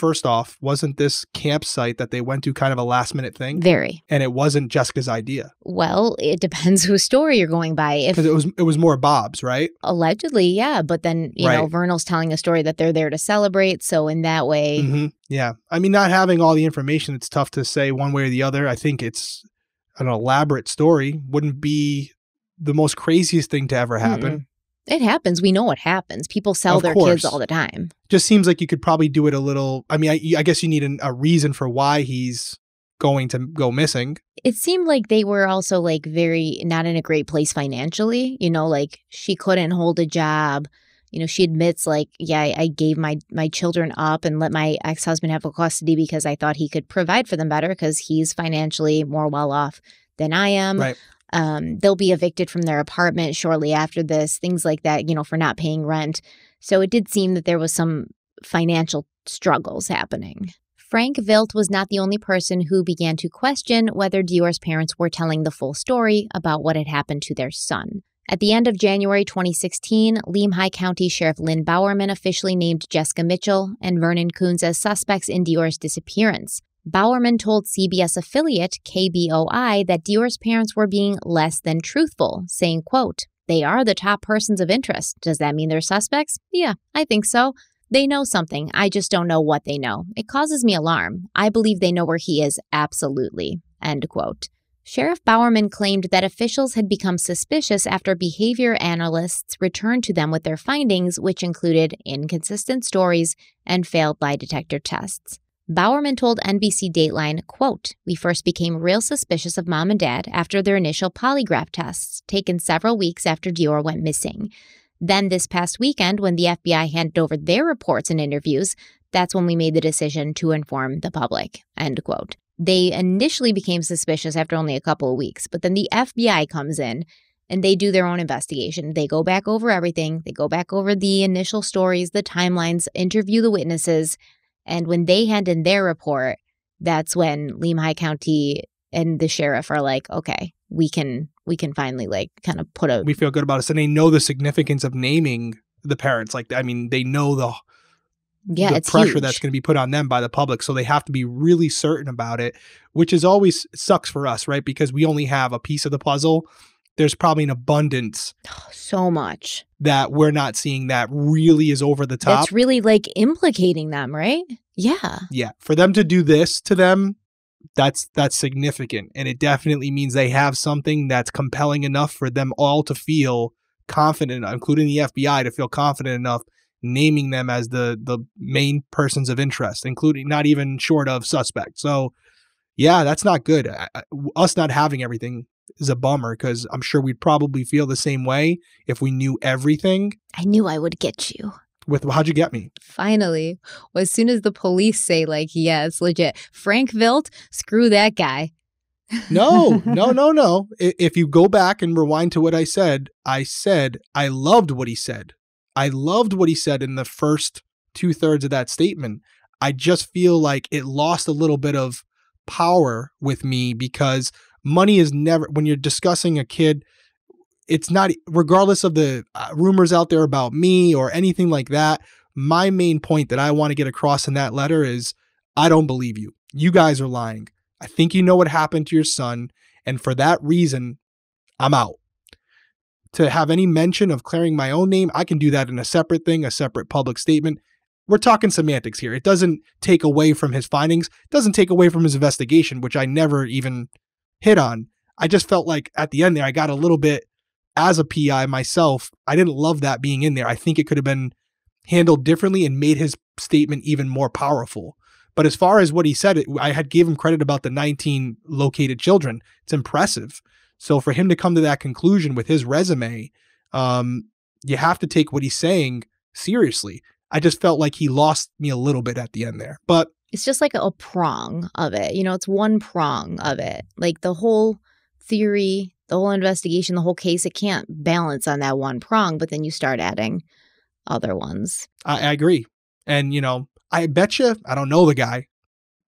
B: this campsite that they went to kind of a last minute thing?
A: Very.
B: And it wasn't Jessica's idea.
A: Well, it depends whose story you're going by.
B: Because it was more Bob's, right?
A: Allegedly, yeah. But then, you know, Vernal's telling a story that they're there to celebrate. So in that way.
B: Mm-hmm. Yeah. I mean, not having all the information, it's tough to say one way or the other. I think it's an elaborate story. Wouldn't be the most craziest thing to ever happen.
A: Mm-mm. It happens. We know what happens. People sell their kids all the time.
B: Just seems like you could probably do it a little. I mean, I guess you need a reason for why he's going to go missing.
A: It seemed like they were also like very not in a great place financially. You know, like she couldn't hold a job. You know, she admits like, yeah, I gave my children up and let my ex-husband have custody because I thought he could provide for them better because he's financially more well off than I am.
B: Right.
A: They'll be evicted from their apartment shortly after this, things like that, for not paying rent. So it did seem that there was some financial struggles happening. Frank Vilt was not the only person who began to question whether DeOrr's parents were telling the full story about what had happened to their son. At the end of January 2016, Lehigh County Sheriff Lynn Bowerman officially named Jessica Mitchell and Vernon Kunz as suspects in DeOrr's disappearance. Bowerman told CBS affiliate KBOI that DeOrr's parents were being less than truthful, saying, quote, "They are the top persons of interest. Does that mean they're suspects? Yeah, I think so. They know something. I just don't know what they know. It causes me alarm. I believe they know where he is, absolutely." End quote. Sheriff Bowerman claimed that officials had become suspicious after behavior analysts returned to them with their findings, which included inconsistent stories and failed lie detector tests. Bowerman told NBC Dateline, quote, "We first became real suspicious of mom and dad after their initial polygraph tests, taken several weeks after DeOrr went missing. Then this past weekend, when the FBI handed over their reports and interviews, that's when we made the decision to inform the public," end quote. They initially became suspicious after only a couple of weeks, but then the FBI comes in and they do their own investigation. They go back over everything. They go back over the initial stories, the timelines, interview the witnesses. And when they hand in their report, that's when Lehigh County and the sheriff are like, okay, we can finally kind of we
B: feel good about it. So they know the significance of naming the parents. They know the pressure
A: huge.
B: That's going to be put on them by the public. So they have to be really certain about it, which is always sucks for us, right? Because we only have a piece of the puzzle. There's probably an abundance.
A: So much.
B: That we're not seeing that really is over the top.
A: That's really implicating them, right? Yeah.
B: Yeah. For them to do this to them, that's significant. And it definitely means they have something that's compelling enough for them all to feel confident, including the FBI, to feel confident enough naming them as the main persons of interest, including not even short of suspect. So yeah, that's not good. Us not having everything is a bummer, because I'm sure we'd probably feel the same way if we knew everything.
A: I knew I would get you.
B: How'd you get me?
A: Finally. Well, as soon as the police say yeah, it's legit. Frank Vilt, screw that guy.
B: No. If you go back and rewind to what I said I loved what he said. I loved what he said in the first 2/3 of that statement. I just feel like it lost a little bit of power with me, because money is never, when you're discussing a kid, it's not, regardless of the rumors out there about me or anything like that. My main point that I want to get across in that letter is, I don't believe you. You guys are lying. I think you know what happened to your son. And for that reason, I'm out. To have any mention of clearing my own name, I can do that in a separate thing, a separate public statement. We're talking semantics here. It doesn't take away from his findings. It doesn't take away from his investigation, which I never even hit on. I just felt like at the end there, I got a little bit, as a PI myself, I didn't love that being in there. I think it could have been handled differently and made his statement even more powerful. But as far as what he said, I had gave him credit about the 19 located children. It's impressive. So for him to come to that conclusion with his resume, you have to take what he's saying seriously. I just felt like he lost me a little bit at the end there. But
A: it's just like a prong of it. It's one prong of it. Like the whole theory, the whole investigation, the whole case, it can't balance on that one prong, but then you start adding other ones.
B: I agree. And, I bet you, I don't know the guy,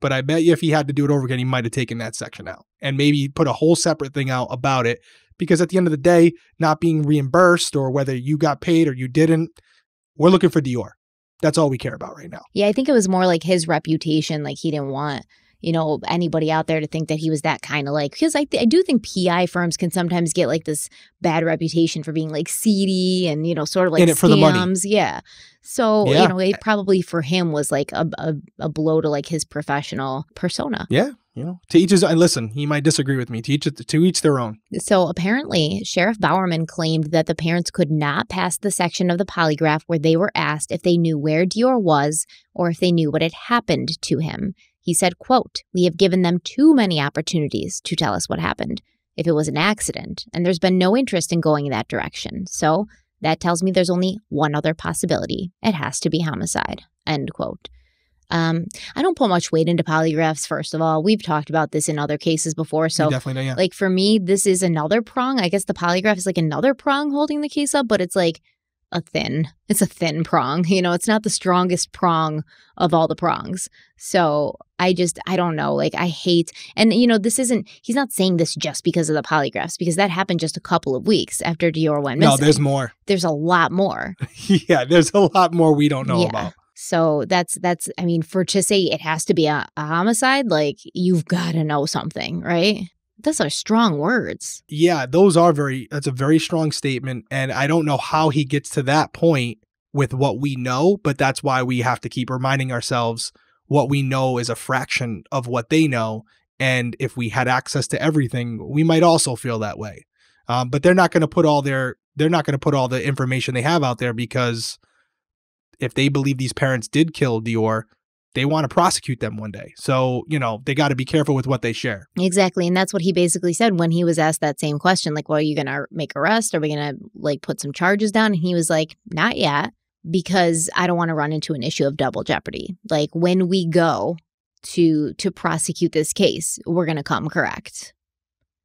B: but I bet you if he had to do it over again, he might have taken that section out and maybe put a whole separate thing out about it. Because at the end of the day, not being reimbursed or whether you got paid or you didn't, we're looking for DeOrr. That's all we care about right now.
A: Yeah, I think it was more like his reputation. Like he didn't want, anybody out there to think that he was that kind of because I do think PI firms can sometimes get this bad reputation for being seedy and, sort of
B: in it
A: scams.
B: For the money.
A: Yeah. So, it probably for him was a blow to his professional persona.
B: Yeah. To each his own. And listen, he might disagree with me. To each their own.
A: So apparently, Sheriff Bowerman claimed that the parents could not pass the section of the polygraph where they were asked if they knew where DeOrr was or if they knew what had happened to him. He said, quote, "We have given them too many opportunities to tell us what happened. If it was an accident, and there's been no interest in going in that direction. So that tells me there's only one other possibility. It has to be homicide," end quote. I don't put much weight into polygraphs, first of all. We've talked about this in other cases before. So,
B: definitely know, yeah.
A: like, for me, this is another prong. I guess the polygraph is like another prong holding the case up, but it's like it's a thin prong. You know, it's not the strongest prong of all the prongs. So I don't know. Like, I hate, and you know, he's not saying this just because of the polygraphs, because that happened just a couple of weeks after DeOrr went missing.
B: No, there's more.
A: There's a lot more.
B: Yeah, there's a lot more we don't know about.
A: So that's, I mean, to say it has to be a homicide, like, you've got to know something, right? Those are strong words.
B: Yeah, that's a very strong statement. And I don't know how he gets to that point with what we know, but that's why we have to keep reminding ourselves what we know is a fraction of what they know. And if we had access to everything, we might also feel that way. But they're not going to put all the information they have out there, because if they believe these parents did kill DeOrr, they want to prosecute them one day. So, you know, they got to be careful with what they share.
A: Exactly. And that's what he basically said when he was asked that same question. Like, well, are you going to make arrest? Are we going to like put some charges down? And he was like, not yet, because I don't want to run into an issue of double jeopardy. Like, when we go to prosecute this case, we're going to come correct.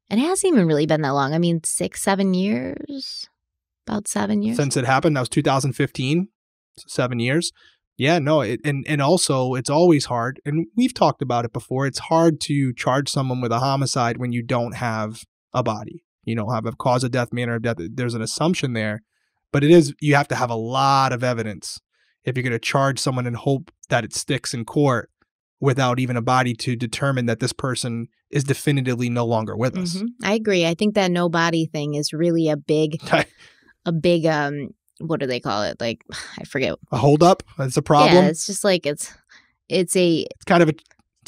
A: And it hasn't even really been that long. I mean, 7 years, about 7 years.
B: Since it happened, that was 2015, so 7 years. Yeah, no, and also it's always hard, and we've talked about it before, it's hard to charge someone with a homicide when you don't have a body. You don't have a cause of death, manner of death. There's an assumption there, but you have to have a lot of evidence if you're going to charge someone and hope that it sticks in court without even a body to determine that this person is definitively no longer with us.
A: I agree. I think that no body thing is really a big what do they call it? Like, I forget.
B: A holdup? That's a problem?
A: Yeah, it's just like, it's
B: kind of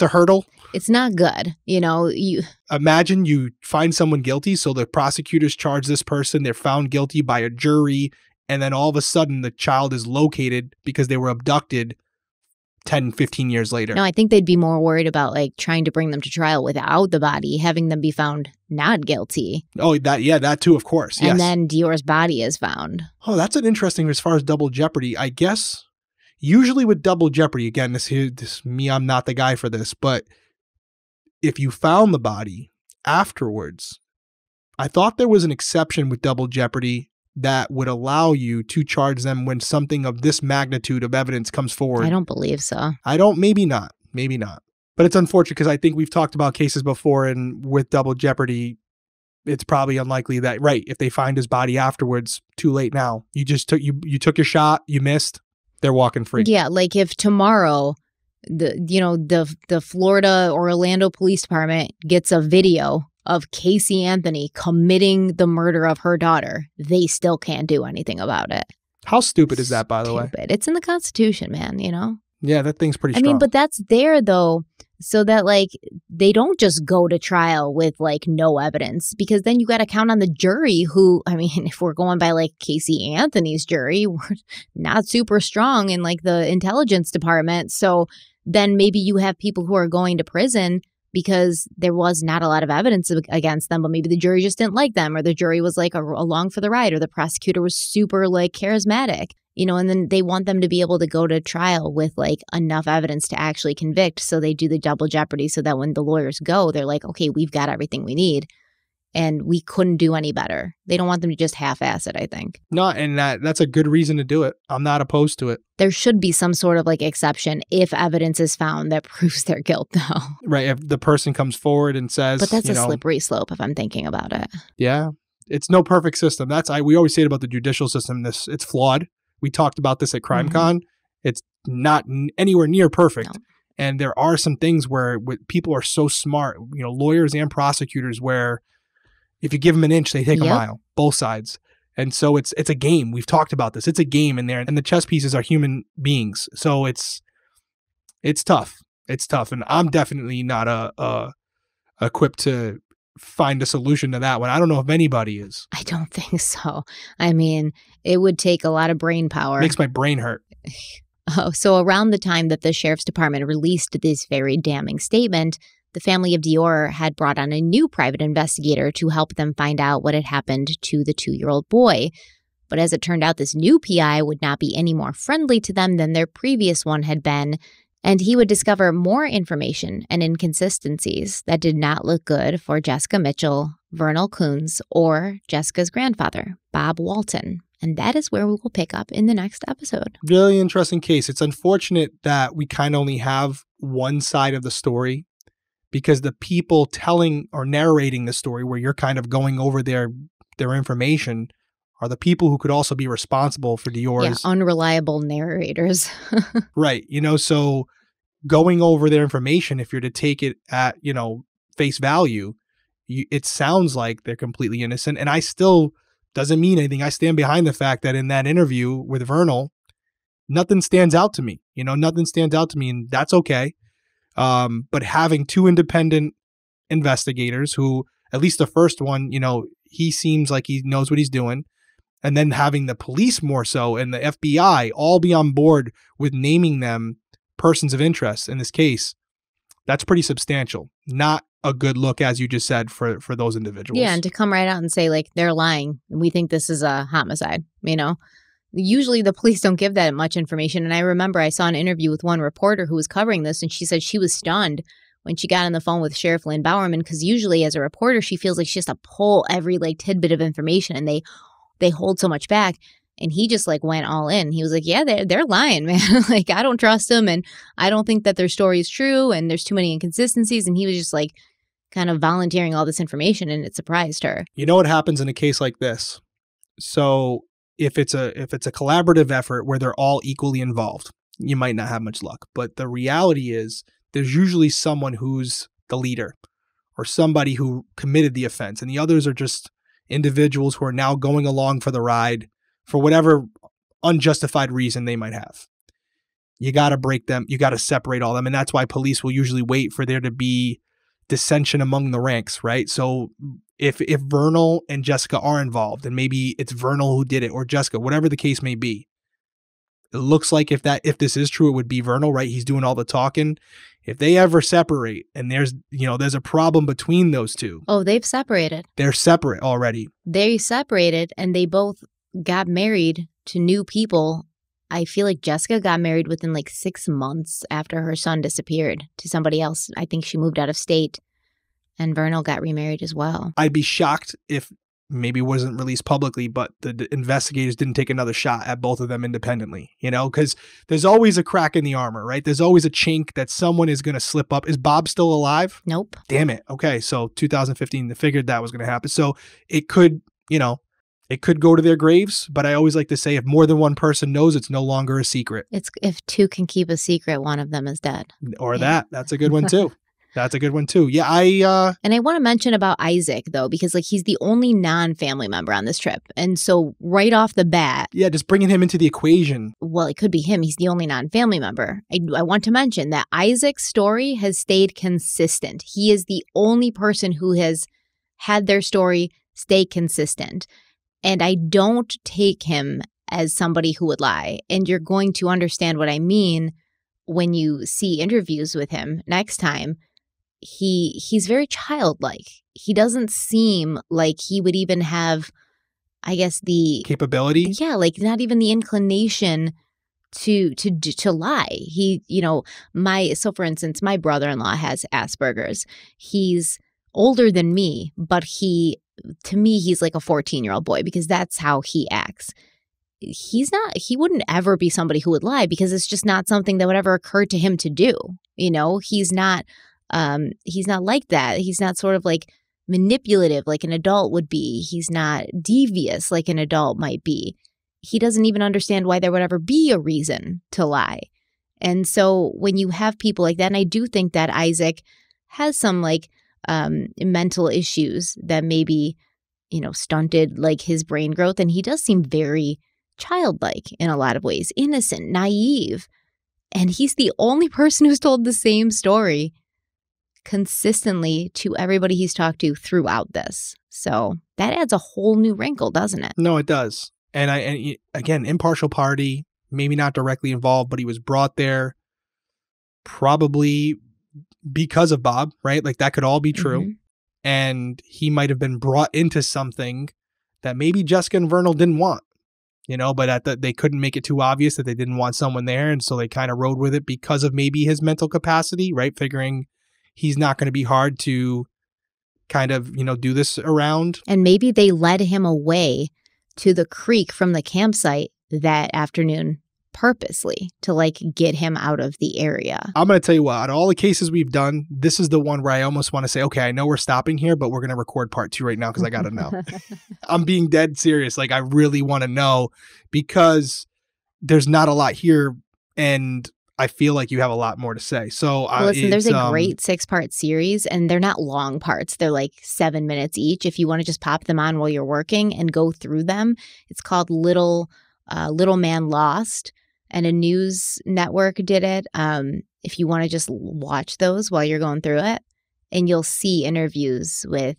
B: a hurdle.
A: It's not good. You know,
B: imagine you find someone guilty. So the prosecutors charge this person. They're found guilty by a jury. And then all of a sudden the child is located because they were abducted 10, 15 years later.
A: No, I think they'd be more worried about like trying to bring them to trial without the body, having them be found not guilty.
B: Oh, that too, of course.
A: And then DeOrr's body is found.
B: Oh, that's an interesting as far as double jeopardy. I guess usually with double jeopardy, again, this me, I'm not the guy for this, but if you found the body afterwards, I thought there was an exception with double jeopardy that would allow you to charge them when something of this magnitude of evidence comes forward.
A: I don't believe so.
B: Maybe not. But it's unfortunate because I think we've talked about cases before, and with double jeopardy, it's probably unlikely that, right, if they find his body afterwards, too late now. You just took your shot, you missed, they're walking free.
A: Yeah, like if tomorrow the Florida or Orlando Police Department gets a video of Casey Anthony committing the murder of her daughter, they still can't do anything about it.
B: How stupid is that, by the way?
A: It's in the Constitution, man, you know?
B: Yeah, that thing's pretty strong.
A: I mean, but that's there, though, so that, like, they don't just go to trial with, like, no evidence, because then you got to count on the jury who, I mean, if we're going by, like, Casey Anthony's jury, we're not super strong in, like, the intelligence department. So then maybe you have people who are going to prison because there was not a lot of evidence against them, but maybe the jury just didn't like them, or the jury was like along for the ride, or the prosecutor was super like charismatic, you know, and then they want them to be able to go to trial with like enough evidence to actually convict. So they do the double jeopardy so that when the lawyers go, they're like, okay, we've got everything we need. And we couldn't do any better. They don't want them to just half-ass it, I think.
B: No, and that's a good reason to do it. I'm not opposed to it.
A: There should be some sort of like exception if evidence is found that proves their guilt, though.
B: Right, if the person comes forward and says,
A: but that's a slippery slope if I'm thinking about it.
B: Yeah, it's no perfect system. We always say it about the judicial system. It's flawed. We talked about this at CrimeCon. It's not anywhere near perfect. No. And there are some things where people are so smart, you know, lawyers and prosecutors, where if you give them an inch, they take a mile, both sides. And so it's a game. We've talked about this. It's a game in there. And the chess pieces are human beings. So it's tough. It's tough. And I'm definitely not equipped to find a solution to that one. I don't know if anybody is.
A: I don't think so. I mean, it would take a lot of brain power.
B: It makes my brain hurt.
A: Oh, so around the time that the sheriff's department released this very damning statement, the family of DeOrr had brought on a new private investigator to help them find out what had happened to the 2-year-old boy. But as it turned out, this new PI would not be any more friendly to them than their previous one had been. And he would discover more information and inconsistencies that did not look good for Jessica Mitchell, Vernal Kunz, or Jessica's grandfather, Bob Walton. And that is where we will pick up in the next episode.
B: Really interesting case. It's unfortunate that we kind of only have one side of the story, because the people telling or narrating the story, where you're kind of going over their information, are the people who could also be responsible for DeOrr's.
A: Yeah, unreliable narrators.
B: Right. So going over their information, if you're to take it at, face value, it sounds like they're completely innocent. And I still doesn't mean anything. I stand behind the fact that in that interview with Vernal, nothing stands out to me. Nothing stands out to me, and that's okay. But having two independent investigators who, at least the first one, he seems like he knows what he's doing. And then having the police more so and the FBI all be on board with naming them persons of interest in this case, that's pretty substantial. Not a good look, as you just said, for those individuals.
A: Yeah, and to come right out and say, like, they're lying, we think this is a homicide, Usually the police don't give that much information. And I remember I saw an interview with one reporter who was covering this, and she said she was stunned when she got on the phone with Sheriff Lynn Bowerman, because usually as a reporter, she feels like she has to pull every tidbit of information, and they hold so much back. And he just went all in. He was like, yeah, they're lying, man. I don't trust them, and I don't think that their story is true, and there's too many inconsistencies. And he was just kind of volunteering all this information, and it surprised her.
B: You know what happens in a case like this? So if it's a collaborative effort where they're all equally involved, you might not have much luck. But the reality is there's usually someone who's the leader or somebody who committed the offense, and the others are just individuals who are now going along for the ride for whatever unjustified reason they might have. You got to break them. You got to separate all of them. And that's why police will usually wait for there to be dissension among the ranks, right? So if Vernal and Jessica are involved, and maybe it's Vernal who did it or Jessica, whatever the case may be, it looks like if this is true, it would be Vernal, right? He's doing all the talking. If they ever separate and there's a problem between those two.
A: Oh, they've separated.
B: They're separate already.
A: They separated, and they both got married to new people. I feel like Jessica got married within 6 months after her son disappeared to somebody else. I think she moved out of state, and Vernal got remarried as well.
B: I'd be shocked if maybe it wasn't released publicly, but the investigators didn't take another shot at both of them independently, because there's always a crack in the armor, right? There's always a chink that someone is going to slip up. Is Bob still alive?
A: Nope.
B: Damn it. Okay. So 2015, they figured that was going to happen. So it could, it could go to their graves, but I always like to say if more than one person knows, it's no longer a secret.
A: It's if two can keep a secret, one of them is dead.
B: Or yeah. That's a good one too. That's a good one too. Yeah,
A: and I want to mention about Isaac though, because he's the only non-family member on this trip. And so right off the bat.
B: Yeah, just bringing him into the equation.
A: Well, it could be him. He's the only non-family member. I want to mention that Isaac's story has stayed consistent. He is the only person who has had their story stay consistent. And I don't take him as somebody who would lie. And you're going to understand what I mean when you see interviews with him next time. He's very childlike. He doesn't seem like he would even have, I guess, the
B: capability.
A: Yeah, not even the inclination to lie. So for instance, my brother-in-law has Asperger's. He's older than me, but to me, he's like a 14-year-old boy because that's how he acts. He wouldn't ever be somebody who would lie because it's just not something that would ever occur to him to do. He's not like that. He's not sort of manipulative like an adult would be. He's not devious like an adult might be. He doesn't even understand why there would ever be a reason to lie. And so when you have people like that, and I do think that Isaac has some mental issues that maybe, stunted his brain growth. And he does seem very childlike in a lot of ways, innocent, naive. And he's the only person who's told the same story consistently to everybody he's talked to throughout this. So that adds a whole new wrinkle, doesn't it?
B: No, it does. And again, impartial party, maybe not directly involved, but he was brought there probably because of Bob, right? That could all be true. Mm-hmm. And he might have been brought into something that maybe Jessica and Vernal didn't want. you know, but they couldn't make it too obvious that they didn't want someone there. And so they kind of rode with it because of maybe his mental capacity, right? Figuring he's not going to be hard to kind of, you know, do this around.
A: And maybe they led him away to the creek from the campsite that afternoon purposely to like get him out of the area.
B: I'm going to tell you what, out of all the cases we've done, this is the one where I almost want to say, okay, I know we're stopping here, but we're going to record part 2 right now because I got to know. I'm being dead serious. Like, I really want to know because there's not a lot here and I feel like you have a lot more to say. So
A: listen, there's a great 6-part series and they're not long parts. They're like 7 minutes each. If you want to just pop them on while you're working and go through them, it's called Little Man Lost. And a news network did it. If you want to just watch those while you're going through it, and you'll see interviews with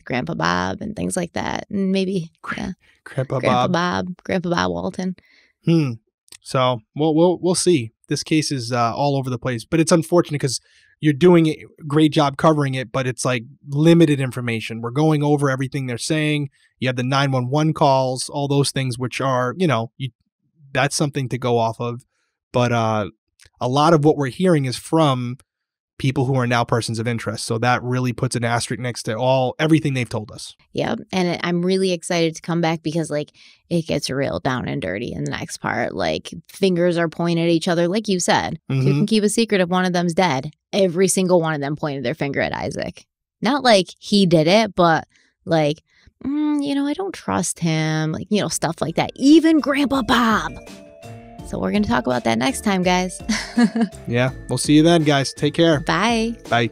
A: Grandpa Bob and things like that, and maybe Grandpa Bob Walton.
B: So we'll see. This case is all over the place, but it's unfortunate because you're doing a great job covering it, but it's like limited information. We're going over everything they're saying. You have the 911 calls, all those things, which are, you know, that's something to go off of. But a lot of what we're hearing is from people who are now persons of interest. So that really puts an asterisk next to everything they've told us.
A: Yep. And I'm really excited to come back because like it gets real down and dirty in the next part. Like fingers are pointed at each other. Like you said, if you can keep a secret if one of them's dead, every single one of them pointed their finger at Isaac. Not like he did it, but like, you know, I don't trust him. Like, you know, stuff like that. Even Grandpa Bob. So we're going to talk about that next time, guys.
B: Yeah. We'll see you then, guys. Take care.
A: Bye.
B: Bye.